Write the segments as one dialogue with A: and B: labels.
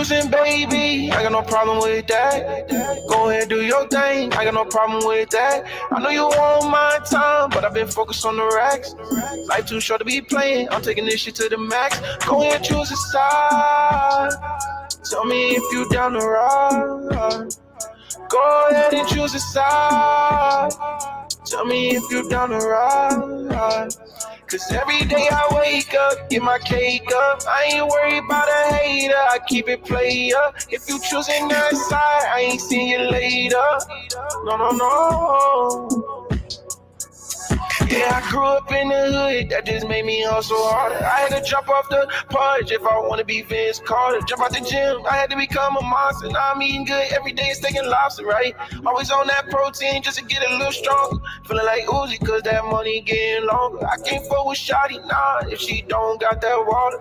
A: choosing, baby, I got no problem with that. Go ahead, do your thing, I got no problem with that. I know you want my time, but I've been focused on the racks. Life too short to be playing, I'm taking this shit to the max. Go ahead, choose a side. Tell me if you down to ride. Go ahead and choose a side. Tell me if you down to ride. Cause every day I wake up, get my cake up. I ain't worried about a hater, I keep it player. If you choosing that side, I ain't seeing you later. No, no, no. Yeah, I grew up in the hood, that just made me hustle harder. I had to jump off the porch if I wanna be Vince Carter. Jump out the gym, I had to become a monster. Now I'm eating good every day, steak and lobster, right? Always on that protein just to get a little stronger. Feeling like Uzi cause that money getting longer. I can't fuck with shawty, nah, if she don't got that water.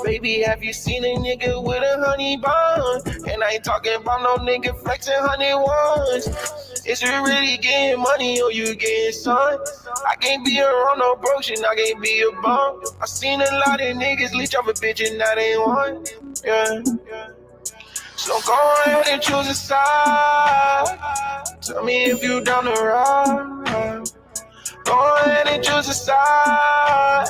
A: Baby, have you seen a nigga with a honey bun? And I ain't talking about no nigga flexing 101s. Is you really getting money or you getting sun? I can't be around no broke shit, I can't be a bum. I seen a lot of niggas leech off a bitch and now they want. Yeah. So go ahead and choose a side. Tell me if you down to ride. Go ahead and choose a side.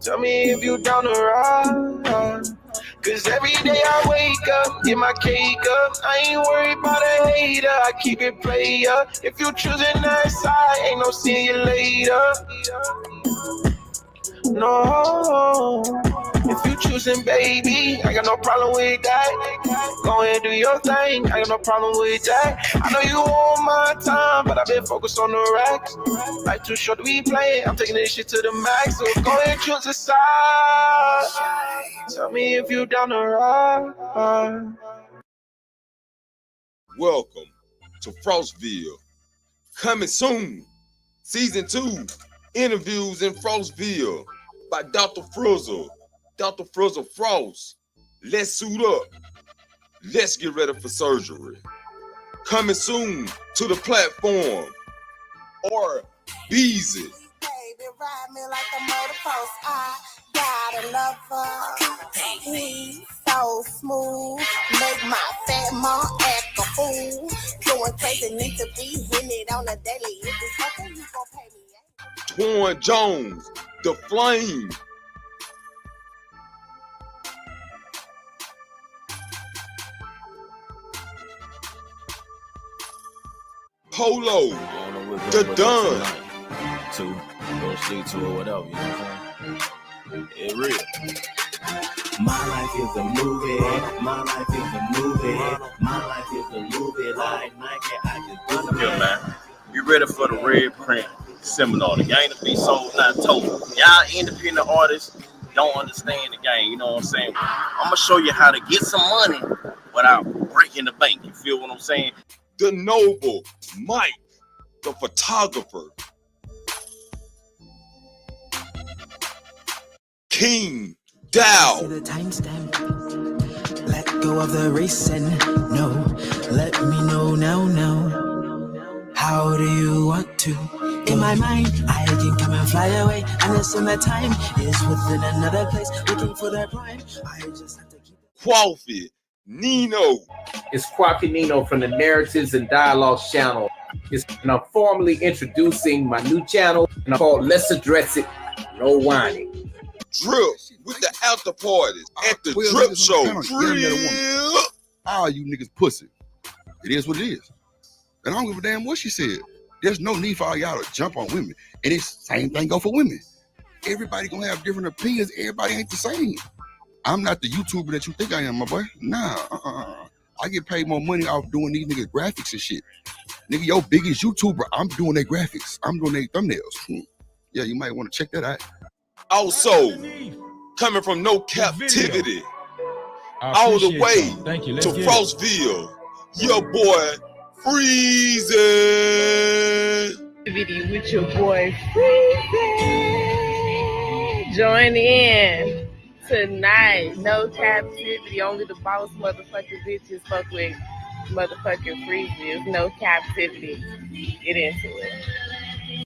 A: Tell me if you down to ride. Cause every day I wake up, get my cake up. I ain't worried about a hater, I keep it player. If you choosing that side, ain't no see you later. No, if you choosing, baby, I got no problem with that. Go ahead, do your thing, I got no problem with that. I know you want my time, but I've been focused on the racks. Life too short to be playing, I'm taking this shit to the max. So go ahead, choose a side. Tell me if you down to ride.
B: Welcome to Frostville. Coming soon, season 2, interviews in Frostville by Dr. Frizzle. Dr. Frizzle Frost. Let's suit up. Let's get ready for surgery. Coming soon to the platform. Or Beezy.
C: Baby, ride me like a motor post. I gotta love her. He's so smooth. Make my fat mom act a fool. Going crazy, need to be hitting it on a daily. If it's something you gon' pay me.
B: Twan Jones, The Flame. Polo, The Don.
D: To go sleep to or whatever, you know what I'm saying? It real. My life is a movie. My life is a movie. My life is a movie. Like Nike, I just do it. Yeah, man. You ready for the red print seminar? The game to be sold, not told. Y'all independent artists don't understand the game. You know what I'm saying? I'm gonna show you how to get some money without breaking the bank. You feel what I'm saying?
B: The Noble, Mike, the photographer. King Dow.
E: To the timestamp. Let go of the race and no. Let me know now. How do you want to? In my mind, I can come and fly away. Unless in the time is within another place. Looking for that prime. I just have to keep
B: Qualfie, Nino.
F: It's Qualfie Nino from the Narratives and Dialogues channel. And I'm formally introducing my new channel, and I'm called Let's Address It, No Whining.
B: Drip with the after parties at the Drip Show. Drip.
G: All you niggas pussy. It is what it is. And I don't give a damn what she said. There's no need for all y'all to jump on women. And it's same thing go for women. Everybody gonna have different opinions. Everybody ain't the same. I'm not the YouTuber that you think I am, my boy. Nah, I get paid more money off doing these niggas graphics and shit. Nigga, your biggest YouTuber, I'm doing their graphics. I'm doing their thumbnails. Yeah, you might want to check that out.
B: Also, coming from No Captivity, all the way to Frostville, your boy Freezing.
H: Video with your boy Freezing. Join in tonight. No captivity. Only the boss motherfucking bitches fuck with motherfucking Freezing. No captivity. Get into it.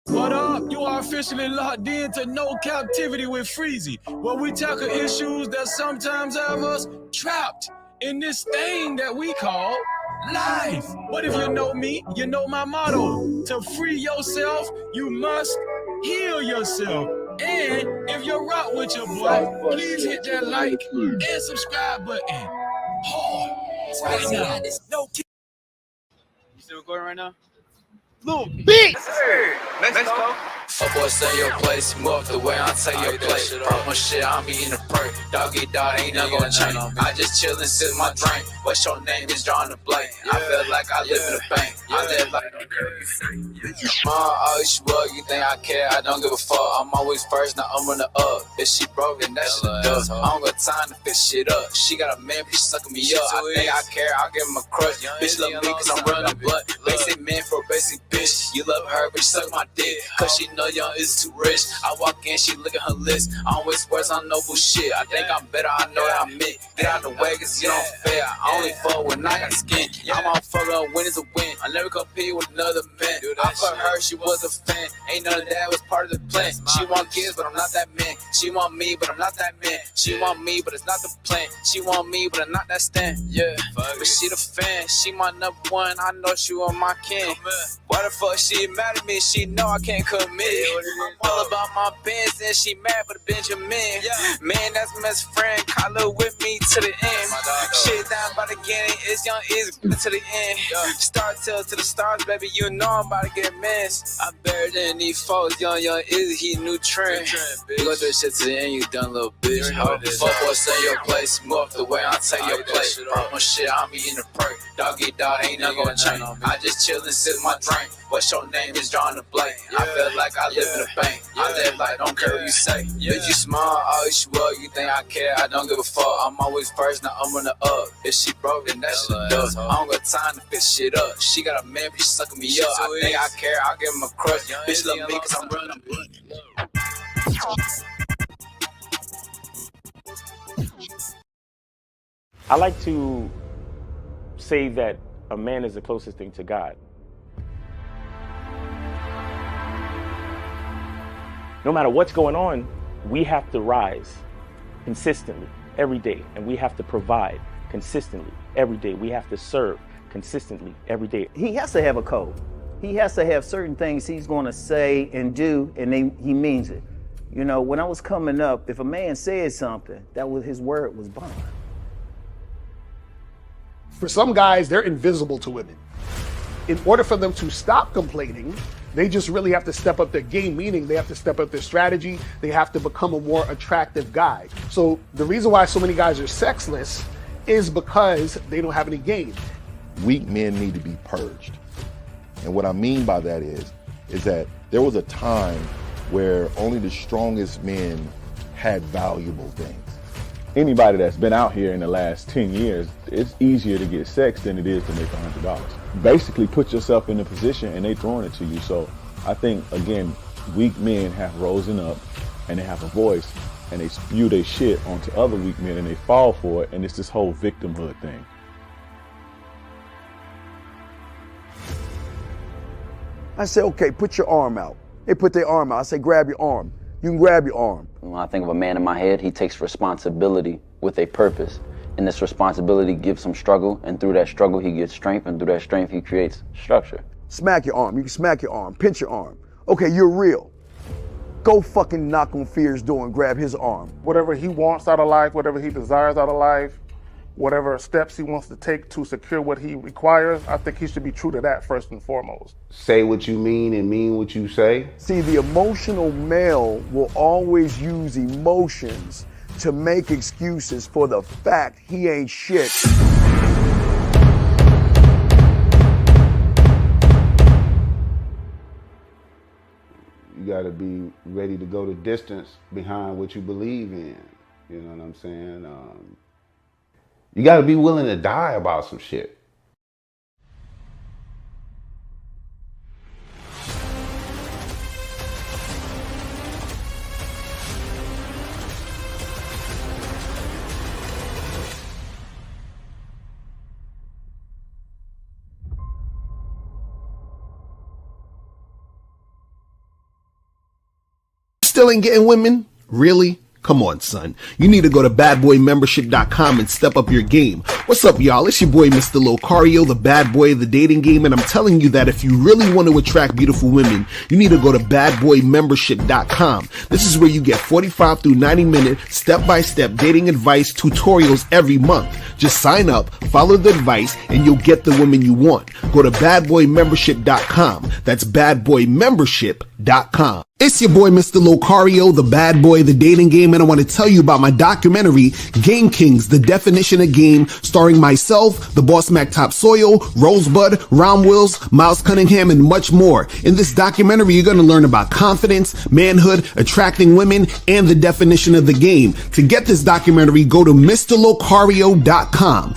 I: What up? You are officially locked into No Captivity with Freezy, where we tackle issues that sometimes have us trapped in this thing that we call life. But if you know me, you know my motto. To free yourself, you must heal yourself. And if you rock with your boy, please hit that like and subscribe button. Hard. Right now.
J: You still recording right now?
I: Little bitch!
J: Let's go. Oh boy, stay your place. Move the way I take your place. Promo shit, I'm eating a perk. Doggy dog ain't never gonna change. I just chill and sip my drink. What's your name? Is drawing the blank. I feel like I live in a bank. I live like always well, you think I care? I don't give a fuck. I'm always first, now I'm running up. If she broke, then that shit does. I don't got time to fix shit up. She got a man, bitch sucking me up. I think I care, I'll give him a crush. Bitch love me cause I'm running blood. Basic man for a basic bitch. You love her, bitch suck my dick. Cause she know young is too rich. I walk in, she look at her list. I always words on noble shit. I think I'm better, I know that I'm it. Get out the way cause you don't fair. I only fuck when I got skin. I'm on fuck up when it's a win. I never compete with another man. I fuck her, she was a fan. Ain't none of that was part of the plan. She want kids, but I'm not that man. She want me, but I'm not that man. She want me, but it's not the plan. She want me, but I'm not that stand. Yeah, but she the fan. She my number one. I know she on my king. Why the fuck she mad at me? She know I can't commit. I'm all about my Benz and she mad for the Benjamin. Man, that's my best friend. Call her with me to the end. Shit down by the beginning. It's young, is to the end. Start till to the stars, baby. You know I'm about to get missed. I'm better than these folks. Young is he new trend. You go do shit to the end, you done little bitch. Fuck boy, stay your place. Move the way I take your place. Promo shit, I'm eating a perk. Doggy dog ain't never gonna change. I just chill and sip my drink. What's your name? Is drawing the blank. I feel like I live in a bank. I live like don't care what you say. Bitch, you smart, always you up. You think I care? I don't give a fuck. I'm always first, now I'm running up. If she broke, then that shit does. I don't got time to fix shit up. She got a man, bitch sucking me up. I think I care, I'll give him a crush. Bitch love me cause I'm running.
K: I like to say that a man is the closest thing to God. No matter what's going on, we have to rise consistently every day, and we have to provide consistently every day. We have to serve consistently every day.
L: He has to have a code. He has to have certain things he's going to say and do, and he means it. You know, when I was coming up, if a man said something, that was his word was bond.
M: For some guys, they're invisible to women. In order for them to stop complaining, they just really have to step up their game, meaning they have to step up their strategy. They have to become a more attractive guy. So the reason why so many guys are sexless is because they don't have any game.
N: Weak men need to be purged. And what I mean by that is that there was a time where only the strongest men had valuable things.
O: Anybody that's been out here in the last 10 years, it's easier to get sex than it is to make $100. Basically put yourself in a position and they throwing it to you. So I think, again, weak men have risen up and they have a voice and they spew their shit onto other weak men and they fall for it. And it's this whole victimhood thing.
P: I say, okay, put your arm out. They put their arm out. I say, grab your arm. You can grab your arm.
Q: When I think of a man in my head, he takes responsibility with a purpose. And this responsibility gives him struggle, and through that struggle, he gets strength, and through that strength, he creates structure.
P: Smack your arm. You can smack your arm. Pinch your arm. Okay, you're real. Go fucking knock on Fear's door and grab his arm.
M: Whatever he wants out of life, whatever he desires out of life, whatever steps he wants to take to secure what he requires, I think he should be true to that first and foremost.
R: Say what you mean and mean what you say.
P: See, the emotional male will always use emotions to make excuses for the fact he ain't shit.
R: You gotta be ready to go the distance behind what you believe in. You know what I'm saying? You gotta be willing to die about some shit.
M: still ain't getting women? Really? Come on, son. You need to go to badboymembership.com and step up your game. What's up, y'all? It's your boy, Mr. Locario, the bad boy of the dating game, and I'm telling you that if you really want to attract beautiful women, you need to go to badboymembership.com. This is where you get 45 through 90-minute step-by-step dating advice tutorials every month. Just sign up, follow the advice, and you'll get the women you want. Go to badboymembership.com. That's badboymembership.com. It's your boy, Mr. Locario, the bad boy of the dating game, and I want to tell you about my documentary, Game Kings, The Definition of Game, starring myself, the Boss Mac Topsoil, Rosebud, Ron Wills, Miles Cunningham, and much more. In this documentary, you're going to learn about confidence, manhood, attracting women, and the definition of the game. To get this documentary, go to MrLocario.com.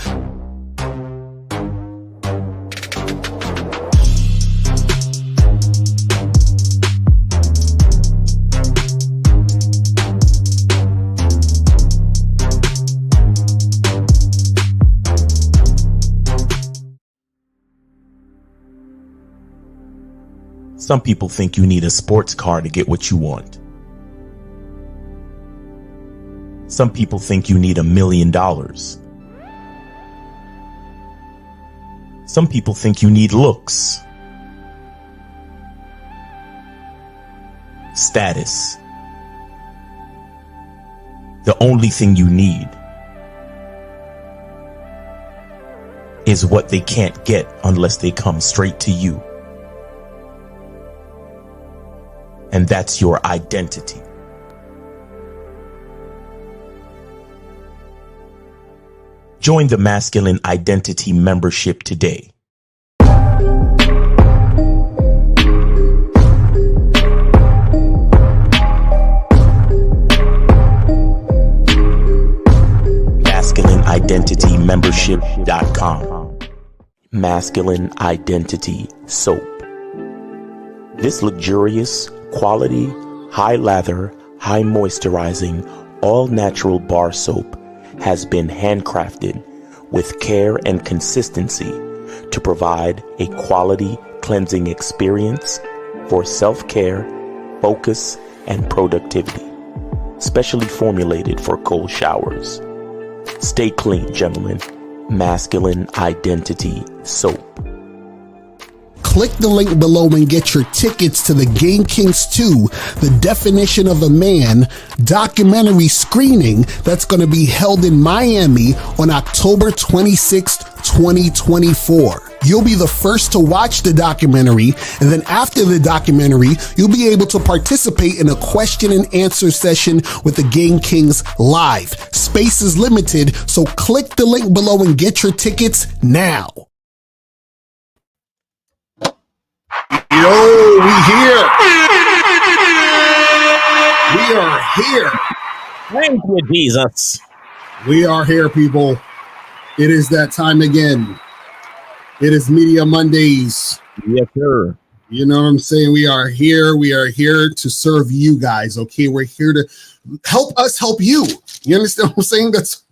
K: Some people think you need a sports car to get what you want. Some people think you need $1 million. Some people think you need looks, status. The only thing you need is what they can't get unless they come straight to you. And that's your identity. Join the Masculine Identity membership today. MasculineIdentityMembership.com. Masculine Identity Soap. This luxurious, quality, high lather, high moisturizing, all natural bar soap has been handcrafted with care and consistency to provide a quality cleansing experience for self-care, focus, and productivity. Specially formulated for cold showers. Stay clean, gentlemen. Masculine Identity Soap.
M: Click the link below and get your tickets to the Game Kings 2, The Definition of a Man documentary screening that's going to be held in Miami on October 26th, 2024. You'll be the first to watch the documentary, and then after the documentary, you'll be able to participate in a question and answer session with the Game Kings live. Space is limited, so click the link below and get your tickets now. Yo, we here. We are here.
K: Thank you, Jesus.
M: We are here, people. It is that time again. It is Media Mondays.
K: Yes, sir.
M: You know what I'm saying? We are here. We are here to serve you guys, okay? We're here to help us help you. You understand what I'm saying? That's.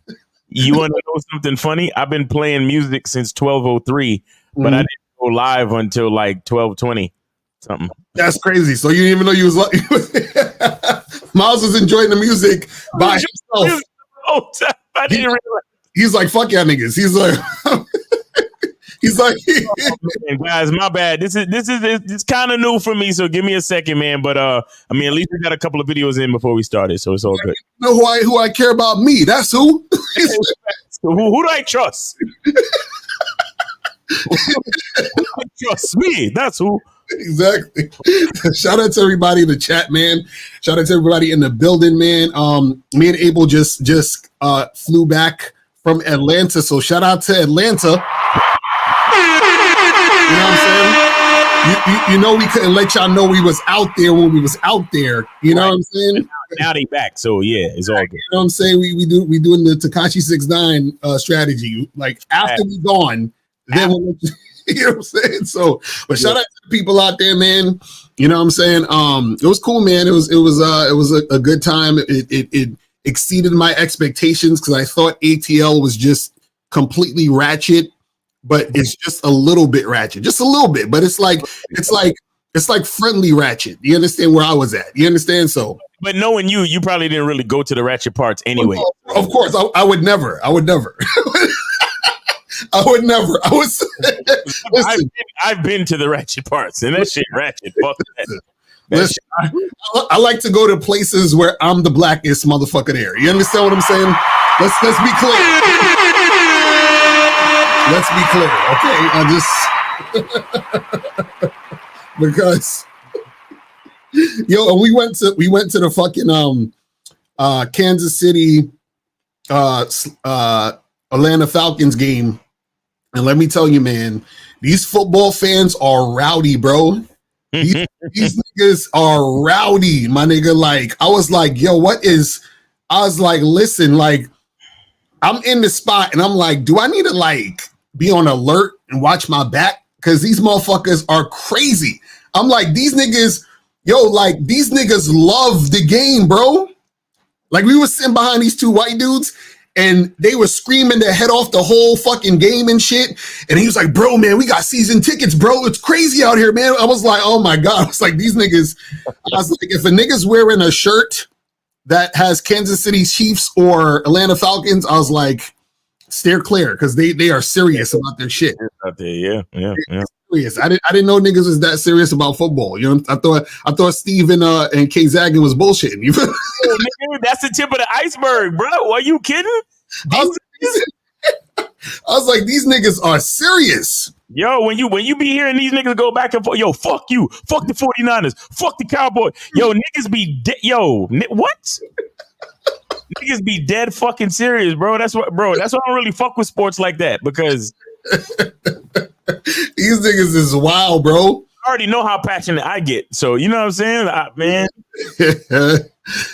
K: You want to know something funny? I've been playing music since 12:03, but I didn't go live until like 12:20 something.
M: That's crazy. So you didn't even know you was Miles was enjoying the music by himself.
K: I didn't realize.
M: He's like, fuck y'all niggas. He's like,
K: man, guys, my bad. This is kind of new for me, so give me a second, man. But I mean, at least we got a couple of videos in before we started, so it's all good.
M: You know who I care about? Me. That's who.
K: Who do I trust? Trust me. That's who.
M: Exactly. Shout out to everybody in the chat, man. Shout out to everybody in the building, man. Me and Abel just flew back from Atlanta, so shout out to Atlanta. You know what I'm saying? You know we couldn't let y'all know we was out there when we was out there. You know what I'm saying?
K: Now they back, so yeah, it's all good.
M: You know what I'm saying? We doing the Tekashi 6ix9ine strategy. Like after we gone, then we'll you know what I'm saying? So, but shout out to the people out there, man. You know what I'm saying? It was cool, man. It was a good time. It exceeded my expectations because I thought ATL was just completely ratchet, but it's just a little bit ratchet, just a little bit. But it's like friendly ratchet. You understand where I was at? You understand? So
S: But knowing you probably didn't really go to the ratchet parts anyway.
T: Of course, I would never. I would never. I would never. I was.
S: I've been to the ratchet parts, and that shit ratchet. Fuck that.
T: Listen, I like to go to places where I'm the blackest motherfucker there. You understand what I'm saying? Let's be clear. Let's be clear, okay? Because and we went to the fucking Kansas City Atlanta Falcons game, and let me tell you, man, these football fans are rowdy, bro. These niggas are rowdy, my nigga. Like, I was like, yo, listen, like, I'm in the spot and I'm like, do I need to like be on alert and watch my back? Because these motherfuckers are crazy. I'm like, these niggas love the game, bro. Like, we were sitting behind these two white dudes and they were screaming their head off the whole fucking game and shit. And he was like, bro, man, we got season tickets, bro. It's crazy out here, man. I was like, oh my God. I was like, these niggas, I was like, if a nigga's wearing a shirt that has Kansas City Chiefs or Atlanta Falcons, I was like, steer clear, because they are serious about their shit.
S: Out there, yeah.
T: Serious. I didn't know niggas was that serious about football. You know, I thought Steve and K Zaggin was bullshitting. You feel me?
S: Oh, nigga, that's the tip of the iceberg, bro. Are you kidding?
T: I was like, these niggas are serious.
S: Yo, when you be hearing these niggas go back and forth, yo, fuck you, fuck the 49ers, fuck the Cowboys. Yo, niggas be what? Niggas be dead fucking serious, bro. That's why I don't really fuck with sports like that, because
T: these niggas is wild, bro.
S: I already know how passionate I get. So, you know what I'm saying? Man.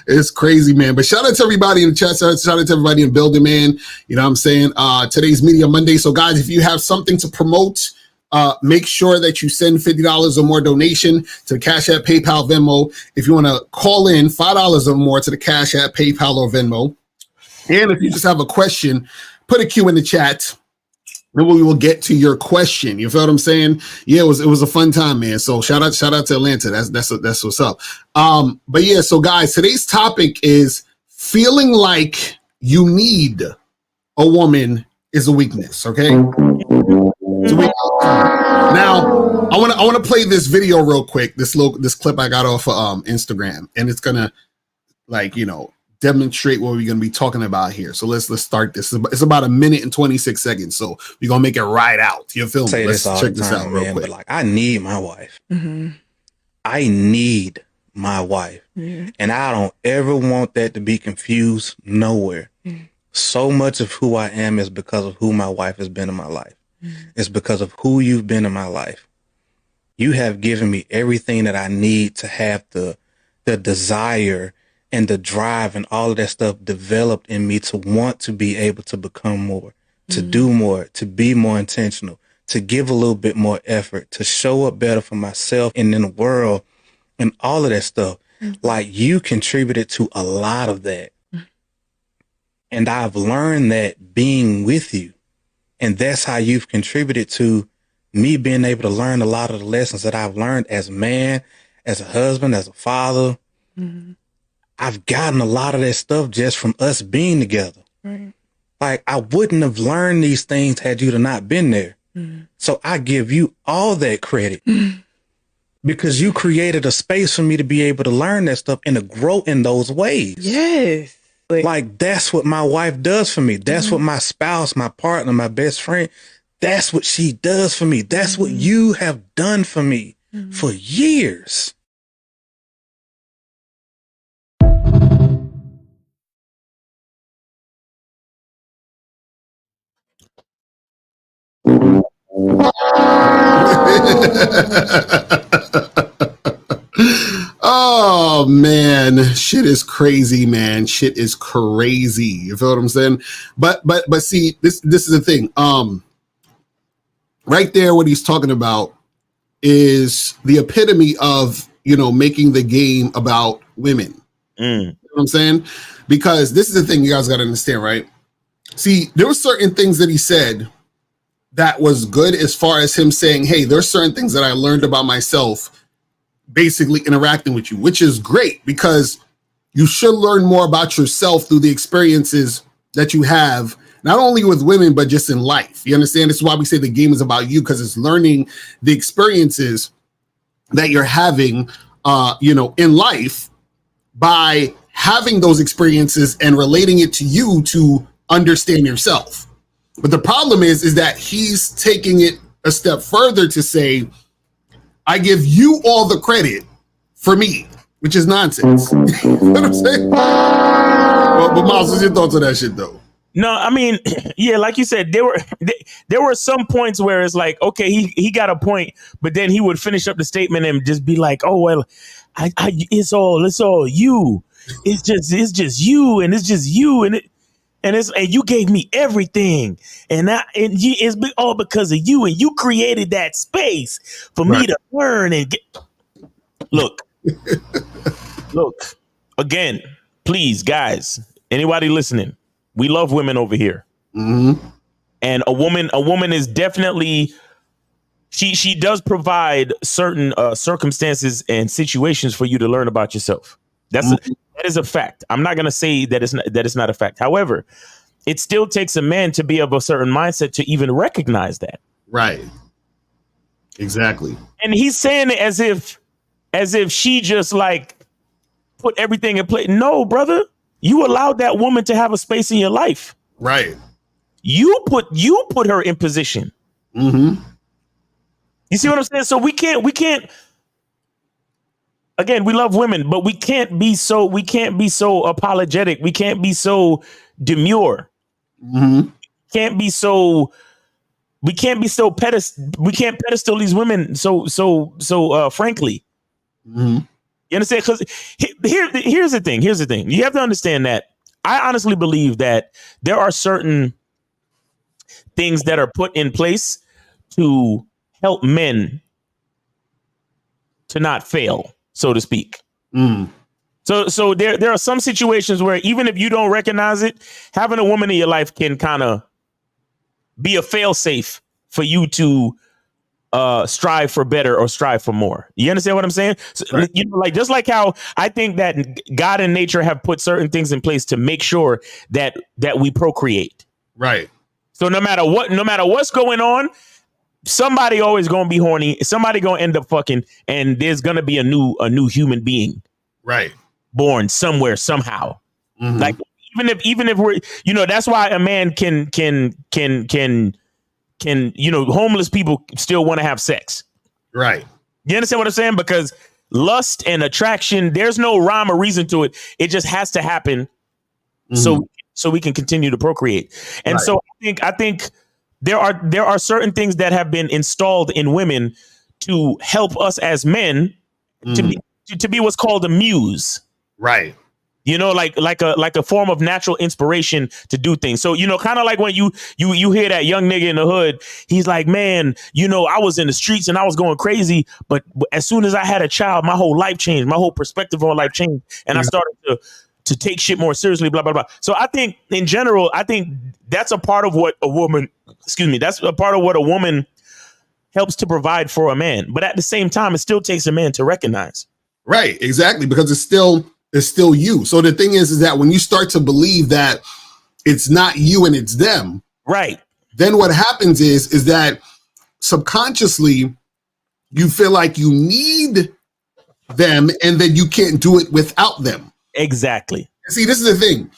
T: It's crazy, man. But shout out to everybody in the chat. Shout out to everybody in the building, man. You know what I'm saying? Today's Media Monday. So, guys, if you have something to promote, make sure that you send $50 or more donation to the Cash App, PayPal, Venmo. If you want to call in, $5 or more to the Cash App, PayPal, or Venmo. And if you just have a question, put a Q in the chat. Then we will get to your question. You feel what I'm saying? Yeah, it was a fun time, man. So shout out to Atlanta. That's what's up. But yeah, so guys, today's topic is feeling like you need a woman is a weakness. Okay. Now I want to play this video real quick. This clip I got off of Instagram, and it's gonna demonstrate what we're going to be talking about here. So let's start this. It's about 1 minute and 26 seconds. So we're going to make it right out. You feel me? Let's check this out real quick.
U: But like, I need my wife.
H: Mm-hmm.
U: I need my wife.
H: Yeah.
U: And I don't ever want that to be confused nowhere. So much of who I am is because of who my wife has been in my life. It's because of who you've been in my life. You have given me everything that I need to have the desire and the drive and all of that stuff developed in me to want to be able to become more, to do more, to be more intentional, to give a little bit more effort, to show up better for myself and in the world and all of that stuff. Like, you contributed to a lot of that. And I've learned that being with you. And that's how you've contributed to me being able to learn a lot of the lessons that I've learned as a man, as a husband, as a father. I've gotten a lot of that stuff just from us being together.
H: Right.
U: Like, I wouldn't have learned these things had you not been there. So I give you all that credit because you created a space for me to be able to learn that stuff and to grow in those ways.
H: Yes.
U: Like, that's what my wife does for me. That's what my spouse, my partner, my best friend, that's what she does for me. That's what you have done for me for years.
T: Oh man, shit is crazy, man. Shit is crazy. You feel what I'm saying? But see, this is the thing. Right there, what he's talking about is the epitome of, making the game about women. You know what I'm saying? Because this is the thing you guys got to understand, right? See, there were certain things that he said that was good, as far as him saying, hey, there's certain things that I learned about myself basically interacting with you, which is great, because You should learn more about yourself through the experiences that you have, not only with women, but just in life. You understand? This is why we say the game is about you, because it's learning the experiences that you're having, in life by having those experiences and relating it to you to understand yourself. But the problem is that he's taking it a step further to say, I give you all the credit for me, which is nonsense. You know what I'm saying? But Miles, what's your thoughts on that shit, though?
S: No, I mean, yeah, like you said, there were some points where it's like, okay, he got a point, but then he would finish up the statement and just be like, oh well, it's all you. It's just you, and it's just you, and you gave me everything, and it's all because of you, and you created that space for me to learn and get. Look, again, please, guys, anybody listening, we love women over here.
T: Mm-hmm.
S: And a woman is definitely, she does provide certain circumstances and situations for you to learn about yourself. That is a fact. I'm not going to say that it's not a fact. However, it still takes a man to be of a certain mindset to even recognize that.
T: Right. Exactly.
S: And he's saying it as if she just like put everything in place. No, brother, you allowed that woman to have a space in your life.
T: Right.
S: You put her in position.
T: Mm-hmm.
S: You see what I'm saying? So we can't. Again, we love women, but we can't be so apologetic. We can't be so demure.
T: Mm-hmm.
S: We can't be so we can't pedestal these women so frankly.
T: Mm-hmm.
S: You understand? Because here's the thing. You have to understand that I honestly believe that there are certain things that are put in place to help men to not fail, so to speak.
T: Mm.
S: So there are some situations where even if you don't recognize it, having a woman in your life can kind of be a fail safe for you to strive for better or strive for more. You understand what I'm saying? So,
T: right.
S: Like just like how I think that God and nature have put certain things in place to make sure that we procreate.
T: Right.
S: So no matter what's going on, somebody always gonna be horny. Somebody gonna end up fucking, and there's gonna be a new human being,
T: right,
S: born somewhere somehow.
T: Mm-hmm.
S: Like even if we're, that's why a man can homeless people still want to have sex.
T: Right.
S: You understand what I'm saying? Because lust and attraction, there's no rhyme or reason to it. It just has to happen.
T: Mm-hmm.
S: So we can continue to procreate. And
T: right.
S: so I think there are certain things that have been installed in women to help us as men to be what's called a muse.
T: Right.
S: Like a form of natural inspiration to do things. So, kind of like when you hear that young nigga in the hood, he's like, man, I was in the streets and I was going crazy. But as soon as I had a child, my whole life changed. My whole perspective on life changed. And I started to take shit more seriously, blah, blah, blah. So I think in general, that's a part of what a woman, that's a part of what a woman helps to provide for a man. But at the same time, it still takes a man to recognize.
T: Right. Exactly. Because it's still you. So the thing is that when you start to believe that it's not you and it's them,
S: right,
T: then what happens is that subconsciously you feel like you need them and then you can't do it without them.
S: Exactly.
T: See, this is the thing.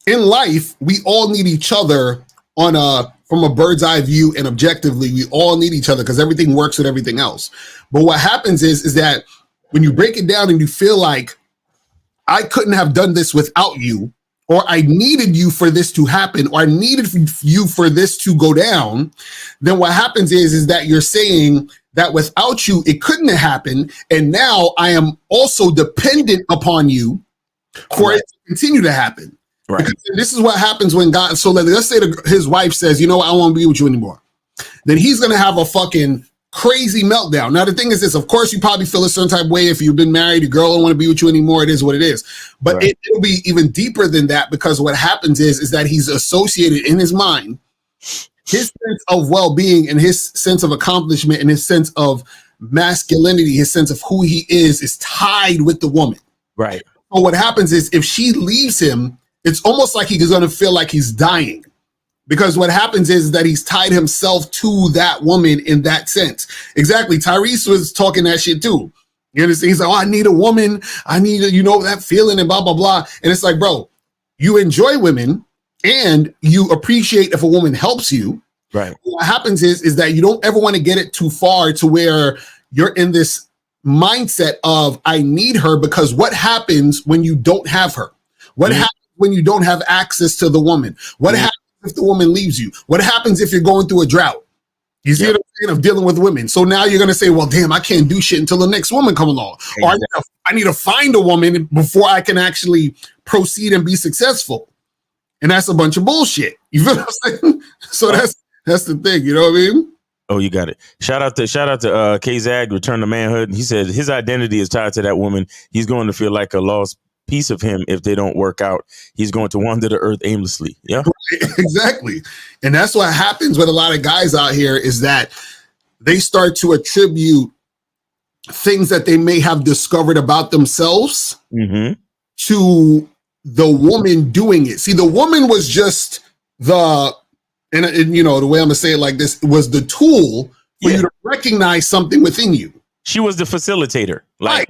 T: In life, we all need each other from a bird's eye view, and objectively, we all need each other because everything works with everything else. But what happens is that when you break it down and you feel like I couldn't have done this without you, or I needed you for this to happen, or I needed you for this to go down, then what happens is that you're saying that without you, it couldn't have happened. And now I am also dependent upon you for it to continue to happen.
S: Right.
T: Because this is what happens when God, so let's say his wife says, I don't want to be with you anymore. Then he's going to have a fucking crazy meltdown. Now, the thing is this, of course, you probably feel a certain type of way. If you've been married, your girl don't want to be with you anymore. It is what it is. But right. It'll be even deeper than that, because what happens is that he's associated in his mind, his sense of well-being and his sense of accomplishment and his sense of masculinity, his sense of who he is tied with the woman.
S: Right.
T: So what happens is if she leaves him, it's almost like he's going to feel like he's dying. Because what happens is that he's tied himself to that woman in that sense. Exactly. Tyrese was talking that shit too. You understand? He's like, oh, I need a woman. I need, that feeling and blah, blah, blah. And it's like, bro, you enjoy women and you appreciate if a woman helps you.
S: Right.
T: What happens is that you don't ever want to get it too far to where you're in this mindset of, I need her, because what happens when you don't have her? What happens when you don't have access to the woman? What happens if the woman leaves you? What happens if you're going through a drought? You see what I'm saying, of dealing with women. So now you're going to say, well, damn, I can't do shit until the next woman come along. Exactly. Or I need to find a woman before I can actually proceed and be successful. And that's a bunch of bullshit. You feel what I'm saying? So that's the thing. You know what I mean?
S: Oh, you got it. Shout out to K-Zag, Return to Manhood. He said his identity is tied to that woman. He's going to feel like a lost piece of him if they don't work out. He's going to wander the earth aimlessly. Yeah,
T: exactly. And that's what happens with a lot of guys out here, is that they start to attribute things that they may have discovered about themselves to the woman doing it. See, the woman was just the way I'm gonna say it like this, was the tool for you to recognize something within you.
S: She was the facilitator. Like,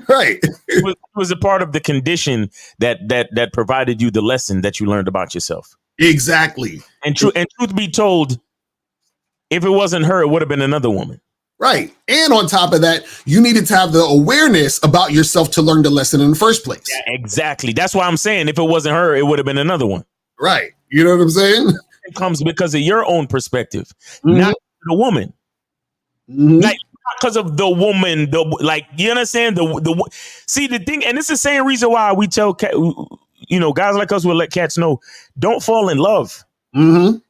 T: right.
S: It was a part of the condition that provided you the lesson that you learned about yourself.
T: Exactly.
S: And truth be told, if it wasn't her, it would have been another woman.
T: Right. And on top of that, you needed to have the awareness about yourself to learn the lesson in the first place.
S: Yeah, exactly. That's why I'm saying if it wasn't her, it would have been another one.
T: Right. You know what I'm saying?
S: It comes because of your own perspective, not the woman. Like, because of the woman, you understand? See, the thing, and it's the same reason why we tell guys like us will let cats know, don't fall in love. A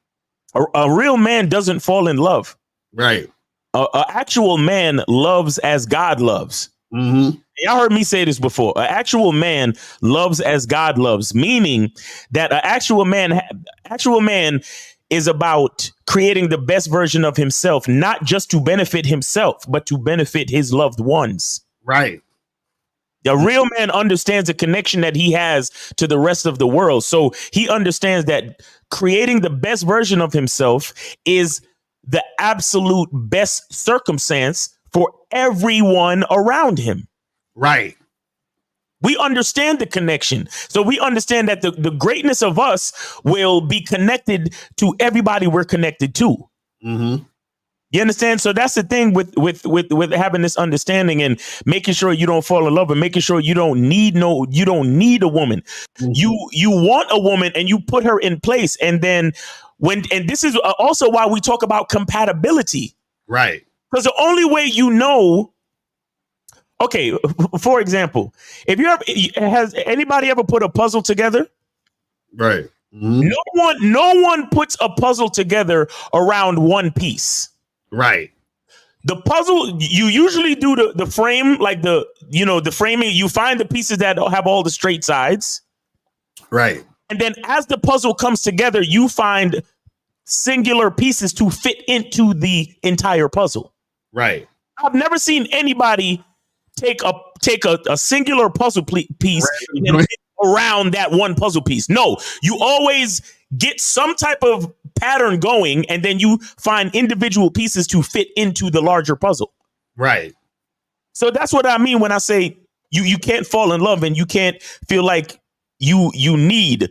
S: real man doesn't fall in love.
T: Right.
S: An actual man loves as God loves. Y'all heard me say this before. An actual man loves as God loves, meaning that an actual man is about creating the best version of himself, not just to benefit himself, but to benefit his loved ones.
T: Right.
S: The real man understands the connection that he has to the rest of the world. So he understands that creating the best version of himself is the absolute best circumstance for everyone around him.
T: Right.
S: We understand the connection. So we understand that the greatness of us will be connected to everybody we're connected to. You understand? So that's the thing with having this understanding and making sure you don't fall in love and making sure you don't need a woman. You want a woman and you put her in place. And then and this is also why we talk about compatibility.
T: Right.
S: Because the only way okay, for example, has anybody ever put a puzzle together?
T: Right.
S: No one puts a puzzle together around one piece.
T: Right.
S: The puzzle, you usually do the frame, like the framing, you find the pieces that have all the straight sides.
T: Right.
S: And then as the puzzle comes together, you find singular pieces to fit into the entire puzzle.
T: Right.
S: I've never seen anybody take a singular puzzle piece and fit around that one puzzle piece. No, you always get some type of pattern going, and then you find individual pieces to fit into the larger puzzle.
T: Right.
S: So that's what I mean when I say you can't fall in love and you can't feel like you need.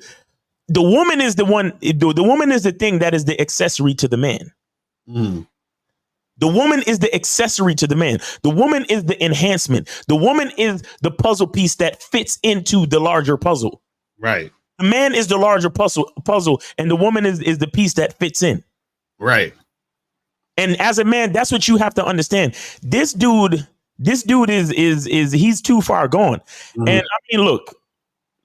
S: The woman is the one. The woman is the thing that is the accessory to the man. The woman is the accessory to the man. The woman is the enhancement. The woman is the puzzle piece that fits into the larger puzzle.
T: Right.
S: The man is the larger puzzle, and the woman is the piece that fits in.
T: Right.
S: And as a man, that's what you have to understand. This dude is he's too far gone. And I mean, look,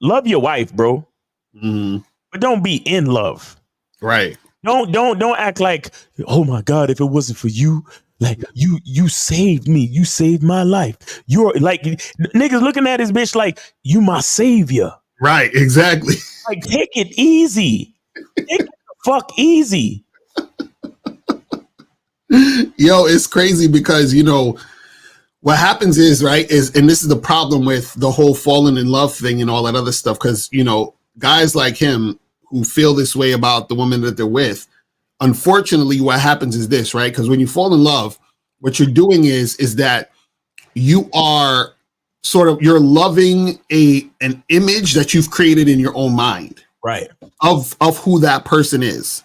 S: love your wife, bro. But don't be in love.
T: Right.
S: Don't act like, oh my God, if it wasn't for you, like you saved me, you saved my life. You're like niggas looking at his bitch like you my savior.
T: Right, exactly.
S: Like take it easy. Take it the fuck easy.
T: Yo, it's crazy because what happens is, right, and this is the problem with the whole falling in love thing and all that other stuff, because, you know, guys like him who feel this way about the woman that they're with, unfortunately, what happens is this, right? Because when you fall in love, what you're doing is that you are you're loving an image that you've created in your own mind,
S: right,
T: of who that person is.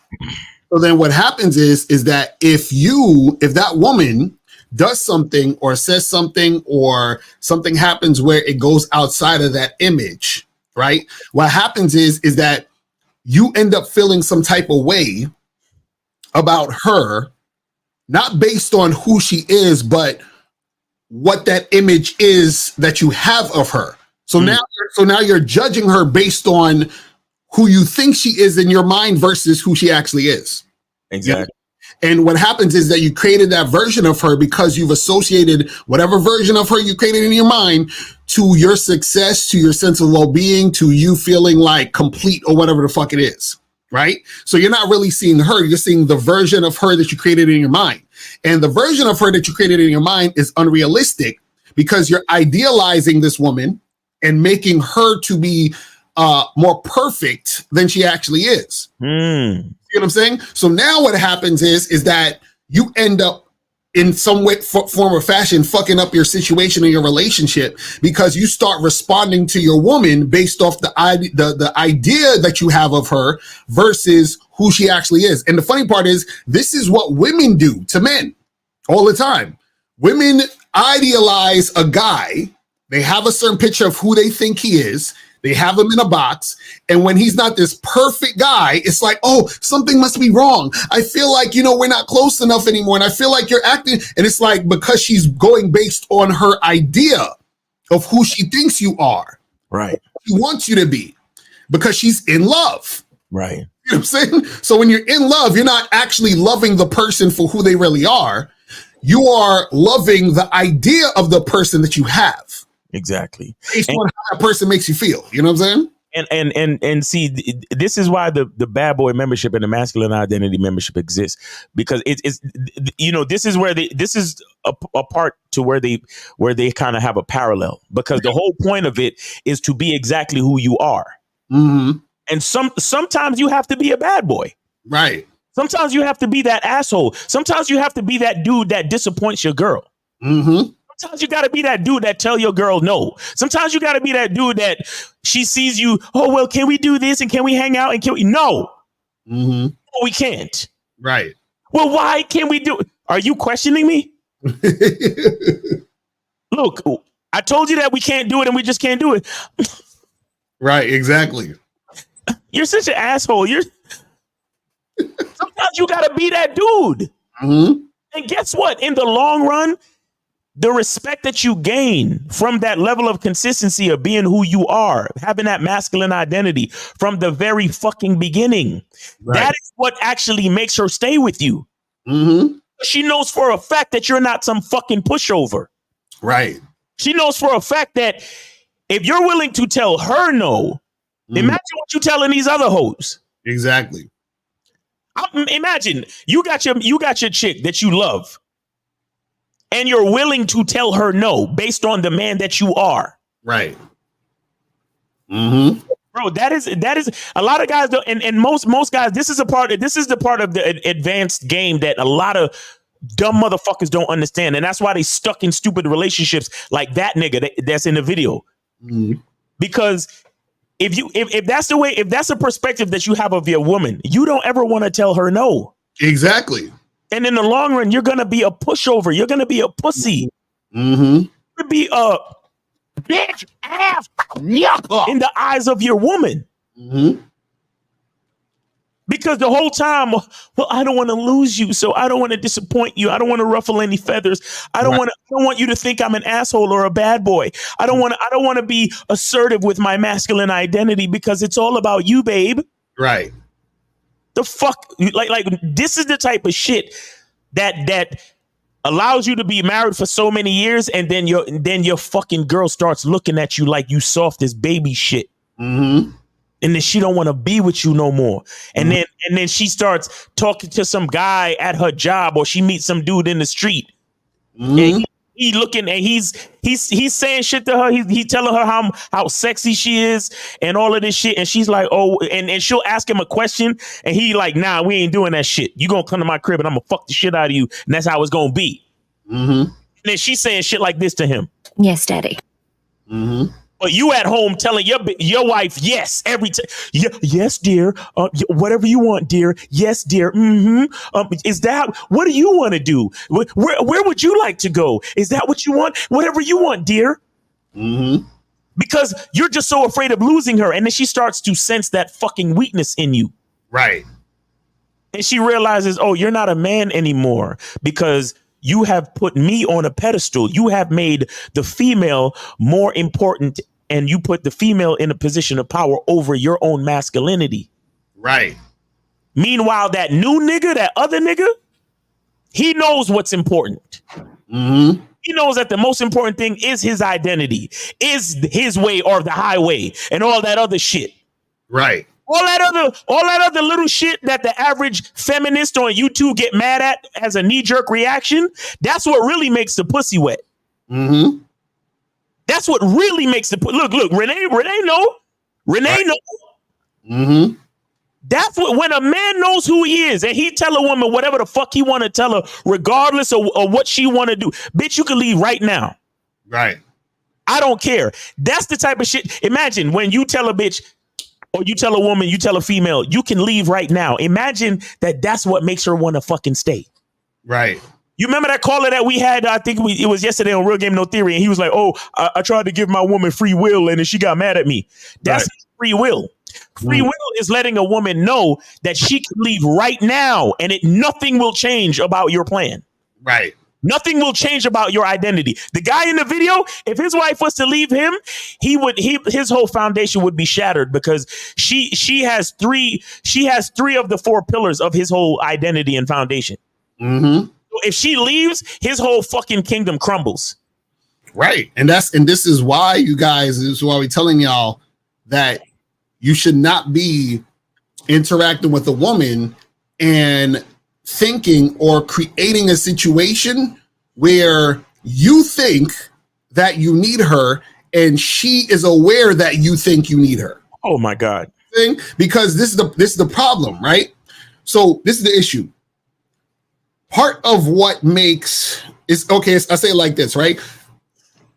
T: So then what happens is that if that woman does something or says something or something happens where it goes outside of that image, right? What happens is that you end up feeling some type of way about her, not based on who she is, but what that image is that you have of her. So now you're judging her based on who you think she is in your mind versus who she actually is.
S: Exactly.
T: You know? And what happens is that you created that version of her because you've associated whatever version of her you created in your mind to your success, to your sense of well-being, to you feeling like complete or whatever the fuck it is, right? So you're not really seeing her, you're seeing the version of her that you created in your mind. And the version of her that you created in your mind is unrealistic because you're idealizing this woman and making her to be more perfect than she actually is. You know what I'm saying? So now what happens is that you end up in some way, form or fashion, fucking up your situation in your relationship because you start responding to your woman based off the idea that you have of her versus who she actually is. And the funny part is, this is what women do to men all the time. Women idealize a guy. They have a certain picture of who they think he is. They have him in a box. And when he's not this perfect guy, it's like, oh, something must be wrong. I feel like, you know, we're not close enough anymore. And I feel like you're acting. And it's like, because she's going based on her idea of who she thinks you are.
S: Right.
T: She wants you to be because she's in love.
S: Right.
T: You know what I'm saying? So when you're in love, you're not actually loving the person for who they really are. You are loving the idea of the person that you have.
S: Exactly.
T: Based on how that person makes you feel. You know what I'm saying?
S: And see, this is why the bad boy membership and the masculine identity membership exists, because it's you know, this is where this is a part to where they kind of have a parallel, because the whole point of it is to be exactly who you are.
T: Mm-hmm.
S: And sometimes you have to be a bad boy.
T: Right.
S: Sometimes you have to be that asshole. Sometimes you have to be that dude that disappoints your girl.
T: Mm-hmm.
S: Sometimes you got to be that dude that tell your girl no. Sometimes you got to be that dude that she sees you, oh, well, can we do this and can we hang out and can we? No.
T: Mm-hmm.
S: No, we can't.
T: Right.
S: Well, why can't we do it? Are you questioning me? Look, I told you that we can't do it and we just can't do it.
T: Right, exactly.
S: You're such an asshole. Sometimes you got to be that dude.
T: Mm-hmm.
S: And guess what? In the long run, the respect that you gain from that level of consistency of being who you are, having that masculine identity from the very fucking beginning, that is what actually makes her stay with you.
T: Mm-hmm.
S: She knows for a fact that you're not some fucking pushover.
T: Right.
S: She knows for a fact that if you're willing to tell her no, imagine what you telling these other hoes.
T: Exactly.
S: Imagine you got your chick that you love, and you're willing to tell her no based on the man that you are.
T: Right. Mm-hmm.
S: Bro, that is a lot of guys don't, and most guys, this is the part of the advanced game that a lot of dumb motherfuckers don't understand. And that's why they stuck in stupid relationships like that nigga that's in the video.
T: Mm-hmm.
S: Because if that's the perspective that you have of your woman, you don't ever want to tell her no.
T: Exactly.
S: And in the long run, you're going to be a pushover. You're going to be a pussy.
T: Mm-hmm.
S: You're going to be a bitch ass in the eyes of your woman.
T: Mm-hmm.
S: Because the whole time, well, I don't want to lose you, so I don't want to disappoint you. I don't want to ruffle any feathers. I don't want you to think I'm an asshole or a bad boy. I don't want to be assertive with my masculine identity because it's all about you, babe.
T: Right.
S: The fuck, like this is the type of shit that allows you to be married for so many years, and then your fucking girl starts looking at you like you soft as baby shit.
T: Mm-hmm.
S: And then she don't want to be with you no more. And then she starts talking to some guy at her job, or she meets some dude in the street.
T: Mm-hmm.
S: And he looking and he's saying shit to her. He telling her how sexy she is and all of this shit. And she's like, oh, and she'll ask him a question and he like, nah, we ain't doing that shit. You gonna come to my crib and I'm gonna fuck the shit out of you. And that's how it's gonna be.
T: Mm-hmm.
S: And then she's saying shit like this to him.
A: Yes, daddy.
T: Mm-hmm.
S: But you at home telling your wife yes every time. Yes, dear. Whatever you want, dear. Yes, dear. Mm-hmm. Is that what do you want to do? Where would you like to go? Is that what you want? Whatever you want, dear.
T: Mm-hmm.
S: Because you're just so afraid of losing her, and then she starts to sense that fucking weakness in you.
T: Right.
S: And she realizes, oh, you're not a man anymore because you have put me on a pedestal. You have made the female more important and you put the female in a position of power over your own masculinity.
T: Right.
S: Meanwhile, that new nigga, that other nigga, he knows what's important.
T: Mm-hmm.
S: He knows that the most important thing is his identity, is his way or the highway and all that other shit.
T: Right.
S: All that other little shit that the average feminist on YouTube get mad at as a knee-jerk reaction, that's what really makes the pussy wet.
T: Mm-hmm.
S: That's what really makes the look. Renee know. Renee know.
T: Mm-hmm.
S: That's what when a man knows who he is and he tell a woman whatever the fuck he want to tell her, regardless of what she want to do. Bitch, you can leave right now.
T: Right.
S: I don't care. That's the type of shit. Imagine when you tell a bitch or you tell a woman, you tell a female, you can leave right now. Imagine that's what makes her want to fucking stay.
T: Right.
S: You remember that caller that we had? I think it was yesterday on Real Game No Theory. And he was like, oh, I tried to give my woman free will and then she got mad at me. That's free will. Free will is letting a woman know that she can leave right now and nothing will change about your plan.
T: Right.
S: Nothing will change about your identity. The guy in the video, if his wife was to leave him, his whole foundation would be shattered because she has three of the 4 pillars of his whole identity and foundation.
T: Mm-hmm.
S: So if she leaves, his whole fucking kingdom crumbles.
T: Right. And this is why you guys, this is why we're telling y'all that you should not be interacting with a woman and thinking or creating a situation where you think that you need her and she is aware that you think you need her.
S: Oh my God.
T: Because this is the problem, right? So this is the issue. Part of what makes is okay. I say it like this, right?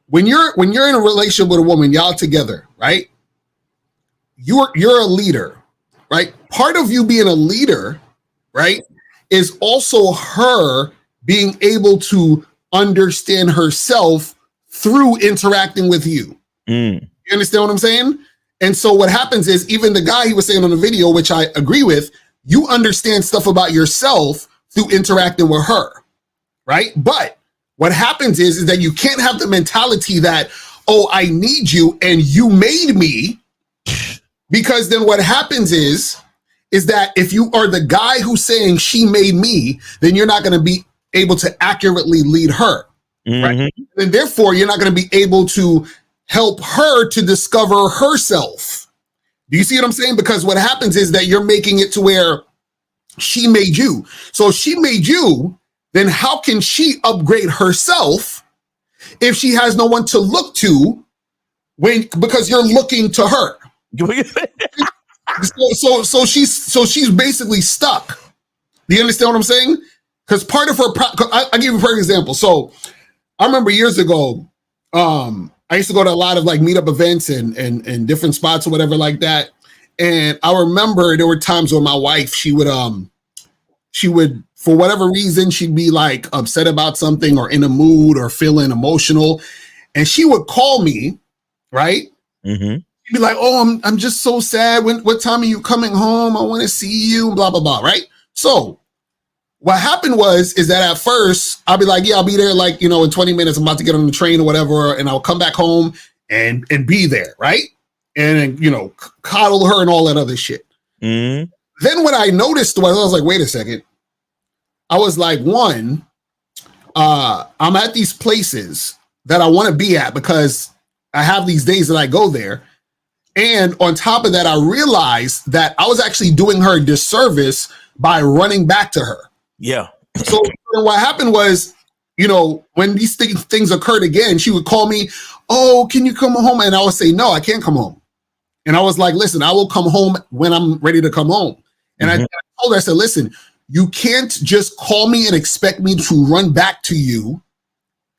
T: When you're in a relationship with a woman, y'all together, right? You're a leader, right? Part of you being a leader, right, is also her being able to understand herself through interacting with you.
S: Mm.
T: You understand what I'm saying? And so what happens is even the guy he was saying on the video, which I agree with, you understand stuff about yourself through interacting with her, right? But what happens is that you can't have the mentality that, oh, I need you and you made me, because then what happens is that if you are the guy who's saying she made me, then you're not going to be able to accurately lead her, right? And therefore, you're not going to be able to help her to discover herself. Do you see what I'm saying? Because what happens is that you're making it to where she made you. So if she made you, then how can she upgrade herself if she has no one to look to because you're looking to her? So she's basically stuck. Do you understand what I'm saying? Because part of her, I'll give you a perfect example. So I remember years ago, I used to go to a lot of like meetup events and different spots or whatever like that. And I remember there were times when my wife, she would, for whatever reason, she'd be like upset about something or in a mood or feeling emotional. And she would call me, right?
S: Mm-hmm.
T: She'd be like, oh, I'm just so sad. What time are you coming home? I want to see you, blah, blah, blah, right? So what happened is that at first I'll be like, yeah, I'll be there like, in 20 minutes, I'm about to get on the train or whatever. And I'll come back home and be there, right? And, coddle her and all that other shit.
S: Mm-hmm.
T: Then what I noticed was, I was like, wait a second. I was like, one, I'm at these places that I want to be at because I have these days that I go there. And on top of that, I realized that I was actually doing her a disservice by running back to her.
S: Yeah.
T: So what happened was you know, when these things occurred again, she would call me, oh, can you come home? And I would say, no, I can't come home. And I was like, listen, I will come home when I'm ready to come home. And I told her, I said, listen, you can't just call me and expect me to run back to you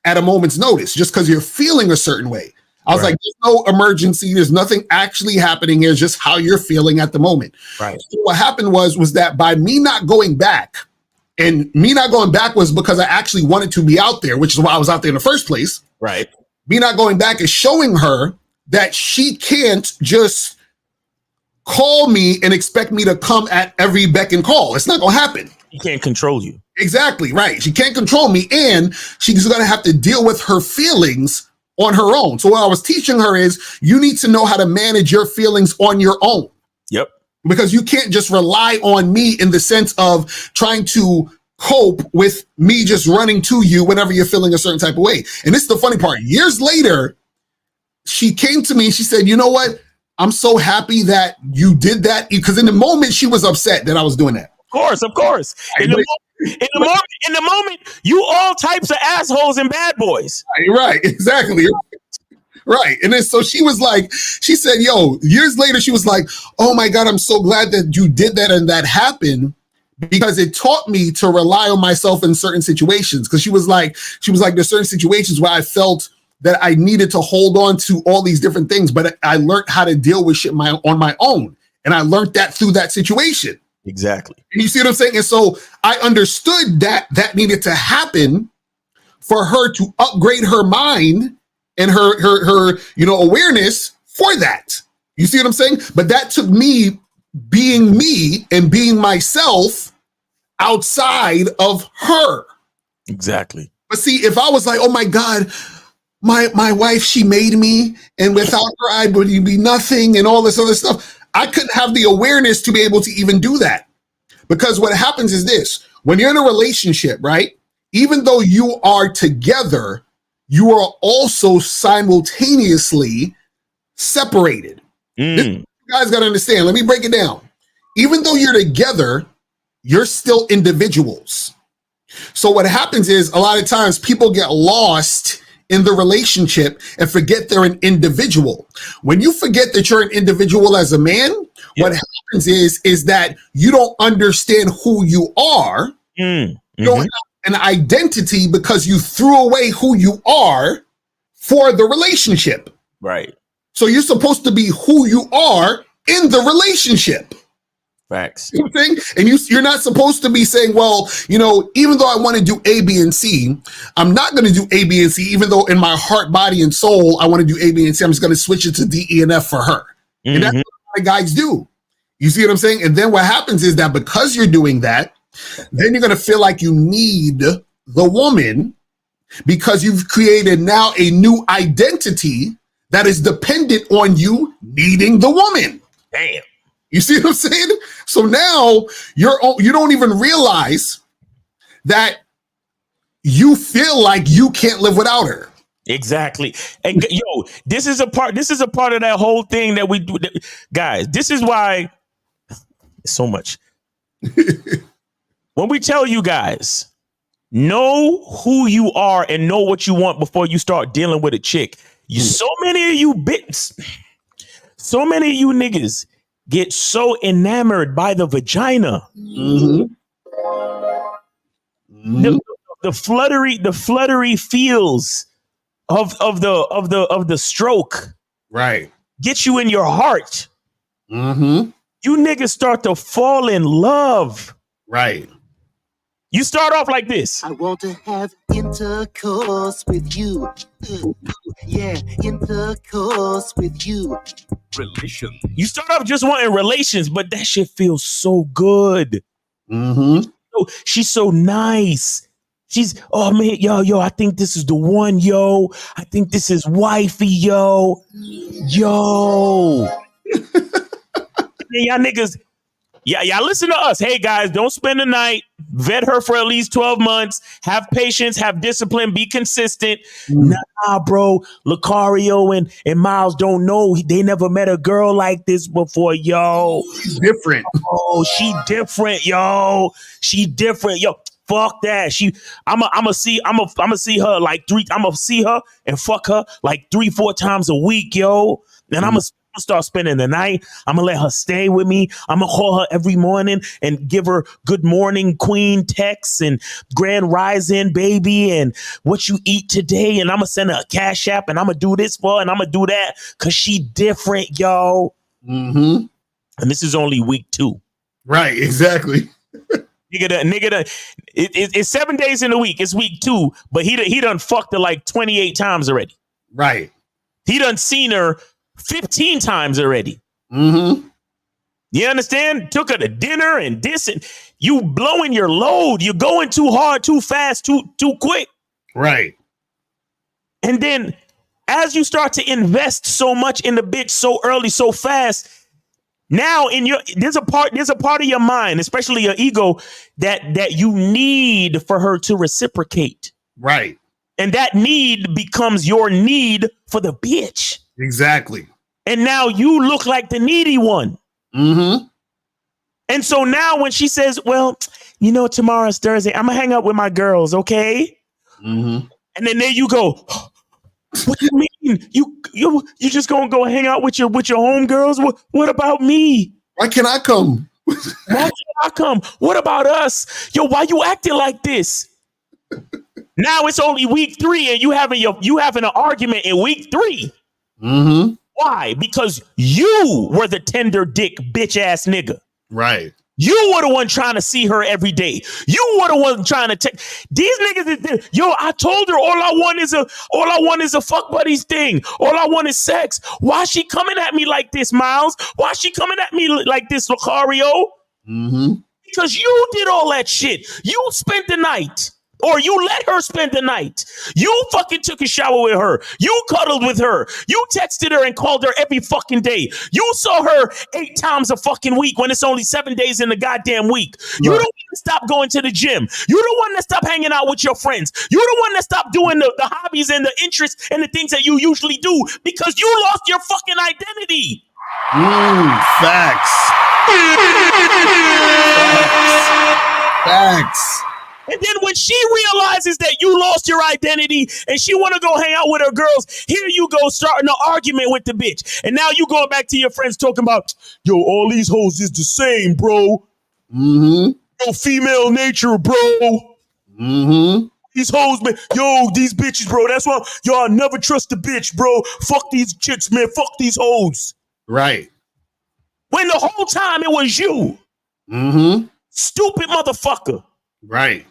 T: at a moment's notice just because you're feeling a certain way. I was like, there's no emergency. There's nothing actually happening here. It's just how you're feeling at the moment.
S: Right.
T: So what happened was that by me not going back, and me not going back was because I actually wanted to be out there, which is why I was out there in the first place.
S: Right.
T: Me not going back is showing her that she can't just call me and expect me to come at every beck and call. It's not going to happen.
S: He can't control you.
T: Exactly, right. She can't control me, and she's going to have to deal with her feelings on her own. So what I was teaching her is you need to know how to manage your feelings on your own.
S: Yep.
T: Because you can't just rely on me in the sense of trying to cope with me just running to you whenever you're feeling a certain type of way. And this is the funny part. Years later, she came to me and she said, you know what? I'm so happy that you did that, because in the moment she was upset that I was doing that.
S: Of course. In the moment, you all types of assholes and bad boys.
T: Right, exactly. Right. And then so she was like, she said, yo, years later, she was like, oh my God, I'm so glad that you did that and that happened, because it taught me to rely on myself in certain situations. Because she was like, there's certain situations where I felt that I needed to hold on to all these different things, but I learned how to deal with shit on my own. And I learned that through that situation.
S: Exactly.
T: And you see what I'm saying? And so I understood that needed to happen for her to upgrade her mind and her awareness for that. You see what I'm saying? But that took me being me and being myself outside of her.
S: Exactly.
T: But see, if I was like, oh my God, my wife, she made me, and without her, I would be nothing and all this other stuff, I couldn't have the awareness to be able to even do that. Because what happens is this: when you're in a relationship, right, even though you are together, you are also simultaneously separated. This, you guys got to understand. Let me break it down. Even though you're together, you're still individuals. So what happens is a lot of times people get lost in the relationship and forget they're an individual. When you forget that you're an individual as a man, what happens is that you don't understand who you are. You don't have an identity because you threw away who you are for the relationship.
S: Right.
T: So you're supposed to be who you are in the relationship.
S: Facts.
T: You know what I'm saying? And you're not supposed to be saying, well, even though I want to do A, B, and C, I'm not going to do A, B, and C, even though in my heart, body, and soul, I want to do A, B, and C. I'm just going to switch it to D, E, and F for her. And that's what a lot of guys do. You see what I'm saying? And then what happens is that because you're doing that, then you're going to feel like you need the woman because you've created now a new identity that is dependent on you needing the woman.
S: Damn.
T: You see what I'm saying? So now you don't even realize that you feel like you can't live without her.
S: Exactly. And this is a part of that whole thing that we do. Guys, this is why so much. When we tell you guys, know who you are and know what you want before you start dealing with a chick. So many of you niggas get so enamored by the vagina. The fluttery feels of the stroke.
T: Right.
S: Get you in your heart. You niggas start to fall in love.
T: Right.
S: You start off like this.
A: I want to have intercourse with you. Yeah, intercourse with you.
S: Relations. You start off just wanting relations, but that shit feels so good. She's so nice. She's, oh man, yo, I think this is the one, yo. I think this is wifey, yo. Y'all niggas, y'all listen to us. Hey guys, don't spend the night. Vet her for at least 12 months. Have patience, have discipline, be consistent. Nah, bro. Lucario and Miles don't know. They never met a girl like this before, yo.
T: She's different.
S: Oh, she different, yo. She different, yo. Fuck that. I'ma see her like I'ma see her and fuck her like 3-4 times a week, yo. And I'ma start spending the night. I'm gonna let her stay with me. I'm gonna call her every morning and give her good morning queen texts and grand rising baby and what you eat today. And I'm gonna send her a cash app and I'm gonna do this for her and I'm gonna do that because she different, yo.
T: Mm-hmm.
S: And this is only week 2.
T: Right, exactly.
S: It's 7 days in a week. It's week 2, but he done fucked her like 28 times already.
T: Right.
S: He done seen her 15 times already.
T: Mm-hmm.
S: You understand? Took her to dinner and this, and you blowing your load. You're going too hard, too fast, too quick.
T: Right.
S: And then as you start to invest so much in the bitch so early, so fast, now there's a part of your mind, especially your ego, that you need for her to reciprocate.
T: Right.
S: And that need becomes your need for the bitch.
T: Exactly.
S: And now you look like the needy one.
T: Mm-hmm.
S: And so now when she says, well, tomorrow's Thursday, I'm gonna hang out with my girls, okay?
T: Mm-hmm.
S: And then there you go. What do you mean? You just gonna go hang out with your homegirls? What about me?
T: Why can't I come?
S: Why can't I come? What about us? Yo, why you acting like this? Now it's only week 3 and you having an argument in week 3.
T: Mm-hmm.
S: Why? Because you were the tender dick bitch ass nigga.
T: Right.
S: You were the one trying to see her every day. You were the one trying to take these niggas. Yo, I told her all I want is a fuck buddies thing. All I want is sex. Why she coming at me like this, Miles? Why she coming at me like this, Lucario?
T: Mm-hmm.
S: Because you did all that shit. You spent the night. Or you let her spend the night. You fucking took a shower with her. You cuddled with her. You texted her and called her every fucking day. You saw her 8 times a fucking week when it's only 7 days in the goddamn week. You don't want to stop going to the gym. You don't want to stop hanging out with your friends. You don't want to stop doing the hobbies and the interests and the things that you usually do because you lost your fucking identity.
T: Facts. Facts.
S: And then when she realizes that you lost your identity and she want to go hang out with her girls, here you go starting an argument with the bitch. And now you going back to your friends talking about, yo, all these hoes is the same, bro.
T: Mm-hmm.
S: Yo, female nature, bro.
T: Mm-hmm.
S: These hoes, man. Yo, these bitches, bro. That's why, yo, I never trust a bitch, bro. Fuck these chicks, man. Fuck these hoes.
T: Right.
S: When the whole time it was you.
T: Mm-hmm.
S: Stupid motherfucker.
T: Right.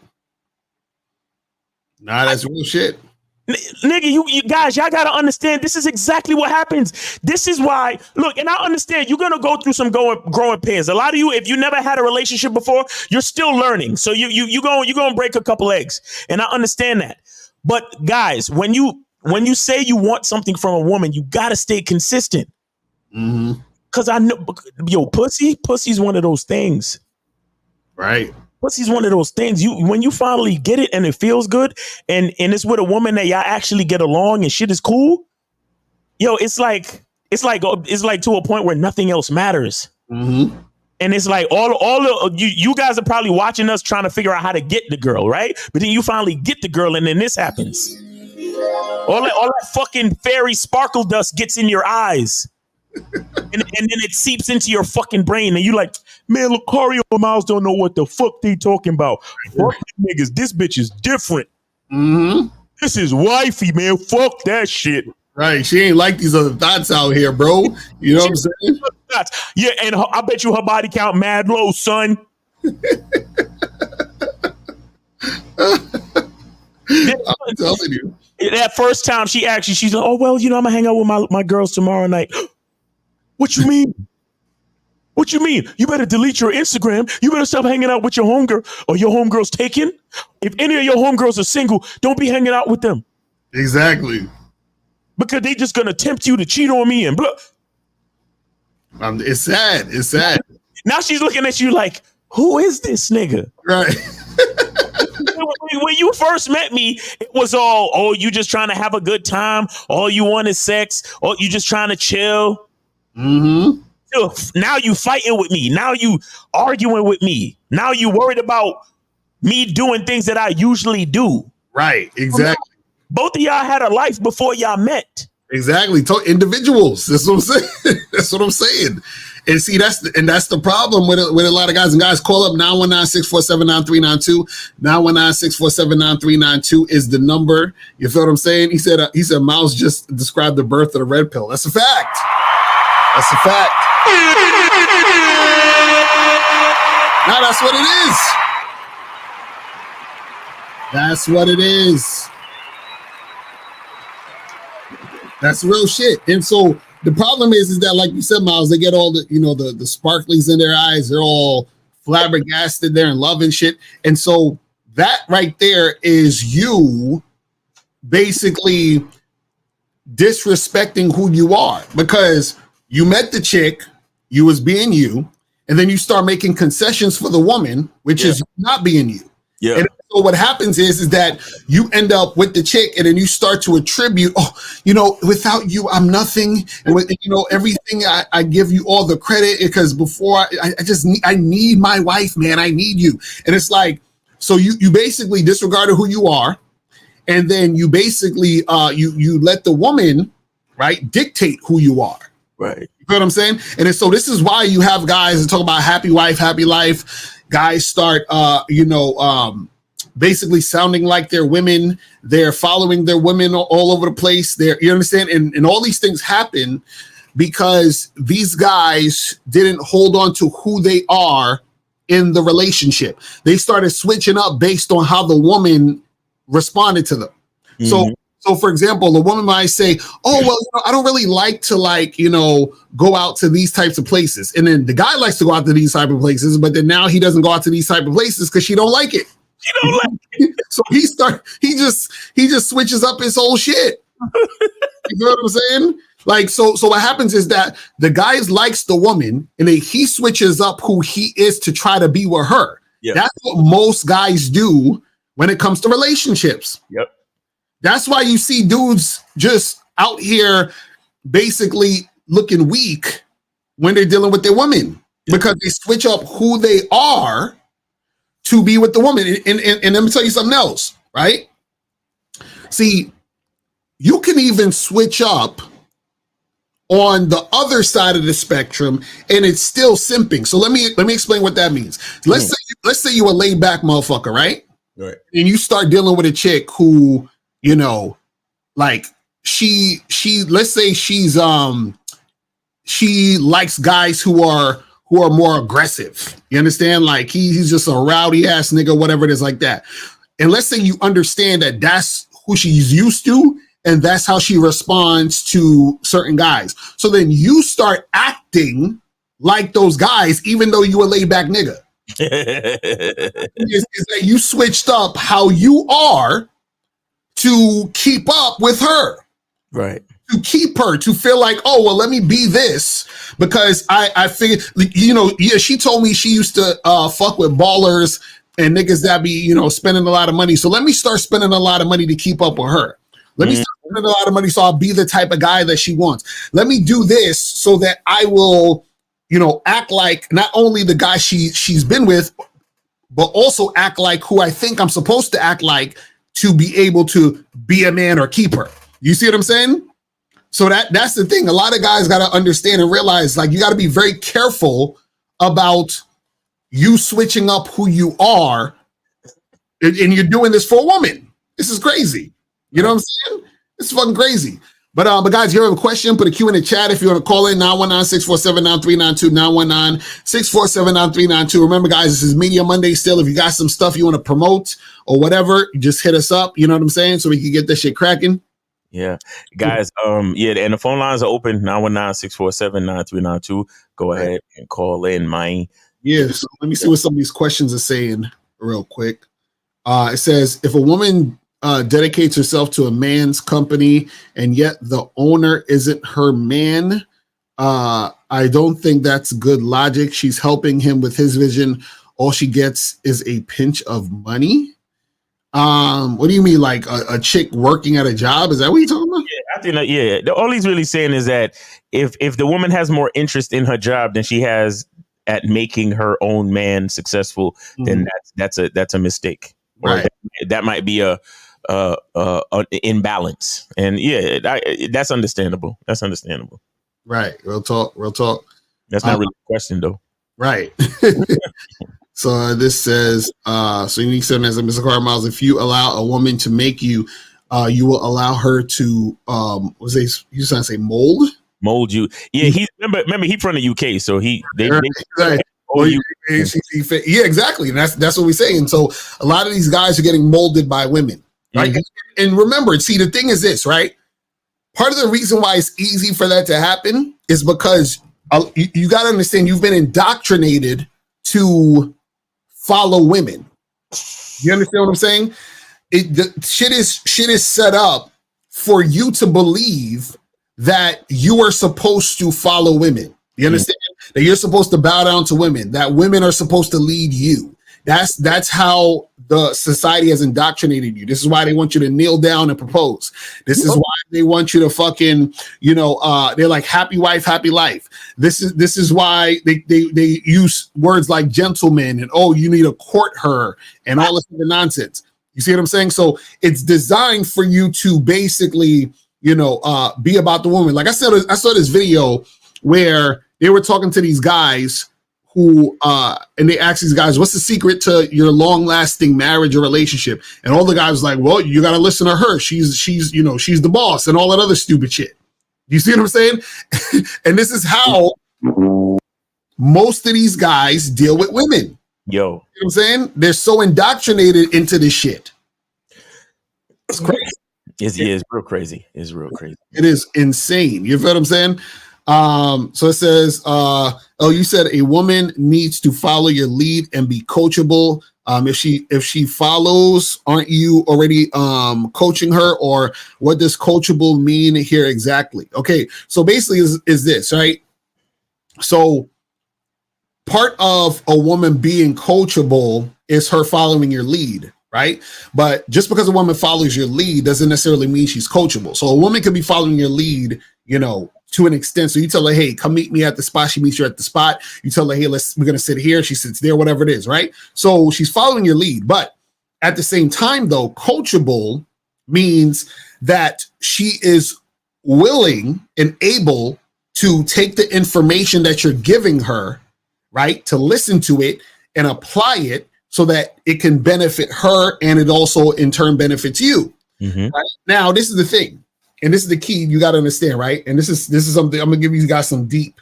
T: Nah, that's real shit.
S: Nigga, you guys, y'all gotta understand this is exactly what happens. This is why, look, and I understand you're gonna go through some growing pains. A lot of you, if you never had a relationship before, you're still learning. So you're gonna break a couple eggs. And I understand that. But guys, when you say you want something from a woman, you gotta stay consistent.
T: Mm-hmm.
S: Cause I know, yo, pussy's one of those things.
T: Right.
S: Pussy's one of those things. When you finally get it and it feels good, and it's with a woman that y'all actually get along and shit is cool. Yo, it's like to a point where nothing else matters.
T: Mm-hmm.
S: And it's like all of you guys are probably watching us trying to figure out how to get the girl, right? But then you finally get the girl, and then this happens. All that fucking fairy sparkle dust gets in your eyes. And then it seeps into your fucking brain, and you like, man, Lucario and Miles don't know what the fuck they talking about. Fuck these niggas, this bitch is different.
T: Mm-hmm.
S: This is wifey, man. Fuck that shit.
T: Right, she ain't like these other thoughts out here, bro. You know what I'm saying?
S: Yeah, and I bet you her body count mad low, son.
T: I'm telling you.
S: That first time she's like, oh, well, I'm gonna hang out with my girls tomorrow night. What you mean? What you mean? You better delete your Instagram. You better stop hanging out with your homegirl, or your homegirl's taken. If any of your homegirls are single, don't be hanging out with them.
T: Exactly.
S: Because they just gonna tempt you to cheat on me and blah.
T: It's sad. It's sad.
S: Now she's looking at you like, who is this nigga?
T: Right.
S: When you first met me, it was all, oh, you just trying to have a good time. All you want is sex. Oh, you just trying to chill.
T: Mm-hmm.
S: Now you fighting with me. Now you arguing with me. Now you worried about me doing things that I usually do.
T: Right, exactly.
S: Both of y'all had a life before y'all met.
T: Exactly. Individuals. That's what I'm saying. That's what I'm saying. And see, that's the problem with a lot of guys. And guys, call up 919-647-9392. 919-647-9392 is the number. You feel what I'm saying? He said Miles just described the birth of the red pill. That's a fact. That's a fact. Now that's what it is. That's what it is. That's real shit. And so the problem is that, like you said, Miles, they get all the, the sparklies in their eyes. They're all flabbergasted. They're in love and shit. And so that right there is you basically disrespecting who you are, because you met the chick, you was being you, and then you start making concessions for the woman, which is not being you.
S: Yeah.
T: And so what happens is that you end up with the chick, and then you start to attribute, without you, I'm nothing. And with, everything, I give you all the credit, because before I need my wife, man. I need you. And it's like, so you basically disregarded who you are. And then you basically, you let the woman, right, dictate who you are.
S: Right.
T: You know what I'm saying? And so this is why you have guys that talk about happy wife, happy life. Guys start, basically sounding like they're women. They're following their women all over the place. You understand? And all these things happen because these guys didn't hold on to who they are in the relationship. They started switching up based on how the woman responded to them.
S: Mm-hmm.
T: So for example, the woman might say, oh, well, I don't really like to go out to these types of places. And then the guy likes to go out to these type of places, but then now he doesn't go out to these type of places because she don't like it.
S: She don't like it.
T: So he just switches up his whole shit. You know what I'm saying? Like, so what happens is that the guy likes the woman, and then he switches up who he is to try to be with her.
S: Yep.
T: That's what most guys do when it comes to relationships.
S: Yep.
T: That's why you see dudes just out here basically looking weak when they're dealing with their women, because they switch up who they are to be with the woman. And let me tell you something else, right? See, you can even switch up on the other side of the spectrum, and it's still simping. So let me explain what that means. Let's say you a laid back motherfucker, right?
S: Right.
T: And you start dealing with a chick who, like she let's say she likes guys who are more aggressive. You understand? Like he's just a rowdy ass nigga, whatever it is like that. And let's say you understand that that's who she's used to, and that's how she responds to certain guys. So then you start acting like those guys, even though you a laid back nigga. is that you switched up how you are to keep up with her.
S: Right.
T: To keep her, to feel like, oh, well, let me be this, because I figured, she told me she used to fuck with ballers and niggas that be, spending a lot of money. So let me start spending a lot of money to keep up with her. Let me start spending a lot of money so I'll be the type of guy that she wants. Let me do this so that I will, act like not only the guy she's been with, but also act like who I think I'm supposed to act like to be able to be a man or keep her. You see what I'm saying? So that's the thing. A lot of guys got to understand and realize, like, you got to be very careful about you switching up who you are, and you're doing this for a woman. This is crazy. You know what I'm saying? It's fucking crazy. But guys, if you have a question, put a Q in the chat. If you want to call in, 919-647-9392, 919-647-9392. Remember, guys, this is Media Monday still. If you got some stuff you want to promote or whatever, just hit us up. You know what I'm saying? So we can get this shit cracking.
S: Yeah. Guys, and the phone lines are open, 919-647-9392. Go ahead and call in, man.
T: Yeah, so let me see what some of these questions are saying real quick. It says, if a woman dedicates herself to a man's company and yet the owner isn't her man, I don't think that's good logic. She's helping him with his vision. All she gets is a pinch of money. What do you mean, like a chick working at a job? Is that what you're talking about?
S: Yeah, I think that, all he's really saying is that if the woman has more interest in her job than she has at making her own man successful, then that's a mistake. Or
T: Right.
S: that might be a imbalance. And yeah, that's understandable. That's understandable.
T: Right. Real talk. Real talk.
S: That's not really a question though.
T: Right. So this says, so unique seven as a Mr. Car Miles, if you allow a woman to make you, you will allow her to was they you trying to say mold
S: you. Yeah, he remember he from the UK, so they
T: right. Yeah, exactly. And that's what we're saying. So a lot of these guys are getting molded by women, right? And remember, see, the thing is this, right? Part of the reason why it's easy for that to happen is because you got to understand you've been indoctrinated to follow women. You understand what I'm saying? Shit is set up for you to believe that you are supposed to follow women. You understand? That you're supposed to bow down to women, that women are supposed to lead you. That's how the society has indoctrinated you. This is why they want you to kneel down and propose. This is why they want you to fucking, they're like happy wife, happy life. This is why they use words like gentleman and you need to court her and all this other nonsense. You see what I'm saying? So it's designed for you to basically, be about the woman. Like I said, I saw this video where they were talking to these guys who and they asked these guys, what's the secret to your long-lasting marriage or relationship? And all the guys was like, well, you got to listen to her. She's she's the boss and all that other stupid shit. You see what I'm saying? And this is how most of these guys deal with women.
S: Yo.
T: You know what I'm saying? They're so indoctrinated into this shit. It's crazy.
S: It's real crazy. It's real crazy.
T: It is insane. You feel what I'm saying? So it says, you said a woman needs to follow your lead and be coachable. If she follows, aren't you already coaching her? Or what does coachable mean here exactly? Okay, so basically is this, right? So part of a woman being coachable is her following your lead, right? But just because a woman follows your lead doesn't necessarily mean she's coachable. So a woman could be following your lead, to an extent. So you tell her, hey, come meet me at the spot. She meets you at the spot. You tell her, hey, we're going to sit here. She sits there, whatever it is, right? So she's following your lead. But at the same time, though, coachable means that she is willing and able to take the information that you're giving her, right, to listen to it and apply it so that it can benefit her and it also in turn benefits you. Right? Now, this is the thing. And this is the key you got to understand, right? And this is something I'm gonna give you guys some deep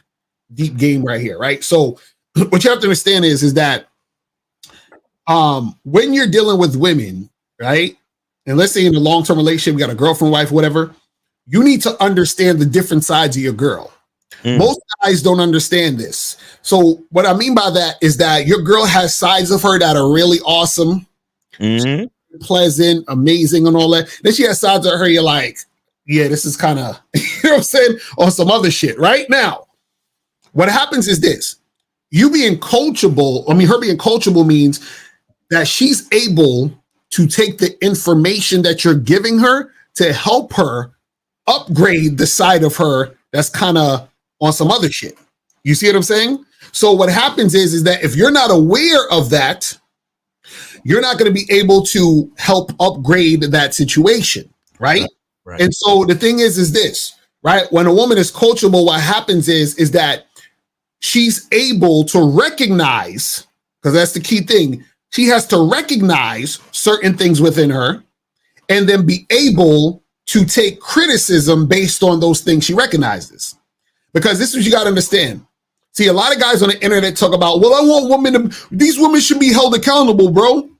T: game right here, right? So what you have to understand is that when you're dealing with women, right? And let's say in a long-term relationship, we got a girlfriend, wife, whatever, you need to understand the different sides of your girl. Most guys don't understand this. So what I mean by that is that your girl has sides of her that are really awesome, pleasant, amazing, and all that. Then she has sides of her you're like, yeah, this is kind of, you know what I'm saying, or some other shit. Right now, what happens is this: her being coachable means that she's able to take the information that you're giving her to help her upgrade the side of her that's kind of on some other shit. You see what I'm saying? So what happens is that if you're not aware of that, you're not going to be able to help upgrade that situation, right? Right. And so the thing is this, right? When a woman is coachable, what happens is that she's able to recognize, because that's the key thing, she has to recognize certain things within her and then be able to take criticism based on those things she recognizes. Because this is what you got to understand. See, a lot of guys on the internet talk about, well, I want these women should be held accountable, bro.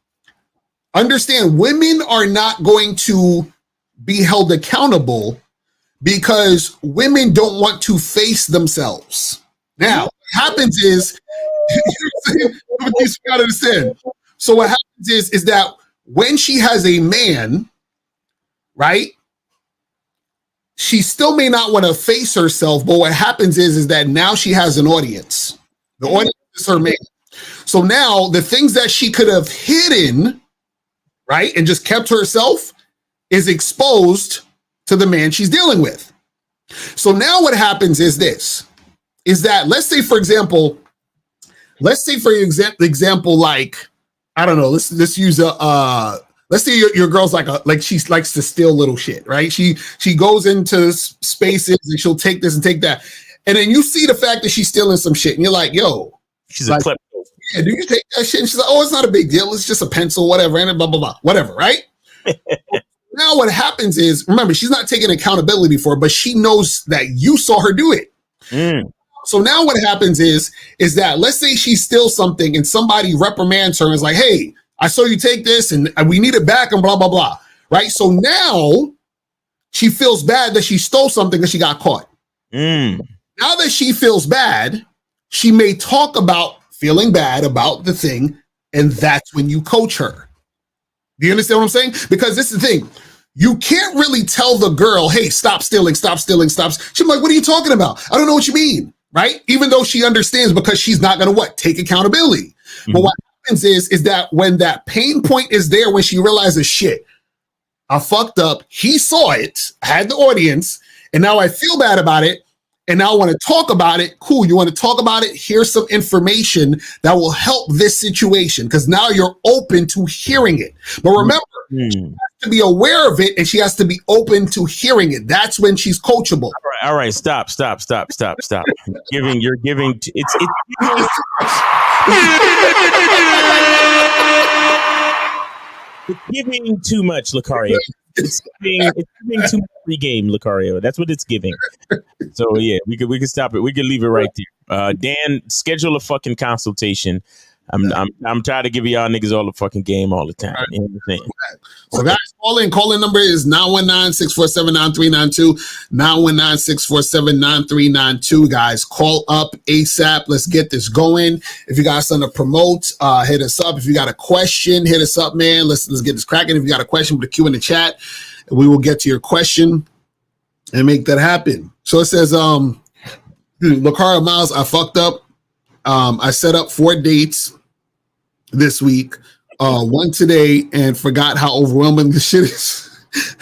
T: Understand, women are not going to be held accountable because women don't want to face themselves. Now, what happens is, you gotta understand. So what happens is that when she has a man, right, she still may not want to face herself, but what happens is that now she has an audience. The audience is her man. So now the things that she could have hidden, right, and just kept to herself is exposed to the man she's dealing with. So now what happens is this, is that let's say, for example, let's say for example, like, I don't know, let's use let's say your girl's like she likes to steal little shit, right? She goes into spaces and she'll take this and take that. And then you see the fact that she's stealing some shit and you're like, yo,
S: she's a klepto.
T: Yeah, do you take that shit? And she's like, oh, it's not a big deal. It's just a pencil, whatever, and blah, blah, blah, whatever, right? Now what happens is, remember, she's not taking accountability for it, but she knows that you saw her do it. So now what happens is that let's say she steals something and somebody reprimands her and is like, hey, I saw you take this and we need it back and blah, blah, blah, right? So now she feels bad that she stole something because she got caught. Now that she feels bad, she may talk about feeling bad about the thing, and that's when you coach her. Do you understand what I'm saying? Because this is the thing. You can't really tell the girl, hey, stop stealing, stop stealing, stop. She's like, what are you talking about? I don't know what you mean, right? Even though she understands, because she's not going to take accountability. But what happens is that when that pain point is there, when she realizes, shit, I fucked up. He saw it, I had the audience, and now I feel bad about it. And now I want to talk about it. Cool. You want to talk about it? Here's some information that will help this situation, because now you're open to hearing it. But remember, she has to be aware of it and she has to be open to hearing it. That's when she's coachable.
S: All right. Stop. You're giving. It's giving too much, Lucario. It's giving too much pregame, Lucario. That's what it's giving. So yeah, we could stop it. We could leave it right there. Dan, schedule a fucking consultation. I'm tired of giving y'all niggas all the fucking game all the time. You know what I'm saying?
T: So guys, call in number is 919-647-9392. 919-647-9392. Guys, call up ASAP. Let's get this going. If you got something to promote, hit us up. If you got a question, hit us up, man. Let's get this cracking. If you got a question, put a Q in the chat, and we will get to your question and make that happen. So it says, Lucario Miles, I fucked up. I set up 4 dates this week, one today, and forgot how overwhelming this shit is.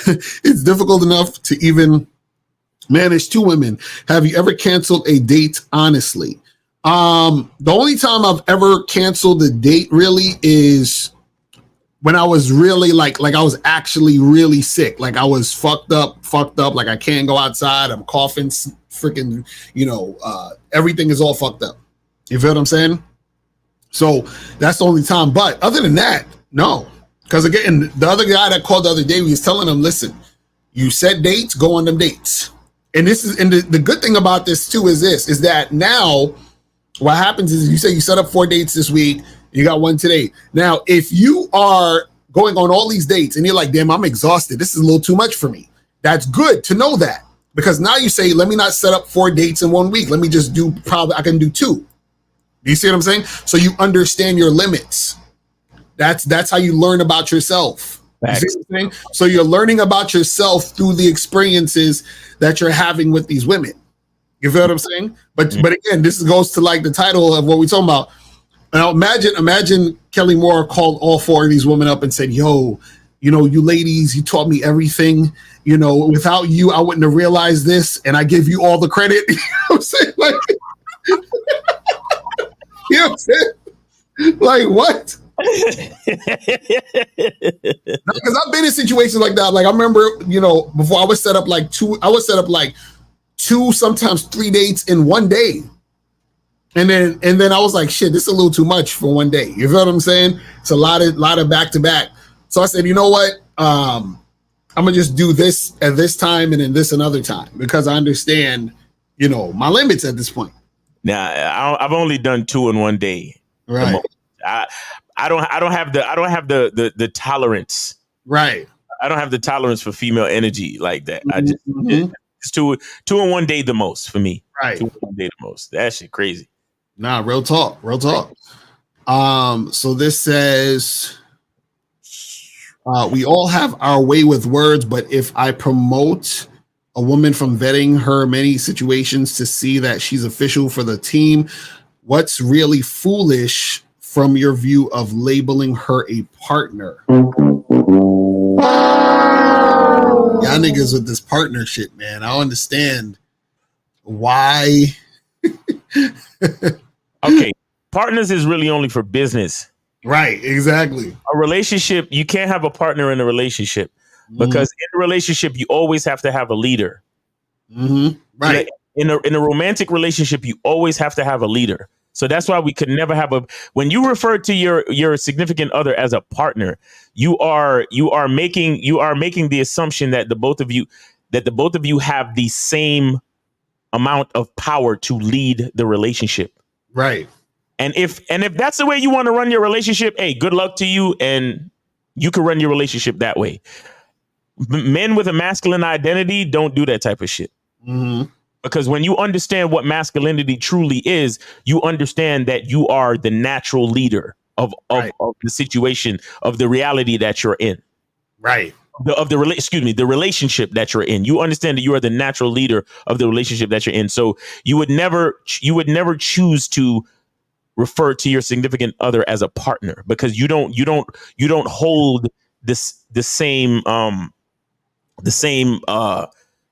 T: It's difficult enough to even manage 2 women. Have you ever canceled a date honestly? The only time I've ever canceled a date really is when I was really like I was actually really sick. Like I was fucked up. Like I can't go outside. I'm coughing, freaking, everything is all fucked up. You feel what I'm saying? So that's the only time. But other than that, no. Because again, the other guy that called the other day, we was telling him, listen, you set dates, go on them dates. And the good thing about this too is that now what happens is you say you set up 4 dates this week, you got 1 today. Now, if you are going on all these dates and you're like, damn, I'm exhausted, this is a little too much for me. That's good to know that. Because now you say, let me not set up 4 dates in 1 week. Let me just I can do 2. Do you see what I'm saying? So you understand your limits. That's how you learn about yourself. You see what I'm saying? So you're learning about yourself through the experiences that you're having with these women. You feel what I'm saying? But again, this goes to like the title of what we're talking about. Now imagine Kelly Moore called all 4 of these women up and said, yo, you ladies, you taught me everything. Without you, I wouldn't have realized this, and I give you all the credit. You know what I'm saying? Like, you know what I'm saying? Like, what? Because I've been in situations like that. Like, I remember, before I would set up like 2, sometimes 3 dates in 1 day. And then I was like, shit, this is a little too much for 1 day. You feel what I'm saying? It's a lot of back to back. So I said, you know what? I'm gonna just do this at this time and then this another time, because I understand, my limits at this point.
S: Now I've only done 2 in 1 day.
T: Right.
S: I don't have the tolerance.
T: Right.
S: I don't have the tolerance for female energy like that. I just it's 2 in 1 day the most for me.
T: Right.
S: 2 in 1 day the most. That shit crazy.
T: Nah, real talk. So this says, we all have our way with words, but if I promote a woman from vetting her many situations to see that she's official for the team, what's really foolish from your view of labeling her a partner? Y'all niggas with this partner shit, man. I don't understand why.
S: Okay. Partners is really only for business.
T: Right, exactly.
S: A relationship, you can't have a partner in a relationship because in a relationship, you always have to have a leader.
T: Right.
S: In a romantic relationship, you always have to have a leader. So that's why we could never have when you refer to your significant other as a partner, you are making the assumption that the both of you have the same amount of power to lead the relationship.
T: Right.
S: And if that's the way you want to run your relationship, hey, good luck to you, and you can run your relationship that way. Men with a masculine identity don't do that type of shit. Because when you understand what masculinity truly is, you understand that you are the natural leader of the situation, of the reality that you're in.
T: Right.
S: The relationship that you're in. You understand that you are the natural leader of the relationship that you're in. So you would never choose to refer to your significant other as a partner, because you don't hold the same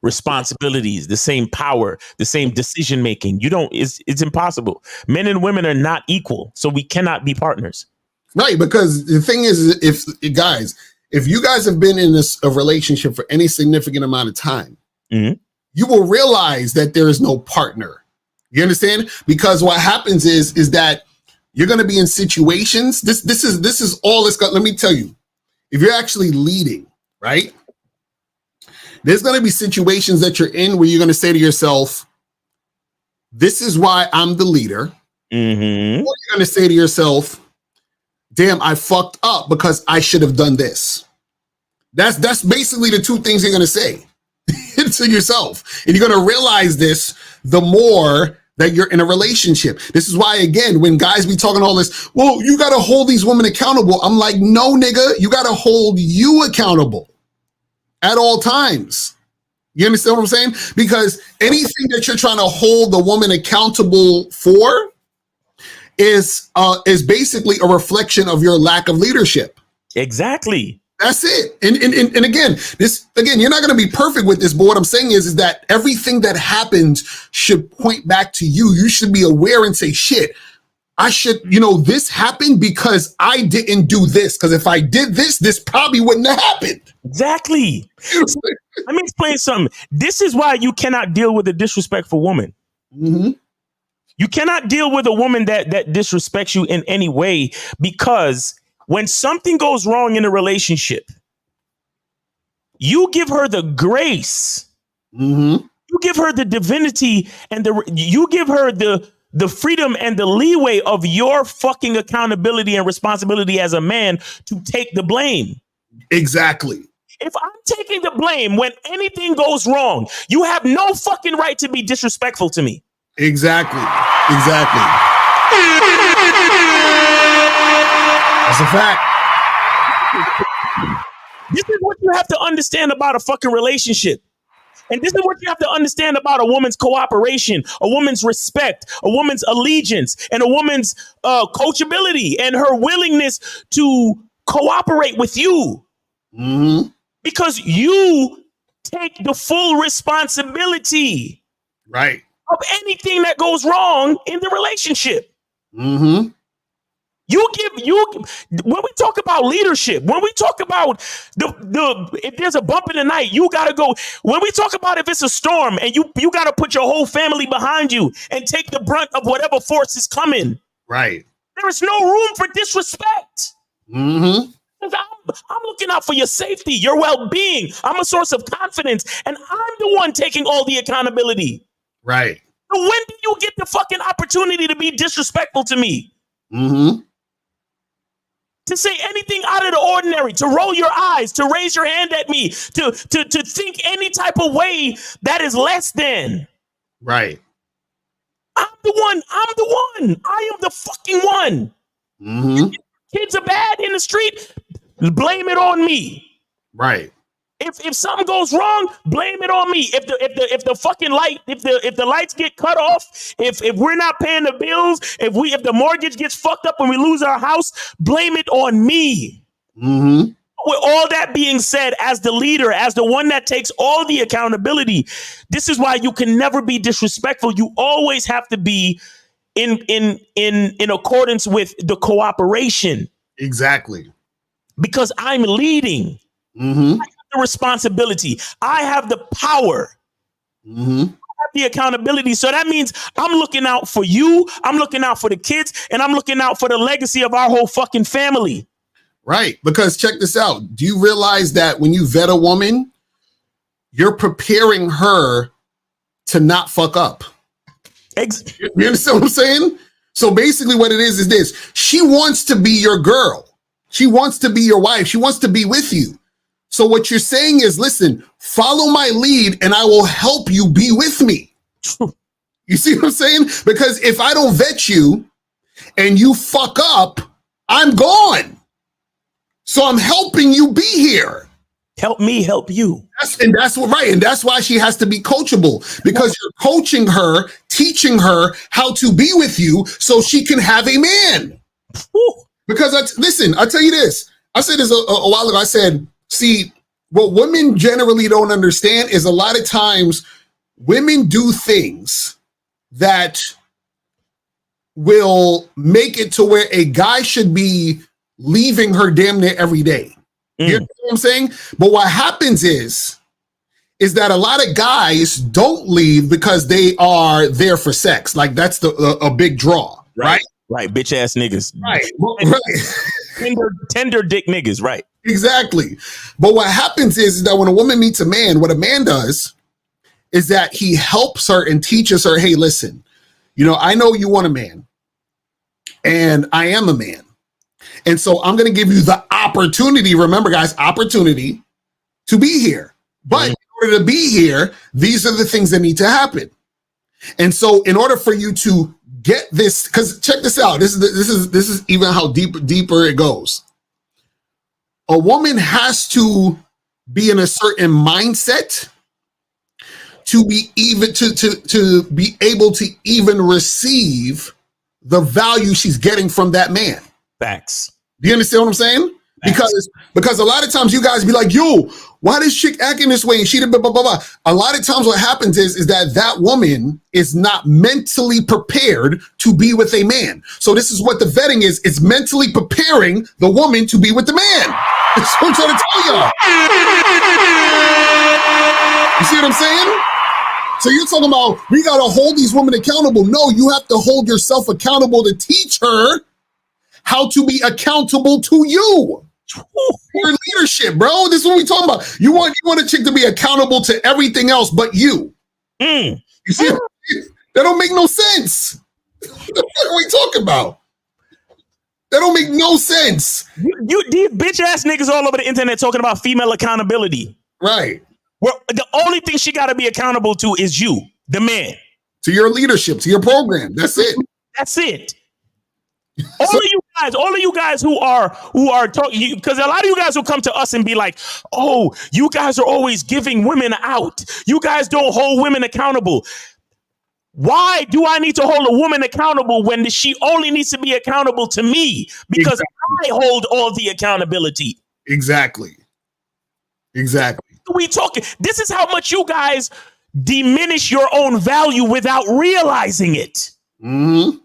S: responsibilities, the same power, the same decision making. It's impossible. Men and women are not equal, so we cannot be partners.
T: Right, because the thing is, if you guys have been in a relationship for any significant amount of time, you will realize that there is no partner. You understand? Because what happens is that you're going to be in situations. This is all it's got. Let me tell you, if you're actually leading, right, there's going to be situations that you're in where you're going to say to yourself, this is why I'm the leader. Or you're going to say to yourself, damn, I fucked up because I should have done this. That's basically the two things you're going to say to yourself. And you're going to realize this the more that you're in a relationship. This is why, again, when guys be talking all this, well, you got to hold these women accountable. I'm like, no, nigga, you got to hold you accountable at all times. You understand what I'm saying? Because anything that you're trying to hold the woman accountable for is basically a reflection of your lack of leadership.
S: Exactly.
T: That's it. And again, you're not going to be perfect with this, but what I'm saying is that everything that happens should point back to you. You should be aware and say, shit, I should, this happened because I didn't do this. Because if I did this probably wouldn't have happened.
S: Exactly. Let me explain something. This is why you cannot deal with a disrespectful woman. You cannot deal with a woman that disrespects you in any way, because when something goes wrong in a relationship, you give her the grace. You give her the divinity, and you give her the freedom and the leeway of your fucking accountability and responsibility as a man to take the blame.
T: Exactly.
S: If I'm taking the blame when anything goes wrong, you have no fucking right to be disrespectful to me.
T: Exactly. That's a fact.
S: This is what you have to understand about a fucking relationship. And this is what you have to understand about a woman's cooperation, a woman's respect, a woman's allegiance, and a woman's coachability and her willingness to cooperate with you. Because you take the full responsibility,
T: right,
S: of anything that goes wrong in the relationship. When we talk about leadership, when we talk about if there's a bump in the night, you gotta go. When we talk about if it's a storm and you gotta put your whole family behind you and take the brunt of whatever force is coming.
T: Right.
S: There is no room for disrespect. I'm looking out for your safety, your well-being. I'm a source of confidence, and I'm the one taking all the accountability.
T: Right.
S: So when do you get the fucking opportunity to be disrespectful to me? To say anything out of the ordinary, to roll your eyes, to raise your hand at me, to think any type of way that is less than.
T: Right.
S: I'm the one. I am the fucking one. Kids are bad in the street, blame it on me.
T: Right.
S: If something goes wrong, blame it on me. If the fucking light, if the lights get cut off, if we're not paying the bills, if the mortgage gets fucked up and we lose our house, blame it on me. With all that being said, as the leader, as the one that takes all the accountability, this is why you can never be disrespectful. You always have to be in accordance with the cooperation.
T: Exactly.
S: Because I'm leading.
T: Mm-hmm.
S: I have the responsibility. I have the power.
T: Mm-hmm.
S: I have the accountability. So that means I'm looking out for you. I'm looking out for the kids, and I'm looking out for the legacy of our whole fucking family.
T: Right. Because check this out. Do you realize that when you vet a woman, you're preparing her to not fuck up? You understand what I'm saying? So basically what it is this. She wants to be your girl. She wants to be your wife. She wants to be with you. So what you're saying is, listen, follow my lead and I will help you be with me. You see what I'm saying? Because if I don't vet you and you fuck up, I'm gone. So I'm helping you be here.
S: Help me help you.
T: That's why she has to be coachable, because you're coaching her, teaching her how to be with you so she can have a man. Because listen, I'll tell you this. I said this a while ago. I said, see, what women generally don't understand is a lot of times women do things that will make it to where a guy should be leaving her damn near every day. You know what I'm saying? But what happens is that a lot of guys don't leave because they are there for sex. Like that's a big draw, right?
S: Right, bitch ass niggas.
T: Right.
S: Tender dick niggas, right.
T: Exactly. But what happens is that when a woman meets a man, what a man does is that he helps her and teaches her, hey, listen, I know you want a man and I am a man. And so I'm going to give you the opportunity. Remember, guys, opportunity to be here. But in order to be here, these are the things that need to happen. And so in order for you to get this, because check this out. This is even how deeper it goes. A woman has to be in a certain mindset to be even to be able to even receive the value she's getting from that man.
S: Facts.
T: Do you understand what I'm saying? Because a lot of times you guys be like, yo, why this chick acting this way? And she did blah, blah, blah, blah. A lot of times what happens is that woman is not mentally prepared to be with a man. So this is what the vetting is. It's mentally preparing the woman to be with the man. That's what I'm trying to tell y'all. You see what I'm saying? So you're talking about, we got to hold these women accountable. No, you have to hold yourself accountable to teach her how to be accountable to you. Your leadership, bro. This is what we talking about. You want a chick to be accountable to everything else but you. You see, that don't make no sense. What the fuck are we talking about? That don't make no sense.
S: These bitch ass niggas all over the internet talking about female accountability.
T: Right.
S: Well, the only thing she got to be accountable to is you, the man.
T: To your leadership, to your program. That's it.
S: That's it. All of you guys who are talking, because a lot of you guys will come to us and be like, oh, you guys are always giving women out. You guys don't hold women accountable. Why do I need to hold a woman accountable when she only needs to be accountable to me? Because I hold all the accountability.
T: Exactly.
S: We talking. This is how much you guys diminish your own value without realizing it.
T: Mm-hmm.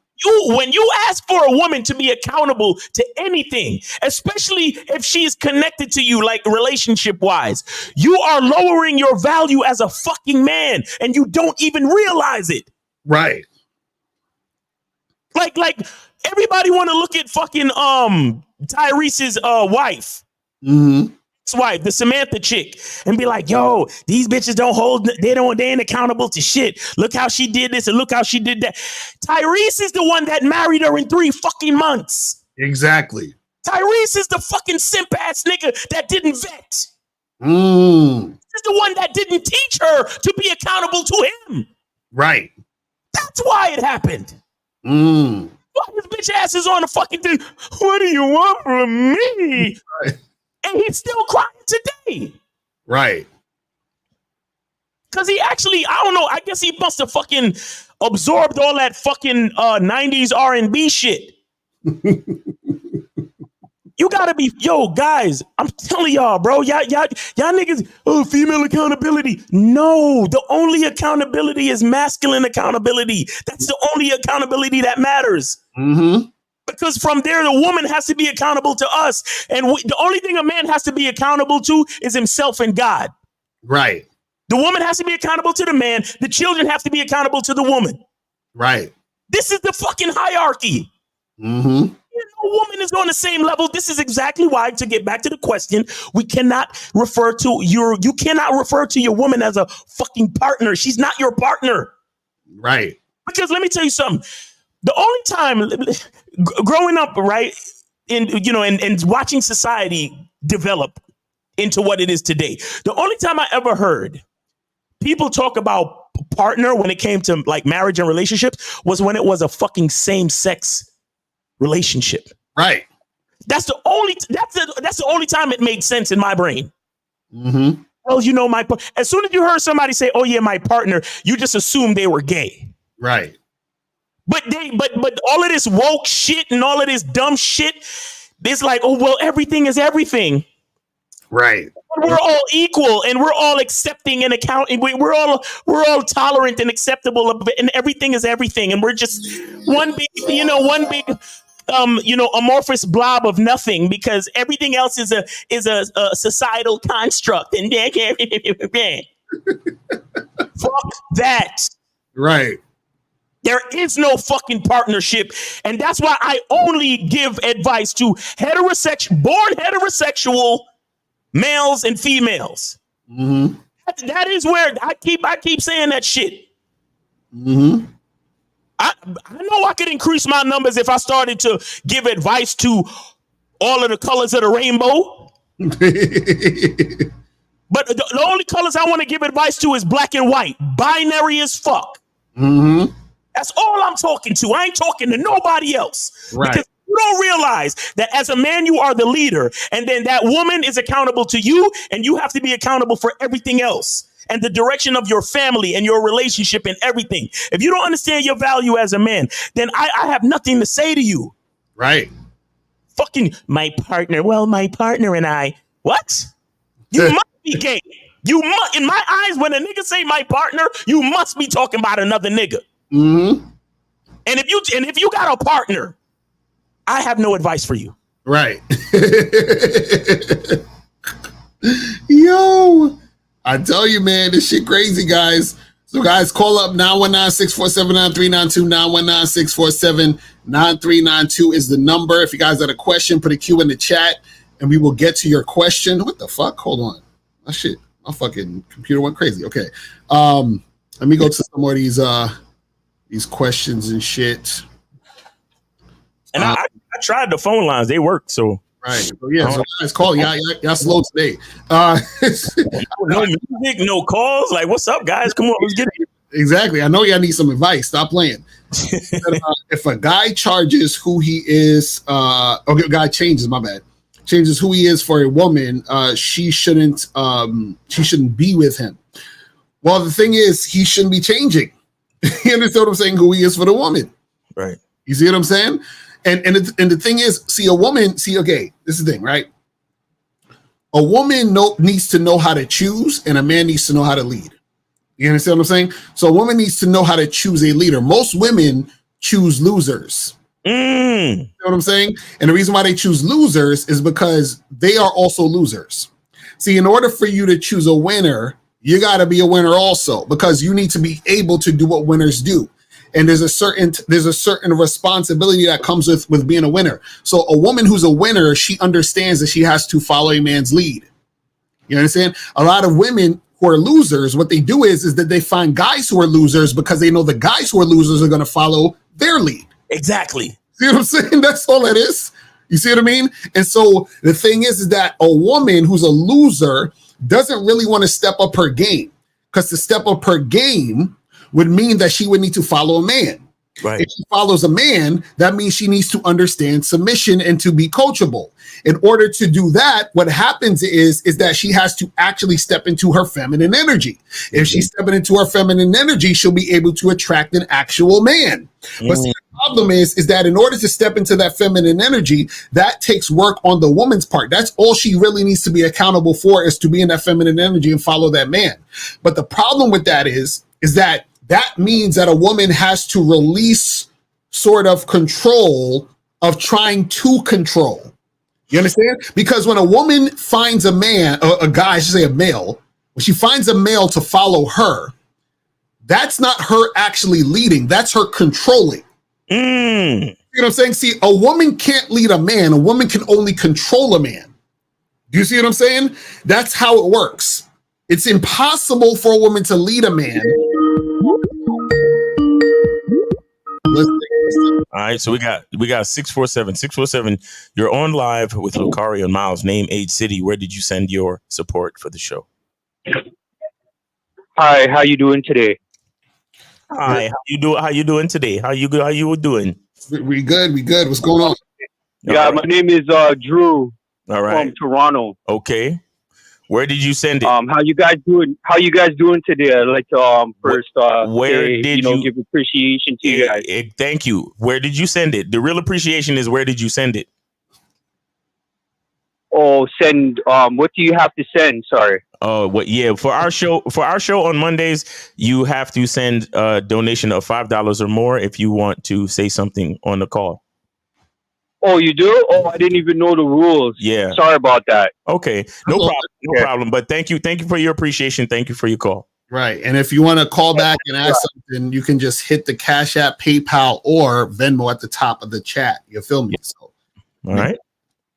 S: When you ask for a woman to be accountable to anything, especially if she is connected to you, like relationship wise, you are lowering your value as a fucking man and you don't even realize it.
T: Right.
S: Like everybody want to look at fucking Tyrese's wife.
T: Mm-hmm.
S: Wife, the Samantha chick, and be like, yo, these bitches they ain't accountable to shit. Look how she did this and look how she did that. Tyrese is the one that married her in 3 fucking months.
T: Exactly.
S: Tyrese is the fucking simp ass nigga that didn't vet.
T: He's
S: the one that didn't teach her to be accountable to him.
T: Right.
S: That's why it happened. Why his bitch ass is on the fucking thing? What do you want from me?
T: Right.
S: And he's still crying today.
T: Right.
S: Because he actually, I don't know, I guess he must have fucking absorbed all that fucking 90s R&B shit. You You gotta be, yo, guys, I'm telling y'all, bro, y'all niggas, female accountability. No, the only accountability is masculine accountability. That's the only accountability that matters.
T: Mm-hmm.
S: Because from there, the woman has to be accountable to us. And the only thing a man has to be accountable to is himself and God.
T: Right.
S: The woman has to be accountable to the man. The children have to be accountable to the woman.
T: Right.
S: This is the fucking hierarchy.
T: Mm-hmm.
S: No woman is on the same level. This is exactly why, to get back to the question, we cannot refer to you cannot refer to your woman as a fucking partner. She's not your partner.
T: Right.
S: Because let me tell you something. The only time growing up, right, and watching society develop into what it is today, the only time I ever heard people talk about partner when it came to like marriage and relationships was when it was a fucking same-sex relationship.
T: Right.
S: That's the only time it made sense in my brain.
T: Mm-hmm.
S: Well, as soon as you heard somebody say, "Oh yeah, my partner," you just assumed they were gay.
T: Right.
S: But all of this woke shit and all of this dumb shit, it's like, oh well, everything is everything.
T: Right.
S: We're all equal and we're all accepting and accounting. We're all tolerant and acceptable, and everything is everything. And we're just one big amorphous blob of nothing, because everything else is a societal construct. And fuck that.
T: Right.
S: There is no fucking partnership. And that's why I only give advice to born heterosexual males and females.
T: Mm-hmm.
S: That is where I keep saying that shit.
T: Mm-hmm.
S: I know I could increase my numbers if I started to give advice to all of the colors of the rainbow. But the only colors I want to give advice to is black and white. Binary as fuck.
T: Mm-hmm.
S: That's all I'm talking to. I ain't talking to nobody else.
T: Right.
S: Because you don't realize that as a man, you are the leader. And then that woman is accountable to you. And you have to be accountable for everything else. And the direction of your family and your relationship and everything. If you don't understand your value as a man, then I have nothing to say to you.
T: Right.
S: Fucking my partner. Well, my partner and I. What? You must be gay. You must, in my eyes, when a nigga say my partner, you must be talking about another nigga.
T: Mm-hmm.
S: And if you got a partner, I have no advice for you.
T: Right. Yo, I tell you, man, this shit crazy, guys. So, guys, call up 919-647-9392. 919-647-9392 is the number. If you guys got a question, put a Q in the chat, and we will get to your question. What the fuck? Hold on. Oh, shit. My fucking computer went crazy. Okay. Let me go to some more of these questions and shit.
S: And I tried the phone lines; they work. So
T: right. So yeah. So guys, call y'all slow today.
S: No music, no calls. Like, what's up, guys? Come on, let's get it.
T: Exactly. I know y'all need some advice. Stop playing. If a guy charges who he is, guy changes. My bad. Changes who he is for a woman. She shouldn't be with him. Well, the thing is, he shouldn't be changing. You understand what I'm saying? Who he is for the woman,
S: right?
T: You see what I'm saying? And the thing is, a woman. Okay, this is the thing, right? A woman needs to know how to choose, and a man needs to know how to lead. You understand what I'm saying? So a woman needs to know how to choose a leader. Most women choose losers. You know what I'm saying? And the reason why they choose losers is because they are also losers. See, in order for you to choose a winner, you got to be a winner also, because you need to be able to do what winners do. And there's a certain responsibility that comes with being a winner. So a woman who's a winner, she understands that she has to follow a man's lead. You understand? A lot of women who are losers, what they do is that they find guys who are losers because they know the guys who are losers are going to follow their lead.
S: Exactly.
T: See what I'm saying? That's all it is. You see what I mean? And so the thing is that a woman who's a loser doesn't really want to step up her game, because to step up her game would mean that she would need to follow a man.
S: Right.
T: If she follows a man, that means she needs to understand submission and to be coachable. In order to do that, what happens is that she has to actually step into her feminine energy. If she's stepping into her feminine energy, she'll be able to attract an actual man. But see, the problem is that in order to step into that feminine energy, that takes work on the woman's part. That's all she really needs to be accountable for, is to be in that feminine energy and follow that man. But the problem with that is that means that a woman has to release sort of control of trying to control. You understand? Because when a woman finds a man, a guy, I should say a male, when she finds a male to follow her, that's not her actually leading. That's her controlling. You know what I'm saying? See, a woman can't lead a man. A woman can only control a man. Do you see what I'm saying? That's how it works. It's impossible for a woman to lead a man.
S: All right, so we got 647. 647, you're on live with Lucario and Miles. Name, age, city. Where did you send your support for the show?
C: Hi, how you doing today?
S: Hi, how you doing today? How you doing?
T: We good. What's going on?
C: Yeah, my name is Drew.
S: All right.
C: From Toronto.
S: Okay. Where did you send it?
C: How you guys doing? How you guys doing today? I'd like to first
S: where
C: say,
S: did you
C: give appreciation to you guys.
S: Thank you. Where did you send it? The real appreciation is, where did you send it?
C: Oh, send what do you have to send? Sorry.
S: Oh, what? Yeah, for our show on Mondays, you have to send a donation of $5 or more if you want to say something on the call.
C: Oh, you do? Oh, I didn't even know the rules.
S: Yeah.
C: Sorry about that.
S: Okay. No problem. But thank you for your appreciation. Thank you for your call.
T: Right. And if you want to call back and ask something, you can just hit the Cash App, PayPal, or Venmo at the top of the chat. You feel me? So,
S: all right.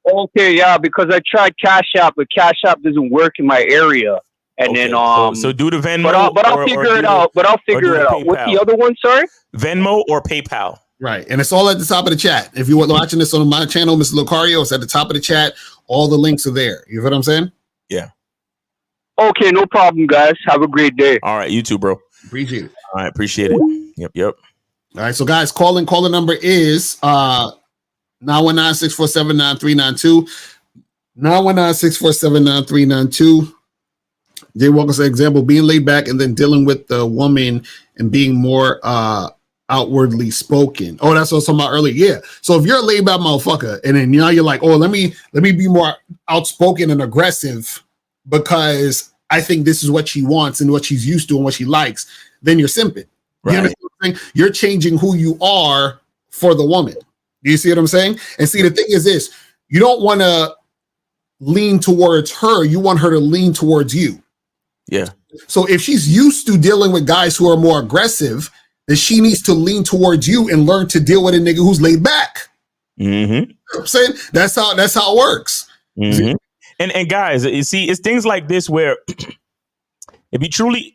C: Okay, yeah, because I tried Cash App, but Cash App doesn't work in my area. And then
S: so do the Venmo.
C: But I'll figure it out. What's the other one, sorry?
S: Venmo or PayPal.
T: Right. And it's all at the top of the chat. If you're watching this on my channel, Mr. Lucario, it's at the top of the chat. All the links are there. You know what I'm saying?
S: Yeah.
C: Okay, no problem, guys. Have a great day.
S: All right, you too, bro.
T: Appreciate it.
S: All right, appreciate it. Yep.
T: All right, so guys, calling number is 919-647-9392. 919-647-9392. Jay Walker said, example, being laid back and then dealing with the woman and being more outwardly spoken. Oh, that's what I was talking about earlier. Yeah. So if you're a laid back motherfucker and then you're like, oh, let me be more outspoken and aggressive because I think this is what she wants and what she's used to and what she likes, then you're simping.
S: Right.
T: You understand what I'm saying? You're changing who you are for the woman. Do you see what I'm saying? And see, the thing is this, you don't want to lean towards her. You want her to lean towards you.
S: Yeah.
T: So if she's used to dealing with guys who are more aggressive, then she needs to lean towards you and learn to deal with a nigga who's laid back.
S: Mm-hmm.
T: You know what I'm saying? That's how it works.
S: Mm-hmm. And guys, you see, it's things like this where if you truly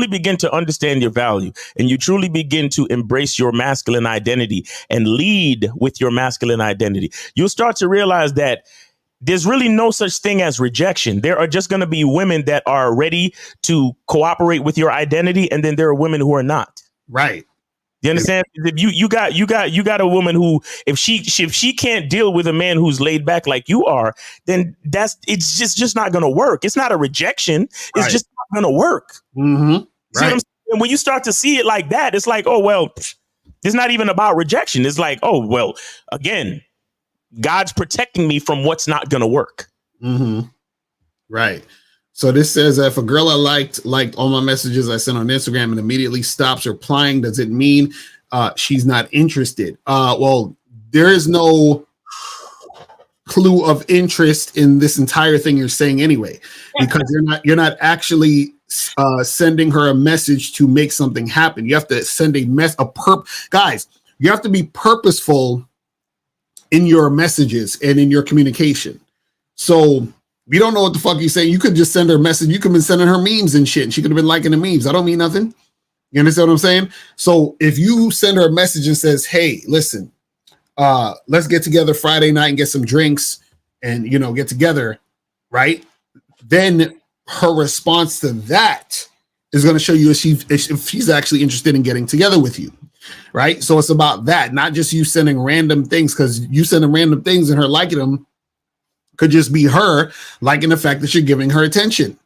S: begin to understand your value and you truly begin to embrace your masculine identity and lead with your masculine identity, you'll start to realize that there's really no such thing as rejection. There are just going to be women that are ready to cooperate with your identity, and then there are women who are not.
T: Right.
S: You understand? If you got a woman who, if she can't deal with a man who's laid back like you are, then it's just not going to work. It's not a rejection. It's just not going to work.
T: Mm-hmm.
S: See what I'm saying? And when you start to see it like that, it's like, oh well, it's not even about rejection. It's like, oh well, again, God's protecting me from what's not going to work.
T: Mm-hmm. Right. So this says that if a girl I liked all my messages I sent on Instagram and immediately stops replying, does it mean she's not interested? Well, there is no clue of interest in this entire thing you're saying anyway, because you're not actually sending her a message to make something happen. You have to send guys, you have to be purposeful in your messages and in your communication. So we don't know what the fuck you're saying. You could just send her a message. You could have been sending her memes and shit, and she could have been liking the memes. I don't mean nothing. You understand what I'm saying? So if you send her a message and says, hey, listen, let's get together Friday night and get some drinks and, get together, right? Then her response to that is going to show you if she's actually interested in getting together with you. Right. So it's about that, not just you sending random things, because you sending random things and her liking them could just be her liking the fact that you're giving her attention.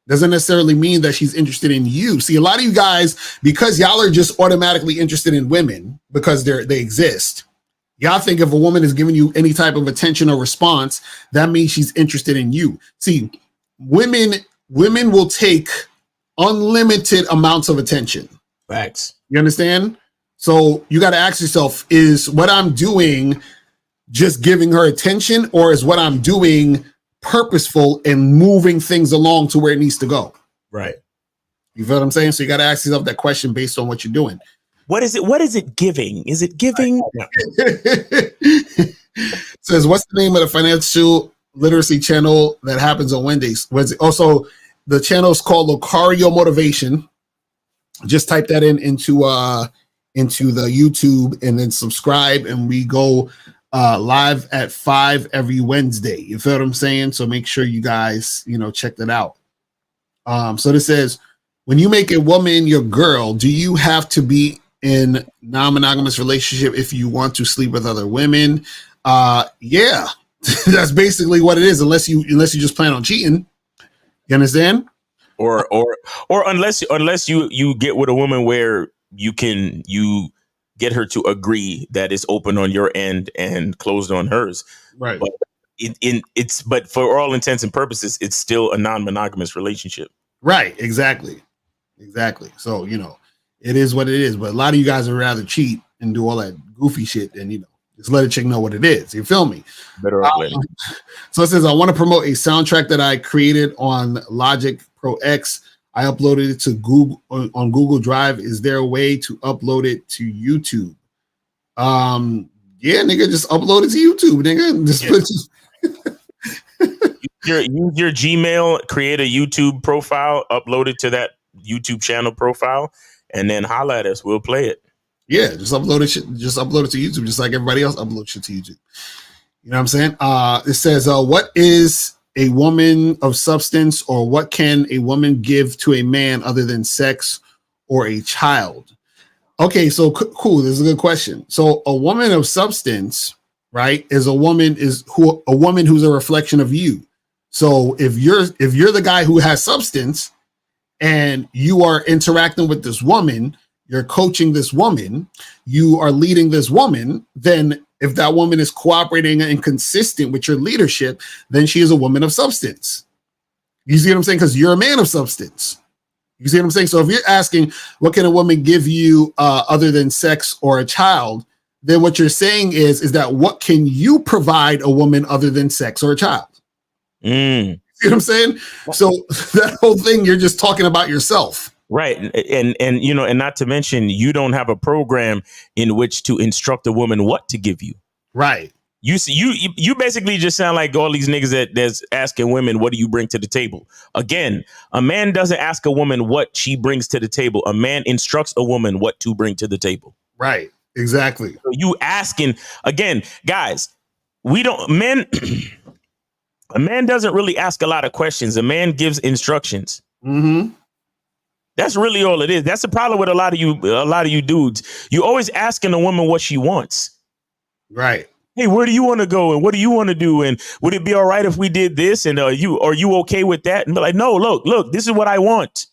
T: Doesn't necessarily mean that she's interested in you. See, a lot of you guys, because y'all are just automatically interested in women because they exist. Y'all think if a woman is giving you any type of attention or response, that means she's interested in you. See, women will take unlimited amounts of attention.
S: Facts.
T: You understand? So you got to ask yourself, is what I'm doing just giving her attention, or is what I'm doing purposeful and moving things along to where it needs to go?
S: Right.
T: You feel what I'm saying? So you got to ask yourself that question based on what you're doing.
S: What is it? What is it giving? Is it giving?
T: Says, what's the name of the financial literacy channel that happens on Wednesdays? Also, the channel is called Locario Motivation. Just type that into the YouTube and then subscribe, and we go live at 5 every Wednesday. You feel what I'm saying? So make sure you guys, check that out. So this says, when you make a woman your girl, do you have to be in non-monogamous relationship if you want to sleep with other women? Yeah, that's basically what it is. Unless you just plan on cheating, you understand?
S: Or unless you get with a woman where you get her to agree that it's open on your end and closed on hers.
T: Right.
S: But but for all intents and purposes, it's still a non-monogamous relationship.
T: Right. Exactly. So, it is what it is. But a lot of you guys would rather cheat and do all that goofy shit than, just let a chick know what it is. You feel me?
S: Better
T: so it says, I want to promote a soundtrack that I created on Logic Pro X. I uploaded it to Google on Google Drive. Is there a way to upload it to YouTube? Yeah, nigga, just upload it to YouTube, nigga.
S: Use your Gmail, create a YouTube profile, upload it to that YouTube channel profile, and then holla at us. We'll play it.
T: Yeah, just upload it. Just upload it to YouTube, just like everybody else uploads shit to YouTube. You know what I'm saying? It says, what is a woman of substance, or what can a woman give to a man other than sex or a child? Okay, so cool. This is a good question. So a woman of substance, right, is a woman who's a reflection of you. So if you're the guy who has substance and you are interacting with this woman, you're coaching this woman, you are leading this woman, then if that woman is cooperating and consistent with your leadership, then she is a woman of substance. You see what I'm saying? Because you're a man of substance. You see what I'm saying? So if you're asking, what can a woman give you other than sex or a child, then what you're saying is that what can you provide a woman other than sex or a child? See what I'm saying? So that whole thing, you're just talking about yourself.
S: Right. And not to mention, you don't have a program in which to instruct a woman what to give you.
T: Right.
S: You basically just sound like all these niggas that's asking women, what do you bring to the table? Again, a man doesn't ask a woman what she brings to the table. A man instructs a woman what to bring to the table.
T: Right. Exactly.
S: So you asking, again, guys, a man doesn't really ask a lot of questions. A man gives instructions.
T: Mm-hmm.
S: That's really all it is. That's the problem with a lot of you dudes. You always asking a woman what she wants.
T: Right.
S: Hey, where do you want to go? And what do you want to do? And would it be all right if we did this? And are you okay with that? And be like, no, look, this is what I want.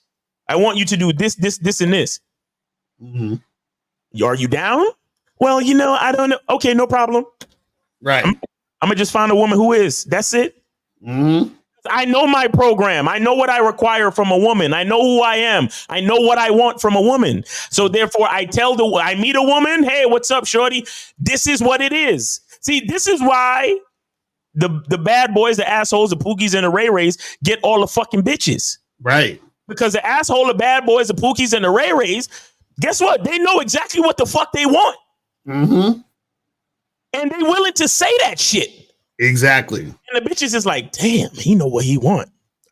S: I want you to do this, and this.
T: Mm-hmm.
S: Are you down? Well, I don't know. Okay, no problem.
T: Right.
S: I'm gonna just find a woman who is. That's it.
T: Mm-hmm.
S: I know my program. I know what I require from a woman. I know who I am. I know what I want from a woman. So therefore, I meet a woman. Hey, what's up, shorty? This is what it is. See, this is why the bad boys, the assholes, the pookies, and the ray-rays get all the fucking bitches.
T: Right.
S: Because the asshole, the bad boys, the pookies, and the ray-rays, guess what? They know exactly what the fuck they want.
T: Mm-hmm.
S: And they willing to say that shit.
T: Exactly.
S: And the bitches is like, damn, he know what he want.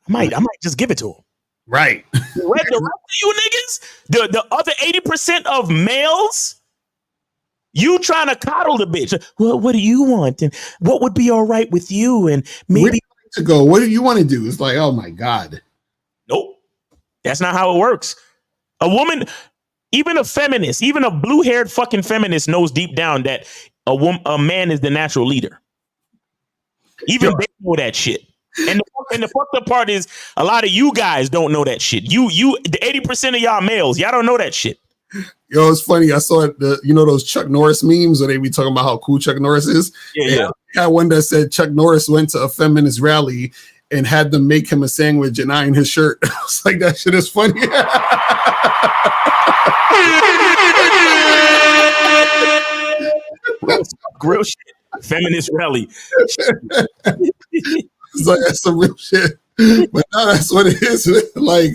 S: I might just give it to him.
T: Right.
S: The rest of you niggas, the other 80% of males, you trying to coddle the bitch. Well, what do you want? And what would be all right with you? And maybe
T: where do you like to go? What do you want to do? It's like, oh my God.
S: Nope. That's not how it works. A woman, even a feminist, even a blue-haired fucking feminist knows deep down that a man is the natural leader. Even they know that shit. And the fucked up part is a lot of you guys don't know that shit. The 80% of y'all males, y'all don't know that shit.
T: Yo, it's funny. I saw those Chuck Norris memes where they be talking about how cool Chuck Norris is.
S: Yeah.
T: I had one that said Chuck Norris went to a feminist rally and had them make him a sandwich and iron his shirt. I was like, that shit is funny.
S: Real shit. Feminist rally.
T: It's like, that's some real shit. But no, that's what it is. Like,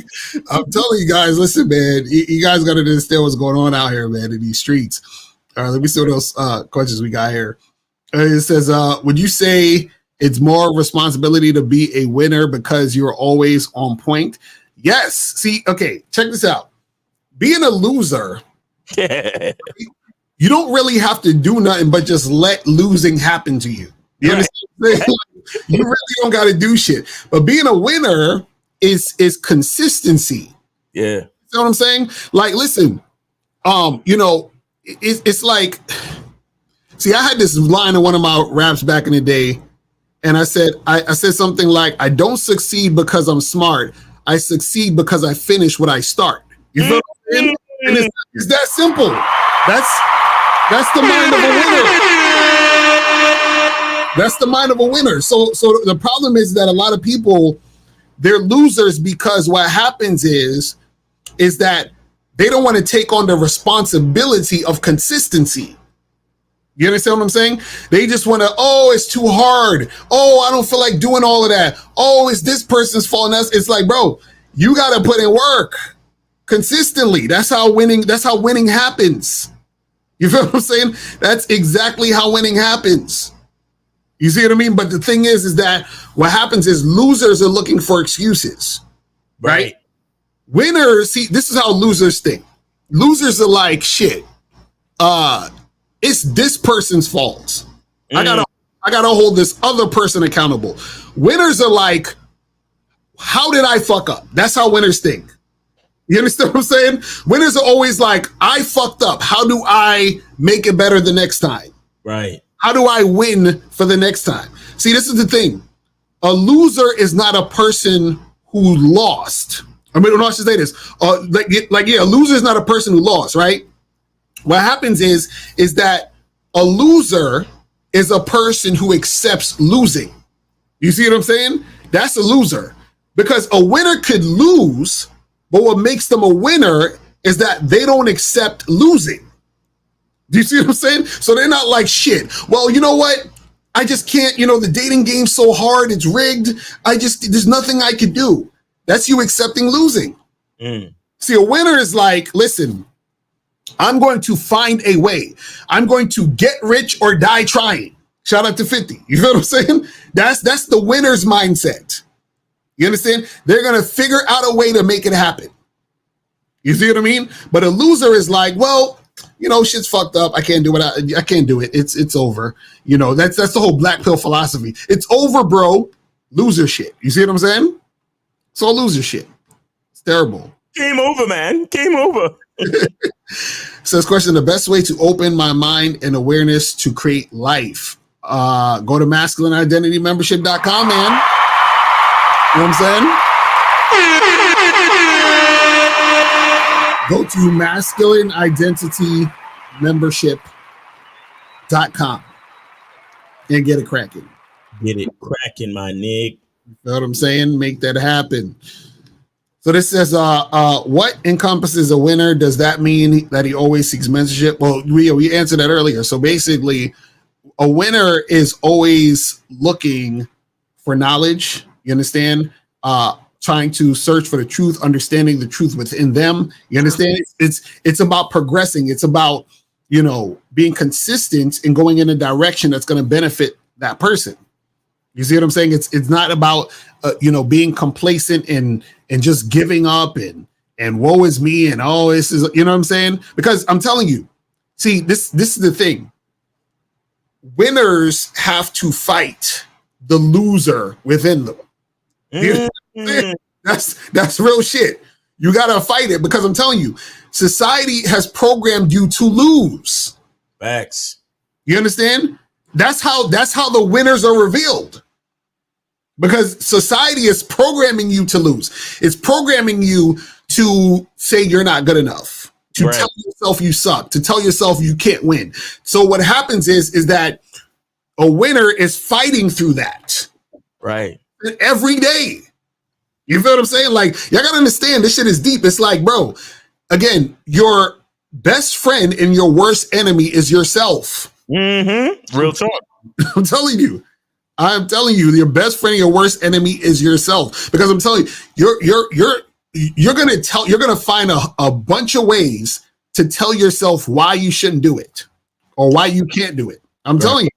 T: I'm telling you guys, listen, man, you guys got to understand what's going on out here, man, in these streets. All right, let me see what else questions we got here. It says, would you say it's more responsibility to be a winner because you're always on point? Yes. See, okay, check this out. Being a loser, you don't really have to do nothing but just let losing happen to you. You understand? You really don't got to do shit. But being a winner is consistency.
S: Yeah.
T: You know what I'm saying? Like, listen, it's like, see, I had this line in one of my raps back in the day, and I said something like, I don't succeed because I'm smart. I succeed because I finish what I start. You feel what I'm saying? And it's that simple. That's the mind of a winner. That's the mind of a winner. So the problem is that a lot of people, they're losers because what happens is that they don't want to take on the responsibility of consistency. You understand what I'm saying? They just want to, it's too hard. Oh, I don't feel like doing all of that. Oh, it's this person's fault. And it's like, bro, you got to put in work consistently. That's how winning happens. You feel what I'm saying? That's exactly how winning happens. You see what I mean? But the thing is that what happens is losers are looking for excuses, right? Winners, see, this is how losers think. Losers are like, shit, it's this person's fault. I gotta hold this other person accountable. Winners are like, how did I fuck up? That's how winners think. You understand what I'm saying? Winners are always like, I fucked up. How do I make it better the next time?
S: Right.
T: How do I win for the next time? See, this is the thing. A loser is not a person who lost. I mean, I should say this. A loser is not a person who lost, right? What happens is that a loser is a person who accepts losing. You see what I'm saying? That's a loser. Because a winner could lose, but what makes them a winner is that they don't accept losing. Do you see what I'm saying? So they're not like, shit, well, you know what? I just can't, the dating game's so hard, it's rigged. There's nothing I could do. That's you accepting losing. See, a winner is like, listen, I'm going to find a way. I'm going to get rich or die trying. Shout out to 50. You feel what I'm saying? That's the winner's mindset. You understand? They're going to figure out a way to make it happen. You see what I mean? But a loser is like, well, shit's fucked up. I can't do it. I can't do it. It's over. That's the whole black pill philosophy. It's over, bro. Loser shit. You see what I'm saying? It's all loser shit. It's terrible.
S: Game over, man. Game over.
T: Says question, the best way to open my mind and awareness to create life. Go to masculineidentitymembership.com, man. You know what I'm saying? Go to masculineidentitymembership.com and get it cracking.
S: Get it cracking, my nigga.
T: You know what I'm saying? Make that happen. So this says, what encompasses a winner? Does that mean that he always seeks mentorship? Well, we answered that earlier. So basically, a winner is always looking for knowledge. You understand? Trying to search for the truth, understanding the truth within them. You understand? It's about progressing. It's about, being consistent and going in a direction that's going to benefit that person. You see what I'm saying? It's not about, being complacent and just giving up and woe is me and oh, this is, you know what I'm saying? Because I'm telling you, see, this is the thing. Winners have to fight the loser within them. That's real shit. You gotta fight it because I'm telling you, society has programmed you to lose.
S: Facts.
T: You understand? That's how the winners are revealed. because society is programming you to lose. It's programming you to say you're not good enough, to tell yourself you suck, to tell yourself you can't win. So what happens is that a winner is fighting through that.
S: Right.
T: Every day. You feel what I'm saying? Like, y'all gotta understand, this shit is deep. It's like, bro, again, your best friend and your worst enemy is yourself.
S: Mm-hmm. Real talk.
T: I'm telling you, your best friend and your worst enemy is yourself. Because I'm telling you, you're gonna find a bunch of ways to tell yourself why you shouldn't do it or why you can't do it. I'm telling you,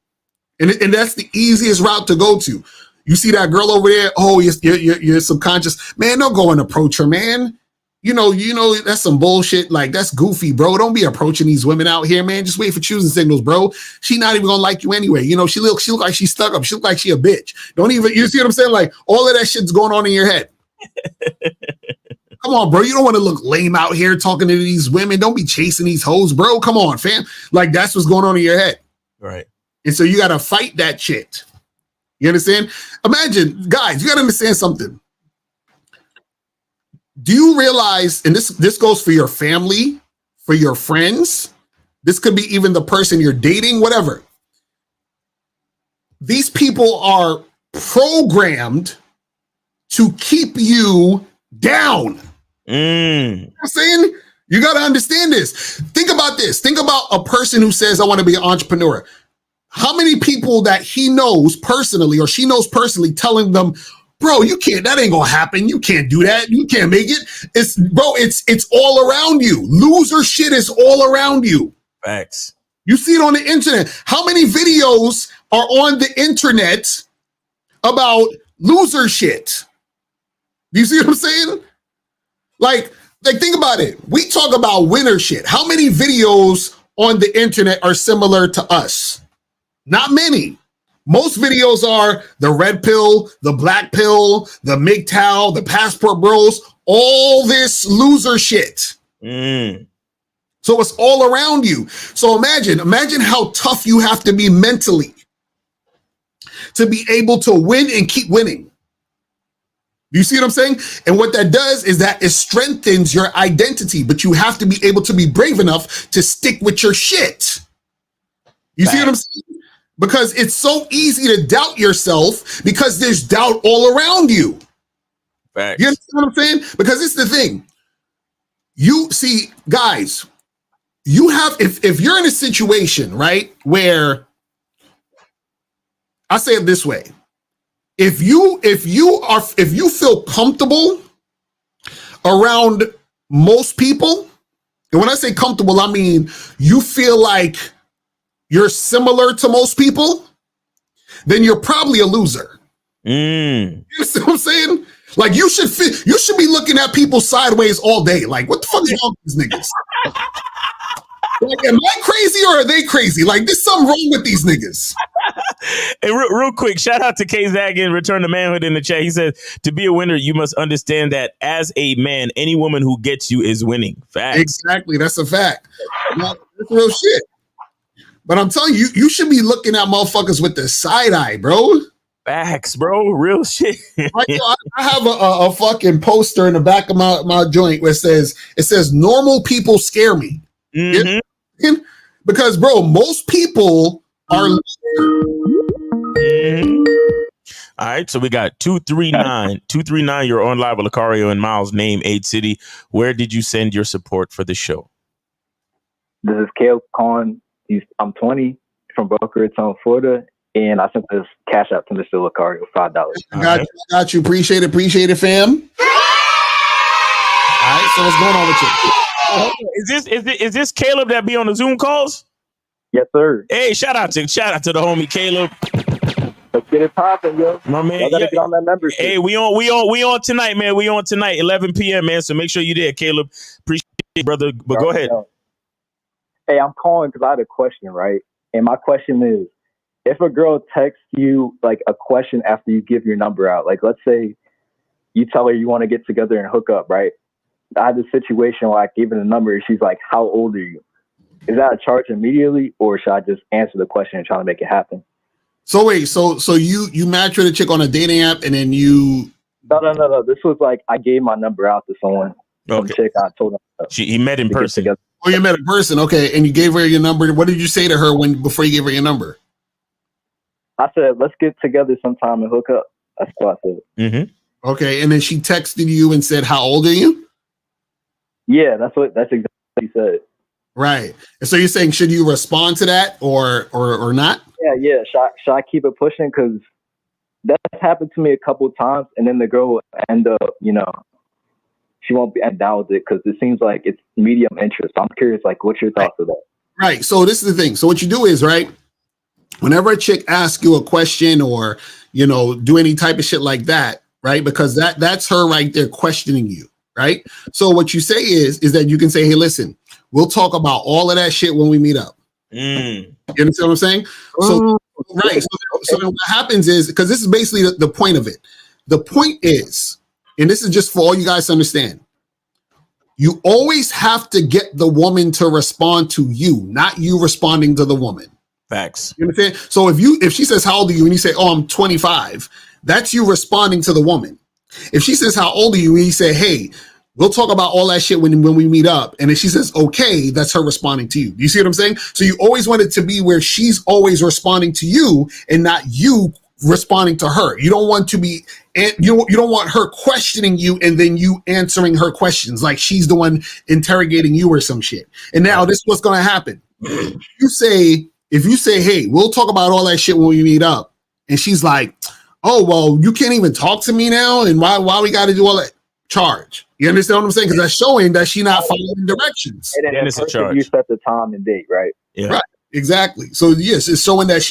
T: and that's the easiest route to go to. You see that girl over there? Oh, you're subconscious, man. Don't go and approach her, man. You know that's some bullshit. Like, that's goofy, bro. Don't be approaching these women out here, man. Just wait for choosing signals, bro. She not even gonna like you anyway. You know, she look like she's stuck up. She look like she a bitch. You see what I'm saying? Like, all of that shit's going on in your head. Come on, bro. You don't want to look lame out here talking to these women. Don't be chasing these hoes, bro. Come on, fam. Like, that's what's going on in your head.
S: Right.
T: And so you got to fight that shit. You understand? Imagine, guys, you got to understand something. Do you realize, and this goes for your family, for your friends, this could be even the person you're dating, whatever. These people are programmed to keep you down. You know what I'm saying? You got to understand this. Think about this. Think about a person who says, I want to be an entrepreneur. How many people that he knows personally or she knows personally telling them, bro, you can't, that ain't gonna happen. You can't do that. You can't make it. It's all around you. Loser shit is all around you.
S: Facts.
T: You see it on the internet. How many videos are on the internet about loser shit? Do you see what I'm saying? Like think about it. We talk about winner shit. How many videos on the internet are similar to us? Not many. Most videos are the red pill, the black pill, the MGTOW, the passport bros, all this loser shit. So it's all around you. So imagine how tough you have to be mentally to be able to win and keep winning. Do you see what I'm saying? And what that does is that it strengthens your identity, but you have to be able to be brave enough to stick with your shit. You see what I'm saying? Because it's so easy to doubt yourself because there's doubt all around you.
S: Facts.
T: You understand what I'm saying? Because it's the thing. You see, guys, you have, if you're in a situation, right, where I say it this way, if you feel comfortable around most people, and when I say comfortable, I mean you feel like you're similar to most people, then you're probably a loser. You see what I'm saying? Like, you should be looking at people sideways all day. Like, what the fuck is wrong with these niggas? Like, am I crazy or are they crazy? Like, there's something wrong with these niggas.
S: Hey, real quick, shout out to K Zaggin, Return to Manhood in the chat. He says, to be a winner, you must understand that as a man, any woman who gets you is winning. Facts.
T: Exactly. That's a fact. That's real shit. But I'm telling you, you should be looking at motherfuckers with the side eye, bro.
S: Facts, bro. Real shit.
T: Like, I have a fucking poster in the back of my joint where it says normal people scare me. Because, bro, most people are.
S: All right, so we got 239. 239, you're on live with Lucario and Miles, name 8 City. Where did you send your support for the show?
D: This is Caleb calling. I'm 20 from Boca Raton, Florida, and I sent this cash out to Mr. Lucario, $5.
T: I got you. Appreciate it, fam. All right, so what's going on with you?
S: Is this Caleb that be on the Zoom calls?
D: Yes, sir.
S: Hey, shout out to the homie Caleb.
D: Let's get it popping, yo.
S: My man,
D: y'all gotta get on that membership.
S: Hey, we on tonight, man. We on tonight, 11 p.m., man. So make sure you're there, Caleb. Appreciate it, brother. But go ahead.
D: Hey, I'm calling because I had a question, right? And my question is, if a girl texts you like a question after you give your number out, like let's say you tell her you want to get together and hook up, right? I had this situation where I gave her the number and she's like, how old are you? Is that a charge immediately, or should I just answer the question and try to make it happen?
T: So wait, so you match with a chick on a dating app, and then you?
D: No. This was like I gave my number out to someone. Some chick. I told her.
S: He met in person.
T: Oh, you met in person. Okay, and you gave her your number. What did you say to her before you gave her your number?
D: I said, let's get together sometime and hook up. That's what I said.
S: Mm-hmm.
T: Okay, and then she texted you and said, "How old are you?"
D: Yeah, that's exactly what he said.
T: Right. And so you're saying, should you respond to that or not?
D: Yeah. Should I keep it pushing? Because that's happened to me a couple of times, and then the girl will end up, she won't be down with it because it seems like it's medium interest. I'm curious, like, what's your thoughts of that?
T: Right. So this is the thing. So what you do is, right, whenever a chick asks you a question or, do any type of shit like that, right, because that's her right there questioning you, right? So what you say is that you can say, hey, listen, we'll talk about all of that shit when we meet up. You understand what I'm saying? So, right. So then what happens is, because this is basically the point of it. The point is, and this is just for all you guys to understand, you always have to get the woman to respond to you, not you responding to the woman.
S: Facts.
T: You understand? So if she says, how old are you? And you say, oh, I'm 25, that's you responding to the woman. If she says, how old are you? And you say, hey, we'll talk about all that shit when we meet up. And if she says, okay, that's her responding to you. You see what I'm saying? So you always want it to be where she's always responding to you and not you responding to her. You don't want to be, you don't want her questioning you and then you answering her questions like she's the one interrogating you or some shit. And now this is what's going to happen. If you say, hey, we'll talk about all that shit when we meet up. And she's like, oh, well, you can't even talk to me now. And why we got to do all that? Charge. You understand what I'm saying? Because that's showing that she's not following directions.
D: And then it's a charge. You set the time and date, right?
S: Yeah.
T: Right. Exactly. So yes, it's showing that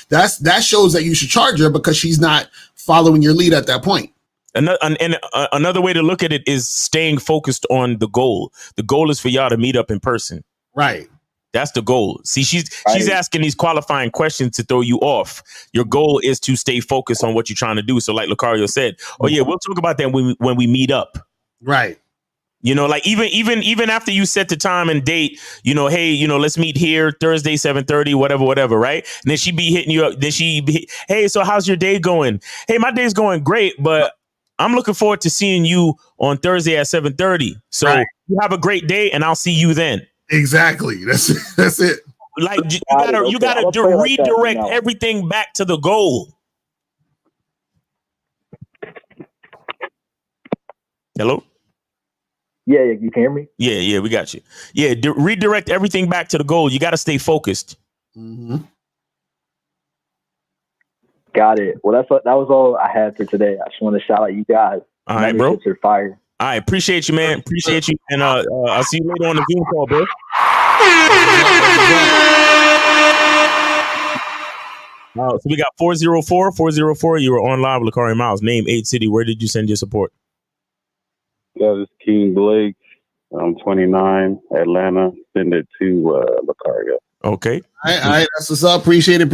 T: that shows that you should charge her because she's not following your lead at that point.
S: Another way to look at it is staying focused on the goal. The goal is for y'all to meet up in person.
T: Right.
S: That's the goal. See, she's asking these qualifying questions to throw you off. Your goal is to stay focused on what you're trying to do. So like Lucario said, oh yeah, we'll talk about that when we meet up.
T: Right.
S: Like even after you set the time and date, hey, let's meet here Thursday, 7:30, whatever, right? And then she be hitting you up. Then hey, so how's your day going? Hey, my day's going great, but I'm looking forward to seeing you on Thursday at 7:30. So you have a great day and I'll see you then.
T: Exactly. That's it.
S: Like you gotta redirect everything back to the goal. Hello?
D: Yeah, you can hear me?
S: Yeah, we got you. Yeah, redirect everything back to the goal. You got to stay focused.
T: Mm-hmm.
D: Got it. Well, that was all I had for today. I just want to shout out you guys.
S: All right, bro.
D: Are fire.
S: I appreciate you, man. Appreciate you. And I'll see you later on the Zoom call, bro. So we got 404. You were on live with Lucario Miles. Name, 8 city. Where did you send your support?
E: Yeah, this is King Blake. I'm 29, Atlanta. Send it to Lucario.
S: Okay.
T: All right. That's what's up. Appreciate it.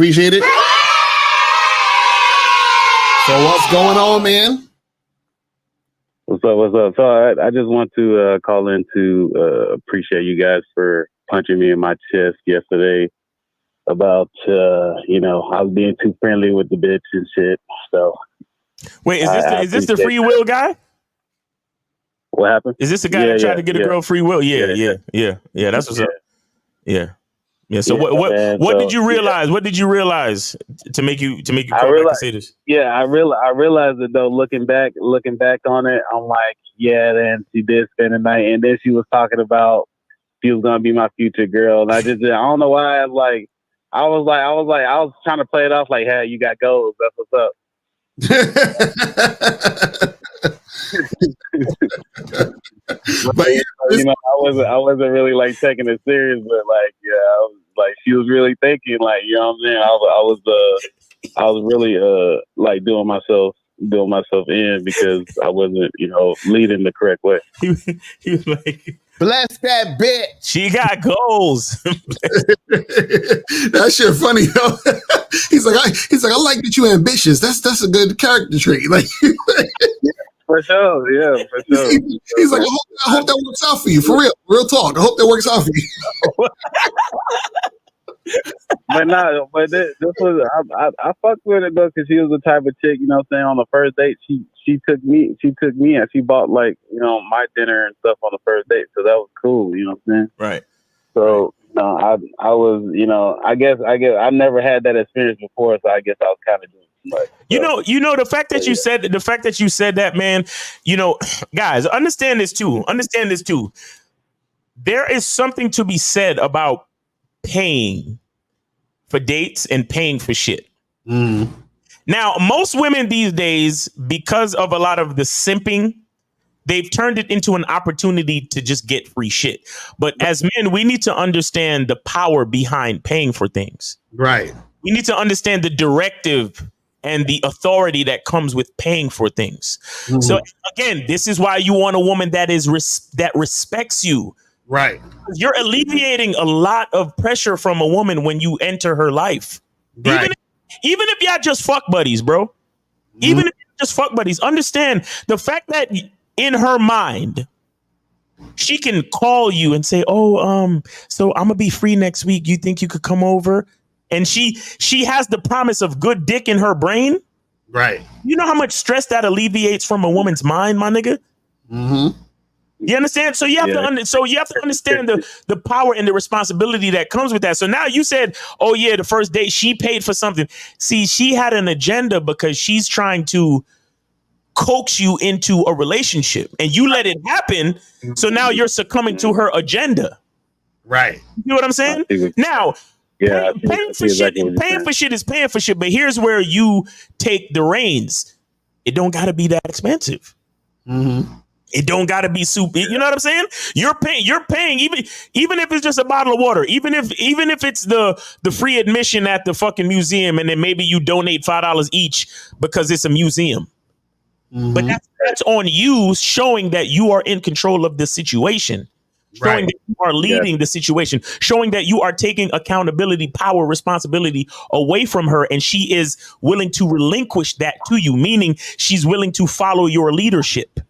T: So what's going on, man?
E: What's up? So I just want to call in to appreciate you guys for punching me in my chest yesterday about, I was being too friendly with the bitch and shit. So
S: wait, is this the free will guy?
E: What happened?
S: Is this the guy that tried to get a girl free will? Yeah. That's what's up. Yeah. So what did you realize? What did you realize to make you come back and say this?
E: Yeah, I realized it though. Looking back on it, I'm like, yeah. Then she did spend the night, and then she was talking about she was gonna be my future girl, and I don't know why. I was trying to play it off like, hey, you got goals. That's what's up. But I wasn't really like taking it serious, but like, yeah, I was like, she was really thinking, like, you know what I'm saying? I was really like doing myself in because I wasn't, leading the correct way.
S: He was like,
P: bless that bitch.
S: She got goals.
T: That shit funny, though. He's like, I like that you ambitious. That's a good character trait. Like,
E: for sure, yeah, for sure.
T: He's like, I hope that works out for you. For real talk. I hope that works out for you.
E: but this was I fucked with it though because she was the type of chick, you know what I'm saying, on the first date she took me and she bought like, you know, my dinner and stuff on the first date, so that was cool, you know what I'm saying?
S: Right.
E: So I was, you know, I guess I never had that experience before, so I guess I was kind of doing too much. So,
S: You know the fact that you said that, man, you know, guys, understand this too. There is something to be said about paying for dates and paying for shit. Now, most women these days, because of a lot of the simping, they've turned it into an opportunity to just get free shit. But as men, we need to understand the power behind paying for things.
T: Right.
S: We need to understand the directive and the authority that comes with paying for things. So again, this is why you want a woman that that respects you.
T: Right.
S: You're alleviating a lot of pressure from a woman when you enter her life.
T: Right.
S: Even if y'all just fuck buddies, bro. Even if you're just fuck buddies, understand the fact that in her mind, she can call you and say, "Oh, so I'm gonna be free next week. You think you could come over?" And she has the promise of good dick in her brain.
T: Right.
S: You know how much stress that alleviates from a woman's mind, my nigga? You understand? So you have to understand the power and the responsibility that comes with that. So now you said, "Oh yeah, the first date she paid for something." See, she had an agenda because she's trying to coax you into a relationship, and you let it happen. So now you're succumbing to her agenda.
T: Right.
S: You know what I'm saying? Now, paying for shit is paying for shit. But here's where you take the reins. It don't got to be that expensive. It don't got to be super. You know what I'm saying? You're paying even if it's just a bottle of water, even if it's the free admission at the fucking museum, and then maybe you donate $5 each because it's a museum. But that's on you, showing that you are in control of the situation, showing that you are leading the situation, showing that you are taking accountability, power, responsibility away from her, and she is willing to relinquish that to you, meaning she's willing to follow your leadership.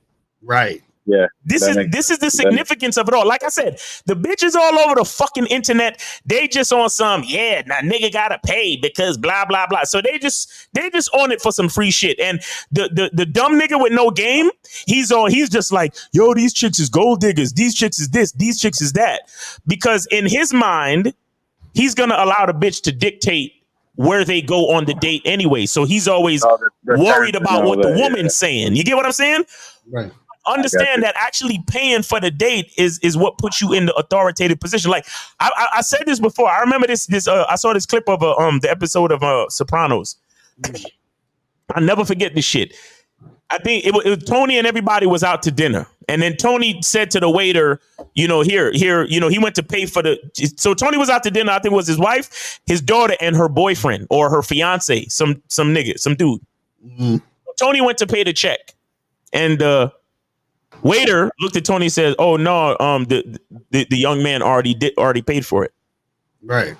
T: Right.
E: Yeah.
S: This is the significance of it all. Like I said, the bitches all over the fucking internet, they just on some, now nigga gotta pay because blah blah blah. So they just on it for some free shit. And the dumb nigga with no game, he's just like, yo, these chicks is gold diggers, these chicks is this, these chicks is that. Because in his mind, he's gonna allow the bitch to dictate where they go on the date anyway. So he's always worried about what the woman's saying. You get what I'm saying?
T: Right.
S: Understand that actually paying for the date is what puts you in the authoritative position. Like I said this before. I remember this. I saw this clip of the episode of Sopranos. I never forget this shit. I think it was Tony and everybody was out to dinner, and then Tony said to the waiter, here, he went to pay for the. So Tony was out to dinner. I think it was his wife, his daughter, and her boyfriend or her fiance, some nigga, some dude. Tony went to pay the check, and waiter looked at Tony and said, "Oh no, the young man already paid for it."
T: Right.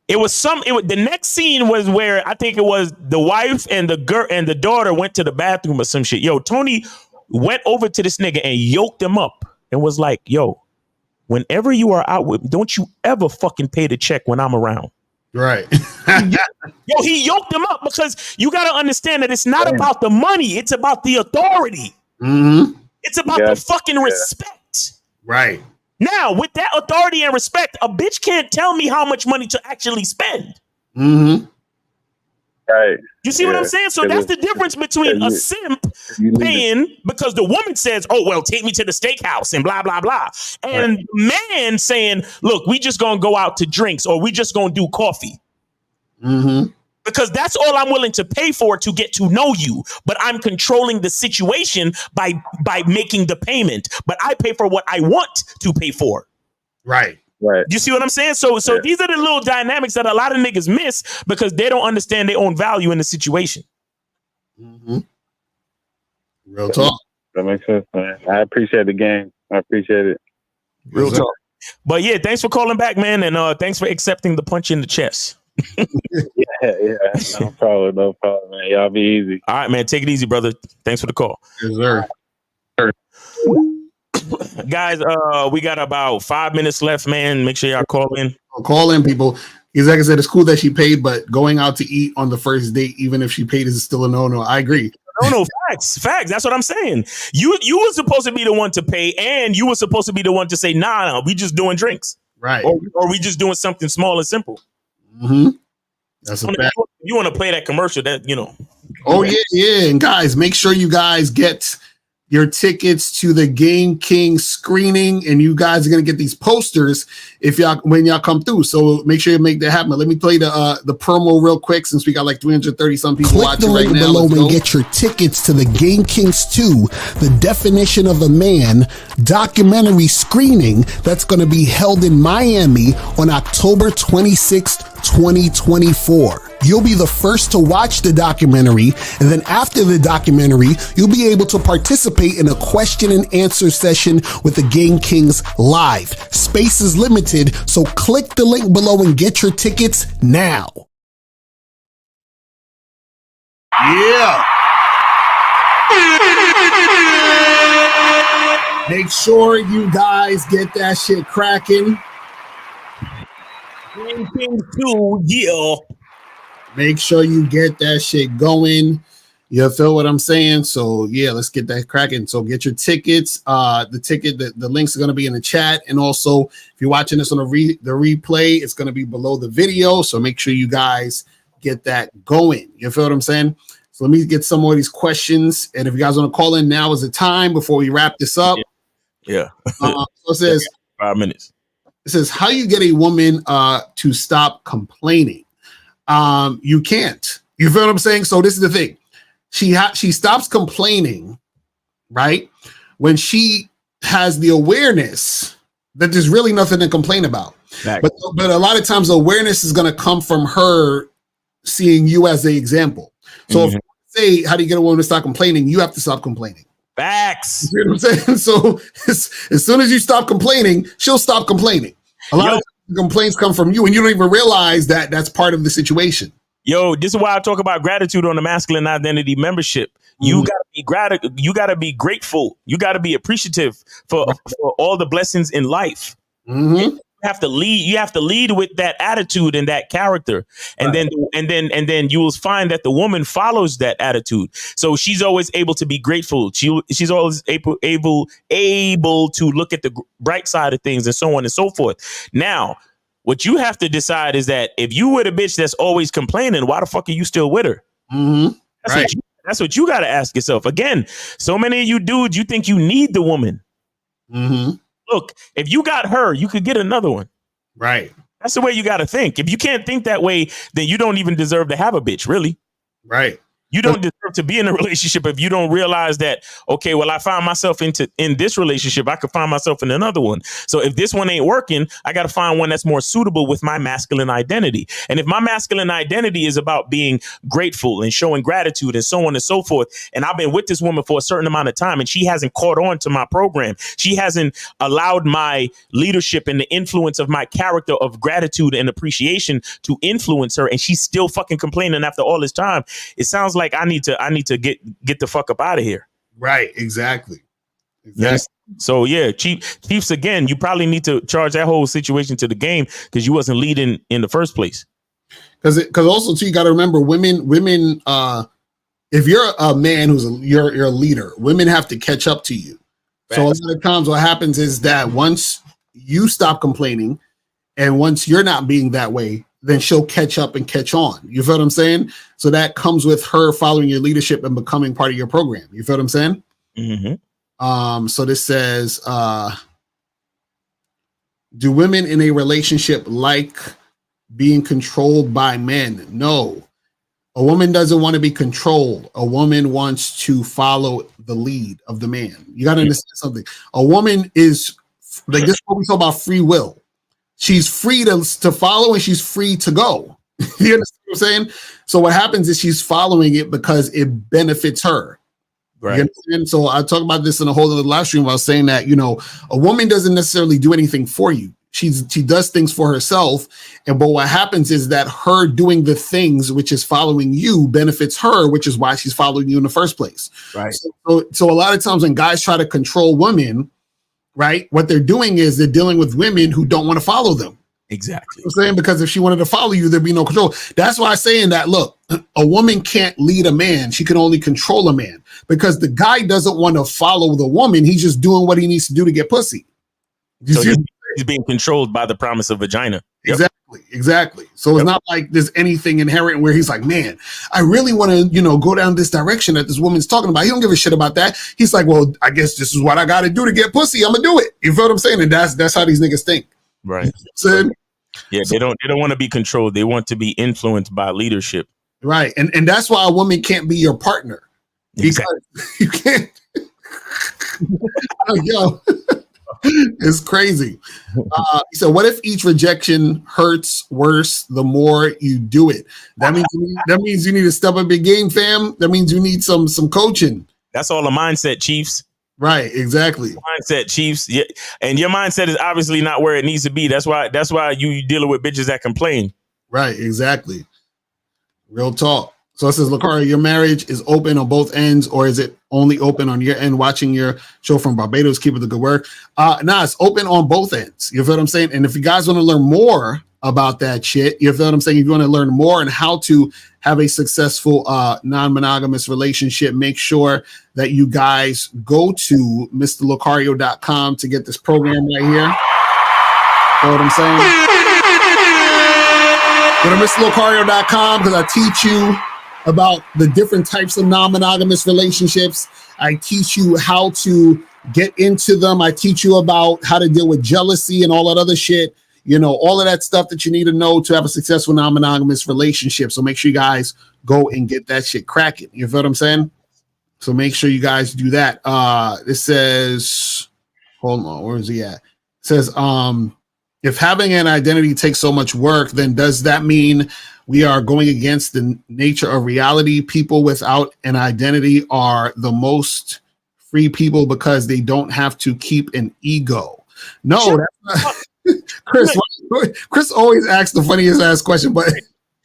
S: It was the next scene was where I think it was the wife and the girl and the daughter went to the bathroom or some shit. Yo, Tony went over to this nigga and yoked him up and was like, "Yo, whenever you are out with, don't you ever fucking pay the check when I'm around."
T: Right.
S: Yo, he yoked him up because you got to understand that it's not about the money. It's about the authority. It's about the fucking respect.
T: Right.
S: Now, with that authority and respect, a bitch can't tell me how much money to actually spend.
E: Right.
S: You see what I'm saying? So that's the difference between a simp paying because the woman says, "Oh, well, take me to the steakhouse and blah, blah, blah." And man saying, "Look, we just going to go out to drinks or we just going to do coffee." Because that's all I'm willing to pay for to get to know you. But I'm controlling the situation by making the payment. But I pay for what I want to pay for.
T: Right.
E: Right.
S: You see what I'm saying? So these are the little dynamics that a lot of niggas miss because they don't understand their own value in the situation.
T: Real talk.
E: That makes sense, man. I appreciate the game. I appreciate it.
S: Real talk. But yeah, thanks for calling back, man. And thanks for accepting the punch in the chest.
E: Yeah. No problem, man. Y'all be easy.
S: All right, man. Take it easy, brother. Thanks for the call.
T: Yes, sir.
S: Guys, we got about 5 minutes left, man. Make sure y'all call in.
T: Call in, people. He's like I said, it's cool that she paid, but going out to eat on the first date, even if she paid, is still a no-no. I agree.
S: No, facts. That's what I'm saying. You were supposed to be the one to pay, and you were supposed to be the one to say, nah, we just doing drinks.
T: Right.
S: Or we just doing something small and simple.
T: Mm-hmm. That's a fact.
S: You want to play that commercial that,
T: Oh, yeah. And guys, make sure you guys get your tickets to the Game King screening, and you guys are gonna get these posters when y'all come through. So make sure you make that happen. Let me play the promo real quick, since we got like 330 some people
A: Click
T: watching
A: the
T: right
A: link
T: now.
A: below
T: Let's
A: and
T: go.
A: get your tickets to the Game Kings 2, The Definition of a Man documentary screening that's going to be held in Miami on October 26th, 2024. You'll be the first to watch the documentary, and then after the documentary, you'll be able to participate in a question and answer session with the Game Kings live. Space is limited, so click the link below and get your tickets now.
T: Yeah. Make sure you guys get that shit cracking.
S: Game King 2, yeah.
T: Make sure you get that shit going. You feel what I'm saying? So yeah, let's get that cracking. So get your tickets. The links are going to be in the chat, and also if you're watching this on the replay, it's going to be below the video. So make sure you guys get that going. You feel what I'm saying? So let me get some more of these questions, and if you guys want to call in, now is the time before we wrap this up.
S: Yeah.
T: So it says
S: 5 minutes.
T: It says how you get a woman to stop complaining. You can't. You feel what I'm saying? So this is the thing. She stops complaining, right? When she has the awareness that there's really nothing to complain about. But a lot of times the awareness is going to come from her seeing you as the example. So if you say, how do you get a woman to stop complaining? You have to stop complaining.
S: Facts.
T: You know what I'm saying? So as soon as you stop complaining, she'll stop complaining. A lot of complaints come from you, and you don't even realize that that's part of the situation.
S: Yo, this is why I talk about gratitude on the Masculine Identity membership. You gotta be grateful. You gotta be appreciative for all the blessings in life. You have to lead. You have to lead with that attitude and that character, and then you will find that the woman follows that attitude. So she's always able to be grateful. She's always able to look at the bright side of things, and so on and so forth. Now, what you have to decide is that if you were the bitch that's always complaining, why the fuck are you still with her? That's what you got to ask yourself. Again, so many of you dudes, you think you need the woman. Look, if you got her, you could get another one.
T: Right.
S: That's the way you got to think. If you can't think that way, then you don't even deserve to have a bitch, really.
T: Right.
S: You don't deserve to be in a relationship if you don't realize that, okay, well, I found myself in this relationship. I could find myself in another one. So if this one ain't working, I got to find one that's more suitable with my masculine identity. And if my masculine identity is about being grateful and showing gratitude and so on and so forth, and I've been with this woman for a certain amount of time and she hasn't caught on to my program, she hasn't allowed my leadership and the influence of my character of gratitude and appreciation to influence her, and she's still fucking complaining after all this time, it sounds like I need to get the fuck up out of here.
T: Right. Exactly.
S: Yes. So yeah, Chiefs again, you probably need to charge that whole situation to the game because you wasn't leading in the first place.
T: Because also too, you got to remember women. If you're a man you're a leader, women have to catch up to you. So a lot of times what happens is that once you stop complaining and once you're not being that way, then she'll catch up and catch on. You feel what I'm saying? So that comes with her following your leadership and becoming part of your program. You feel what I'm saying? So this says, do women in a relationship like being controlled by men? No. A woman doesn't want to be controlled. A woman wants to follow the lead of the man. You got to understand something. A woman is like this is what we talk about free will. She's free to follow and she's free to go. You understand what I'm saying? So what happens is she's following it because it benefits her. Right. You understand? So I talked about this in a whole other live stream. I was saying that, a woman doesn't necessarily do anything for you. She does things for herself. But what happens is that her doing the things, which is following you, benefits her, which is why she's following you in the first place. Right. So a lot of times when guys try to control women, right, what they're doing is they're dealing with women who don't want to follow them.
S: Exactly.
T: You know what I'm saying, because if she wanted to follow you, there'd be no control. That's why I'm saying that, look, a woman can't lead a man. She can only control a man, because the guy doesn't want to follow the woman. He's just doing what he needs to do to get pussy.
S: So he's being controlled by the promise of vagina. Yep.
T: Exactly. So it's not like there's anything inherent where he's like, man, I really want to, go down this direction that this woman's talking about. He don't give a shit about that. He's like, well, I guess this is what I got to do to get pussy. I'm gonna do it. You feel what I'm saying? And that's how these niggas think.
S: Right.
T: You know what I'm saying?
S: Yeah, they don't want to be controlled. They want to be influenced by leadership.
T: Right. And that's why a woman can't be your partner. Because you can't. Yo, it's crazy. So what if each rejection hurts worse the more you do it? That means you need to step up your game, fam. That means you need some coaching.
S: That's all a mindset, Chiefs.
T: Right, exactly.
S: Mindset, Chiefs. Yeah, and your mindset is obviously not where it needs to be. That's why you dealing with bitches that complain.
T: Right, exactly. Real talk. So it says, Lucario, your marriage is open on both ends, or is it only open on your end? Watching your show from Barbados, keep up the good work. It's open on both ends. You feel what I'm saying? And if you guys want to learn more about that shit, you feel what I'm saying? If you want to learn more on how to have a successful non-monogamous relationship, make sure that you guys go to MrLucario.com to get this program right here. You know what I'm saying? Go to MrLucario.com because I teach you about the different types of non-monogamous relationships. I teach you how to get into them. I teach you about how to deal with jealousy and all that other shit. All of that stuff that you need to know to have a successful non-monogamous relationship. So make sure you guys go and get that shit cracking. You feel what I'm saying? So make sure you guys do that. It says, hold on, where is he at? It says, if having an identity takes so much work, then does that mean we are going against the nature of reality? People without an identity are the most free people because they don't have to keep an ego. No, that's not. Chris always asks the funniest ass question, but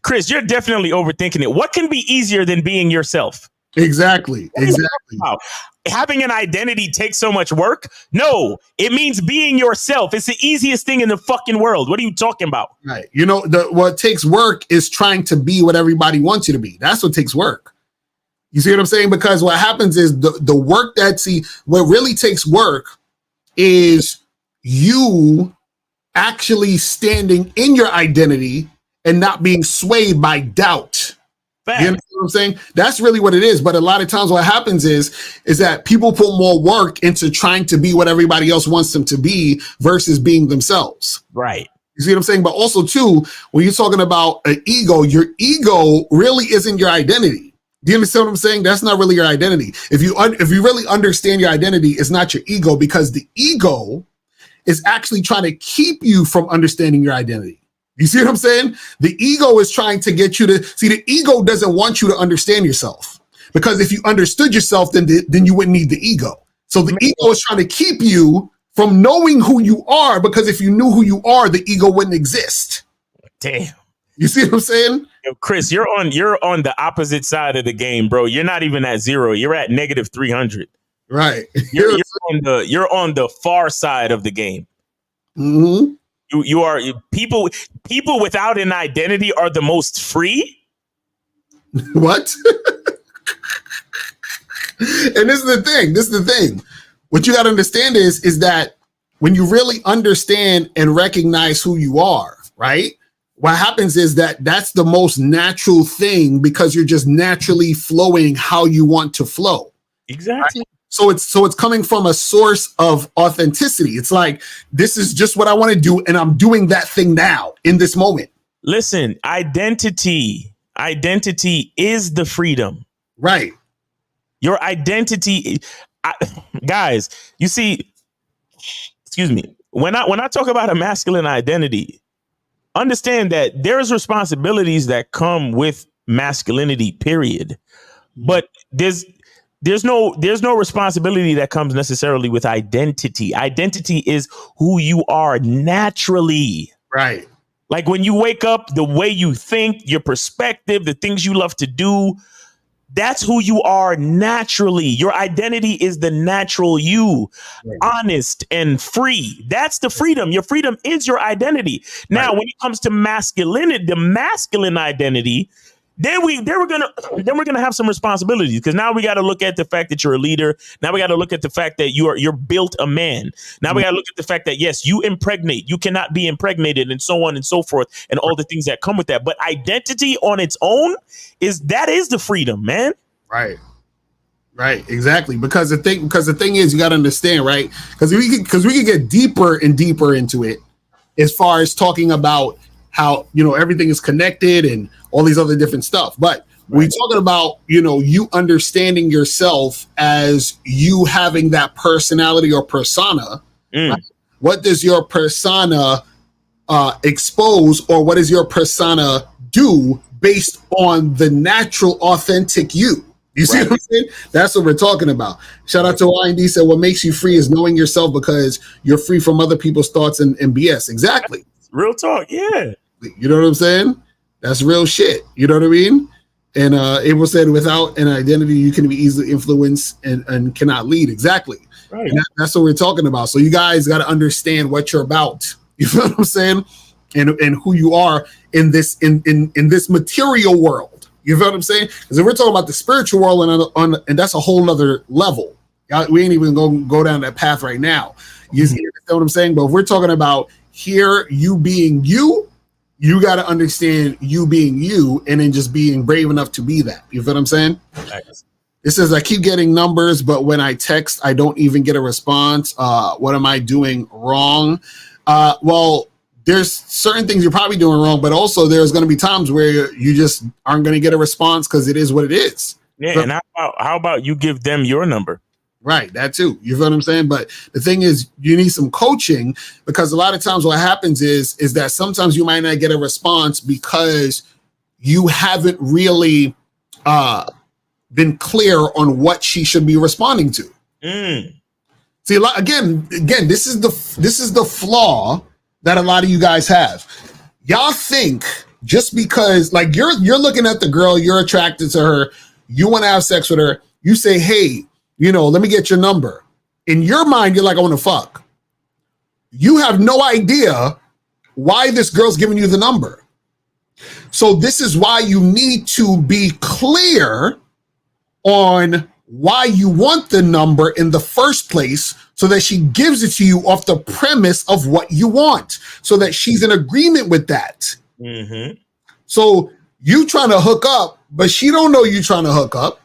S: Chris, you're definitely overthinking it. What can be easier than being yourself?
T: Exactly.
S: Having an identity takes so much work? No, it means being yourself. It's the easiest thing in the fucking world. What are you talking about?
T: Right. What takes work is trying to be what everybody wants you to be. That's what takes work. You see what I'm saying? Because what happens is the work what really takes work is you actually standing in your identity and not being swayed by doubt. You understand what I'm saying? That's really what it is. But a lot of times what happens is that people put more work into trying to be what everybody else wants them to be versus being themselves.
S: Right.
T: You see what I'm saying? But also too, when you're talking about an ego, your ego really isn't your identity. Do you understand what I'm saying? That's not really your identity. If you really understand your identity, it's not your ego, because the ego is actually trying to keep you from understanding your identity. You see what I'm saying? The ego is trying to get you to see. The ego doesn't want you to understand yourself, because if you understood yourself, then you wouldn't need the ego. So the ego is trying to keep you from knowing who you are, because if you knew who you are, the ego wouldn't exist.
S: Damn.
T: You see what I'm saying?
S: Yo, Chris, you're on the opposite side of the game, bro. You're not even at zero. You're at negative 300.
T: Right.
S: You're on the far side of the game.
T: Mm-hmm.
S: You are people without an identity are the most free.
T: What? And this is the thing. What you got to understand is that when you really understand and recognize who you are, right? What happens is that's the most natural thing, because you're just naturally flowing how you want to flow.
S: Exactly.
T: Right? So it's coming from a source of authenticity. It's like, this is just what I want to do, and I'm doing that thing now in this moment.
S: Listen, identity is the freedom.
T: Right.
S: Your identity, guys, you see, excuse me, when I talk about a masculine identity, understand that there's responsibilities that come with masculinity, period. But there's no responsibility that comes necessarily with identity. Identity is who you are naturally.
T: Right.
S: Like when you wake up, the way you think, your perspective, the things you love to do, That's who you are naturally. Your identity is the natural you, honest and free. That's the freedom. Your freedom is your identity. Now, when it comes to masculinity, the masculine identity, then we're gonna have some responsibilities, because now we got to look at the fact that you're a leader. Now we got to look at the fact that you're built a man. Now we got to look at the fact that yes, you impregnate. You cannot be impregnated, and so on and so forth, and all the things that come with that. But identity on its own is the freedom, man.
T: Right. Right, exactly. Because the thing is, you got to understand, right? Because we can get deeper and deeper into it, as far as talking about how, you know, everything is connected and all these other different stuff. But we're talking about, you know, you understanding yourself as you having that personality or persona. Right? What does your persona expose, or what does your persona do based on the natural, authentic you? You see what I'm saying? That's what we're talking about. Shout out to YND said, what makes you free is knowing yourself, because you're free from other people's thoughts and BS. Exactly.
S: Real talk. Yeah.
T: You know what I'm saying? That's real shit. You know what I mean? And Abel said, without an identity, you can be easily influenced and cannot lead. Exactly.
S: Right.
T: And that's what we're talking about. So you guys got to understand what you're about. You know what I'm saying? And who you are in this in this material world. You feel what I'm saying? Because if we're talking about the spiritual world, and that's a whole nother level. We ain't even gonna go down that path right now. You understand what I'm saying? But if we're talking about here, you being you, you got to understand you being you, and then just being brave enough to be that. You feel what I'm saying?
S: Nice.
T: It says, I keep getting numbers, but when I text, I don't even get a response. What am I doing wrong? Well, there's certain things you're probably doing wrong, but also there's going to be times where you just aren't going to get a response because it is what it is.
S: Yeah.
T: So,
S: and how about you give them your number?
T: Right. That too. You feel what I'm saying? But the thing is, you need some coaching, because a lot of times what happens is that sometimes you might not get a response because you haven't really been clear on what she should be responding to. See, again, this is the flaw that a lot of you guys have. Y'all think just because, like, you're looking at the girl, you're attracted to her, you want to have sex with her, you say, hey, you know, let me get your number. In your mind, you're like, I want to fuck. You have no idea why this girl's giving you the number. So this is why you need to be clear on why you want the number in the first place, so that she gives it to you off the premise of what you want, so that she's in agreement with that. So you trying to hook up, but she don't know you trying to hook up.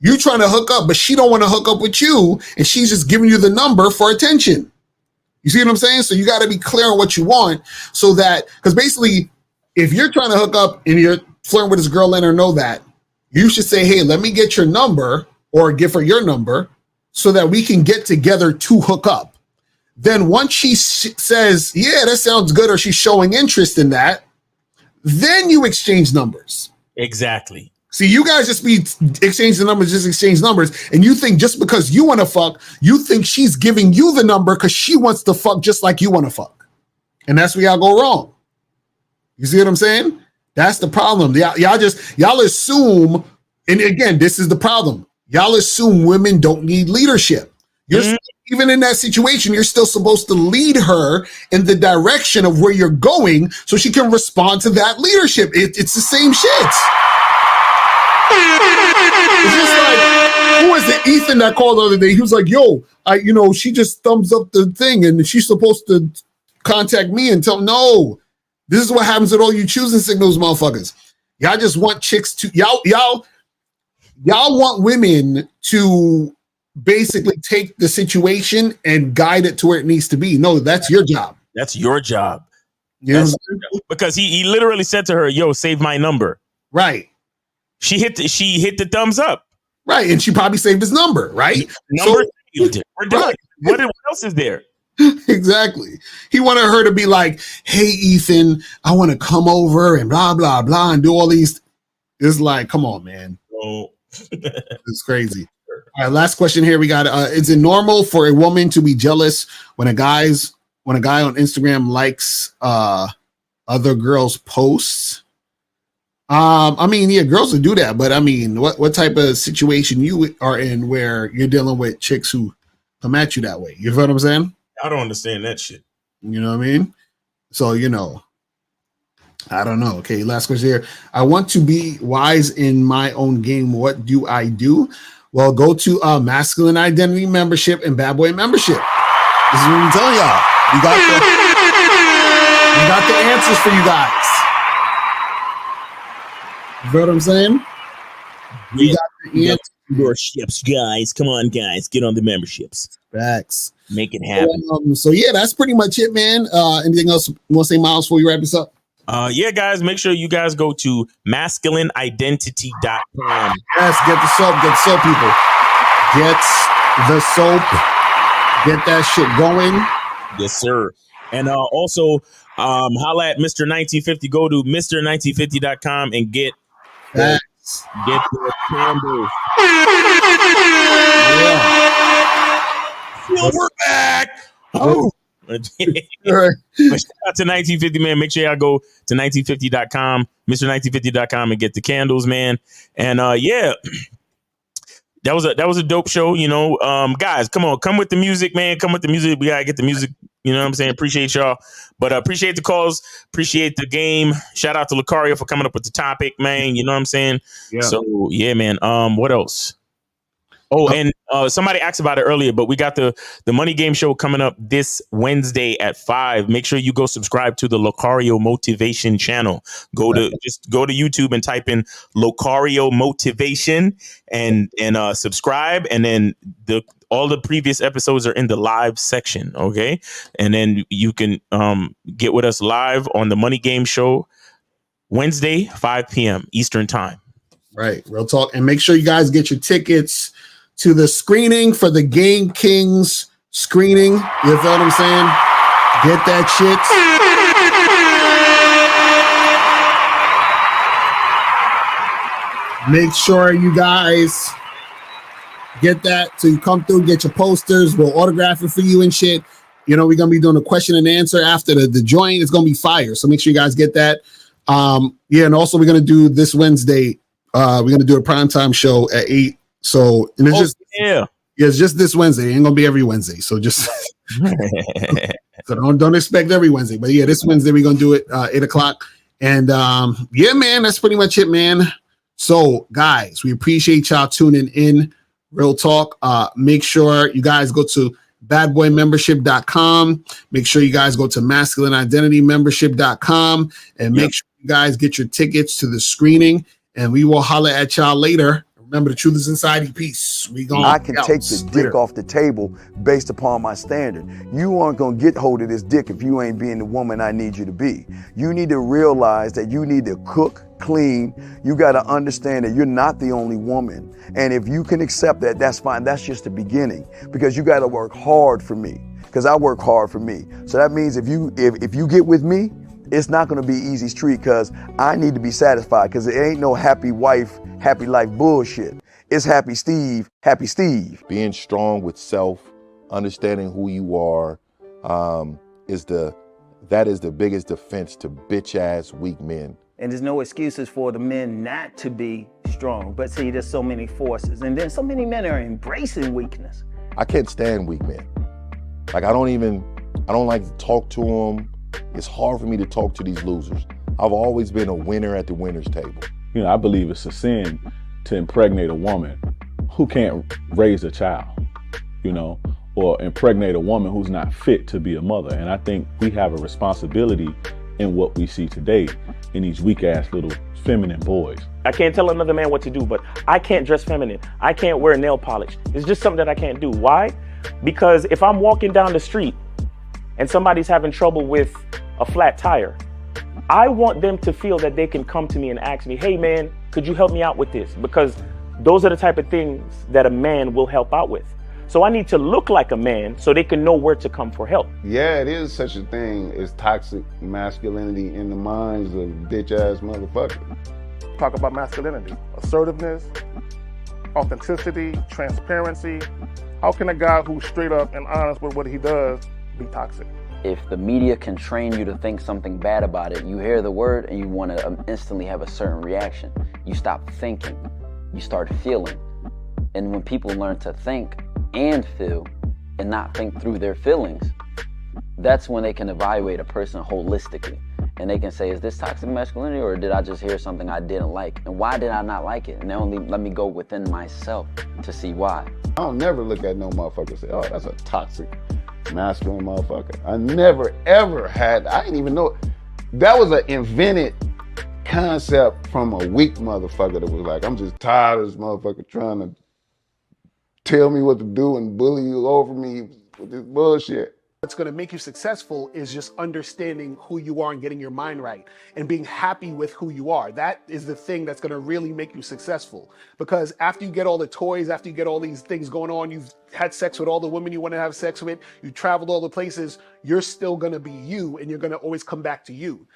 T: You trying to hook up, but she don't want to hook up with you, and she's just giving you the number for attention. You see what I'm saying? So you got to be clear on what you want, so that, because basically, if you're trying to hook up and you're flirting with this girl, letting her know that, you should say, hey, let me get your number, or give her your number, so that we can get together to hook up. Then once she says, yeah, that sounds good, or she's showing interest in that, then you exchange numbers.
S: Exactly.
T: See, you guys just be exchanging numbers, just exchange numbers. And you think just because you want to fuck, you think she's giving you the number because she wants to fuck just like you want to fuck. And that's where y'all go wrong. You see what I'm saying? That's the problem. Y'all assume, and again, this is the problem. Y'all assume women don't need leadership. Even in that situation, you're still supposed to lead her in the direction of where you're going, so she can respond to that leadership. It's the same shit. It's just like, who was it? Ethan that called the other day. He was like, yo, she just thumbs up the thing, and she's supposed to contact me and tell, no, this is what happens with all you choosing signals, motherfuckers. Y'all just want chicks to, y'all want women to basically take the situation and guide it to where it needs to be. No, that's your job.
S: That's your job.
T: Yes.
S: Because he literally said to her, yo, save my number.
T: Right.
S: She hit the thumbs up.
T: Right. And she probably saved his number, right?
S: Number saved. We're done. Right. What else is there?
T: Exactly. He wanted her to be like, hey, Ethan, I want to come over and blah, blah, blah, and do all these. It's like, come on, man.
S: Oh.
T: It's crazy. All right, last question here. We got, is it normal for a woman to be jealous when a guy on Instagram likes other girls' posts? I mean, yeah, girls will do that, but I mean, what type of situation you are in where you're dealing with chicks who come at you that way? You feel what I'm saying?
S: I don't understand that shit.
T: You know what I mean? So, I don't know. Okay, last question here. I want to be wise in my own game. What do I do? Well, go to Masculine Identity Membership and Bad Boy Membership. This is what I'm telling y'all. We got the answers for you guys. You know what I'm saying? We got the answers.
S: Memberships, guys. Come on, guys. Get on the memberships.
T: Facts.
S: Make it happen.
T: So yeah, that's pretty much it, man. Anything else you want to say, Miles, before we wrap this up?
S: Yeah, guys, make sure you guys go to masculineidentity.com.
T: Yes, get the soap, people. Get the soap. Get that shit going.
S: Yes, sir. And also, holla at Mr. 1950. Go to Mr.1950.com and get the candles.
T: Yeah.
S: Silver back. Oh. Shout out to 1950, man. Make sure y'all go to 1950.com, Mr.1950.com, and get the candles, man. And yeah, that was a dope show, guys. Come with the music, man. Come with the music. We gotta get the music. You know what I'm saying? Appreciate y'all, but appreciate the calls, appreciate the game. Shout out to Lucario for coming up with the topic, man. You know what I'm saying?
T: Yeah.
S: So yeah, man. What else? Oh, and somebody asked about it earlier, but we got the Money Game Show coming up this Wednesday at 5. Make sure you go subscribe to the Lucario Motivation channel. Go to YouTube and type in Lucario Motivation and subscribe. And then all the previous episodes are in the live section. Okay. And then you can get with us live on the Money Game Show Wednesday, 5 p.m. Eastern time.
T: Right. Real talk. And make sure you guys get your tickets to the screening for the Game Kings screening. You feel what I'm saying? Get that shit. Make sure you guys get that. So you come through, get your posters. We'll autograph it for you and shit. We're going to be doing a question and answer after the joint. It's going to be fire. So make sure you guys get that. Yeah. And also we're going to do this Wednesday. We're going to do a primetime show at 8. So, and it's it's just this Wednesday. It ain't gonna be every Wednesday. So just so don't expect every Wednesday. But yeah, this Wednesday we're gonna do it 8 o'clock. And yeah, man, that's pretty much it, man. So guys, we appreciate y'all tuning in. Real talk. Make sure you guys go to badboymembership.com. Make sure you guys go to masculineidentitymembership.com and make sure you guys get your tickets to the screening. And we will holler at y'all later. Remember, the truth is inside you. Peace.
P: I can take the dick off the table based upon my standard. You aren't going to get hold of this dick if you ain't being the woman I need you to be. You need to realize that you need to cook, clean. You got to understand that you're not the only woman. And if you can accept that, that's fine. That's just the beginning, because you got to work hard for me, because I work hard for me. So that means if you get with me, it's not going to be easy street, because I need to be satisfied, because it ain't no happy wife, happy life bullshit. It's happy Steve, happy Steve.
N: Being strong with self, understanding who you are, is the biggest defense to bitch ass weak men.
L: And there's no excuses for the men not to be strong. But see, there's so many forces, and then so many men are embracing weakness.
N: I can't stand weak men. Like I don't like to talk to them. It's hard for me to talk to these losers. I've always been a winner at the winner's table.
O: I believe it's a sin to impregnate a woman who can't raise a child, or impregnate a woman who's not fit to be a mother. And I think we have a responsibility in what we see today in these weak ass little feminine boys.
K: I can't tell another man what to do, but I can't dress feminine. I can't wear nail polish. It's just something that I can't do. Why? Because if I'm walking down the street and somebody's having trouble with a flat tire, I want them to feel that they can come to me and ask me, hey man, could you help me out with this? Because those are the type of things that a man will help out with. So I need to look like a man so they can know where to come for help.
R: Yeah, it is such a thing as toxic masculinity in the minds of bitch ass motherfuckers.
F: Talk about masculinity, assertiveness, authenticity, transparency. How can a guy who's straight up and honest with what he does be toxic?
Q: if the media can train you to think something bad about it, you hear the word and you want to instantly have a certain reaction. You stop thinking, you start feeling. And when people learn to think and feel and not think through their feelings, that's when they can evaluate a person holistically. And they can say, is this toxic masculinity, or did I just hear something I didn't like? And why did I not like it? And they only let me go within myself to see why.
R: I don't never look at no motherfucker and say, oh, that's a toxic masculine motherfucker. I never ever had, I didn't even know. That was an invented concept from a weak motherfucker that was like, I'm just tired of this motherfucker trying to tell me what to do and bully you over me with this bullshit.
M: What's going to make you successful is just understanding who you are and getting your mind right and being happy with who you are. That is the thing that's going to really make you successful. Because after you get all the toys, after you get all these things going on, you've had sex with all the women you want to have sex with, you traveled all the places, you're still going to be you, and you're going to always come back to you.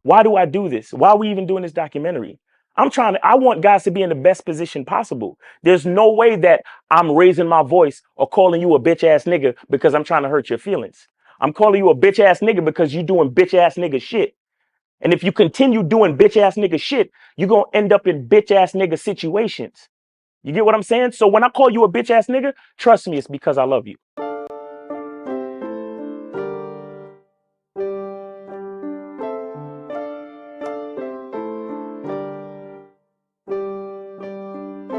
K: Why do I do this? Why are we even doing this documentary? I want guys to be in the best position possible. There's no way that I'm raising my voice or calling you a bitch ass nigga because I'm trying to hurt your feelings. I'm calling you a bitch ass nigga because you're doing bitch ass nigga shit. And if you continue doing bitch ass nigga shit, you're going to end up in bitch ass nigga situations. You get what I'm saying? So when I call you a bitch ass nigga, trust me, it's because I love you.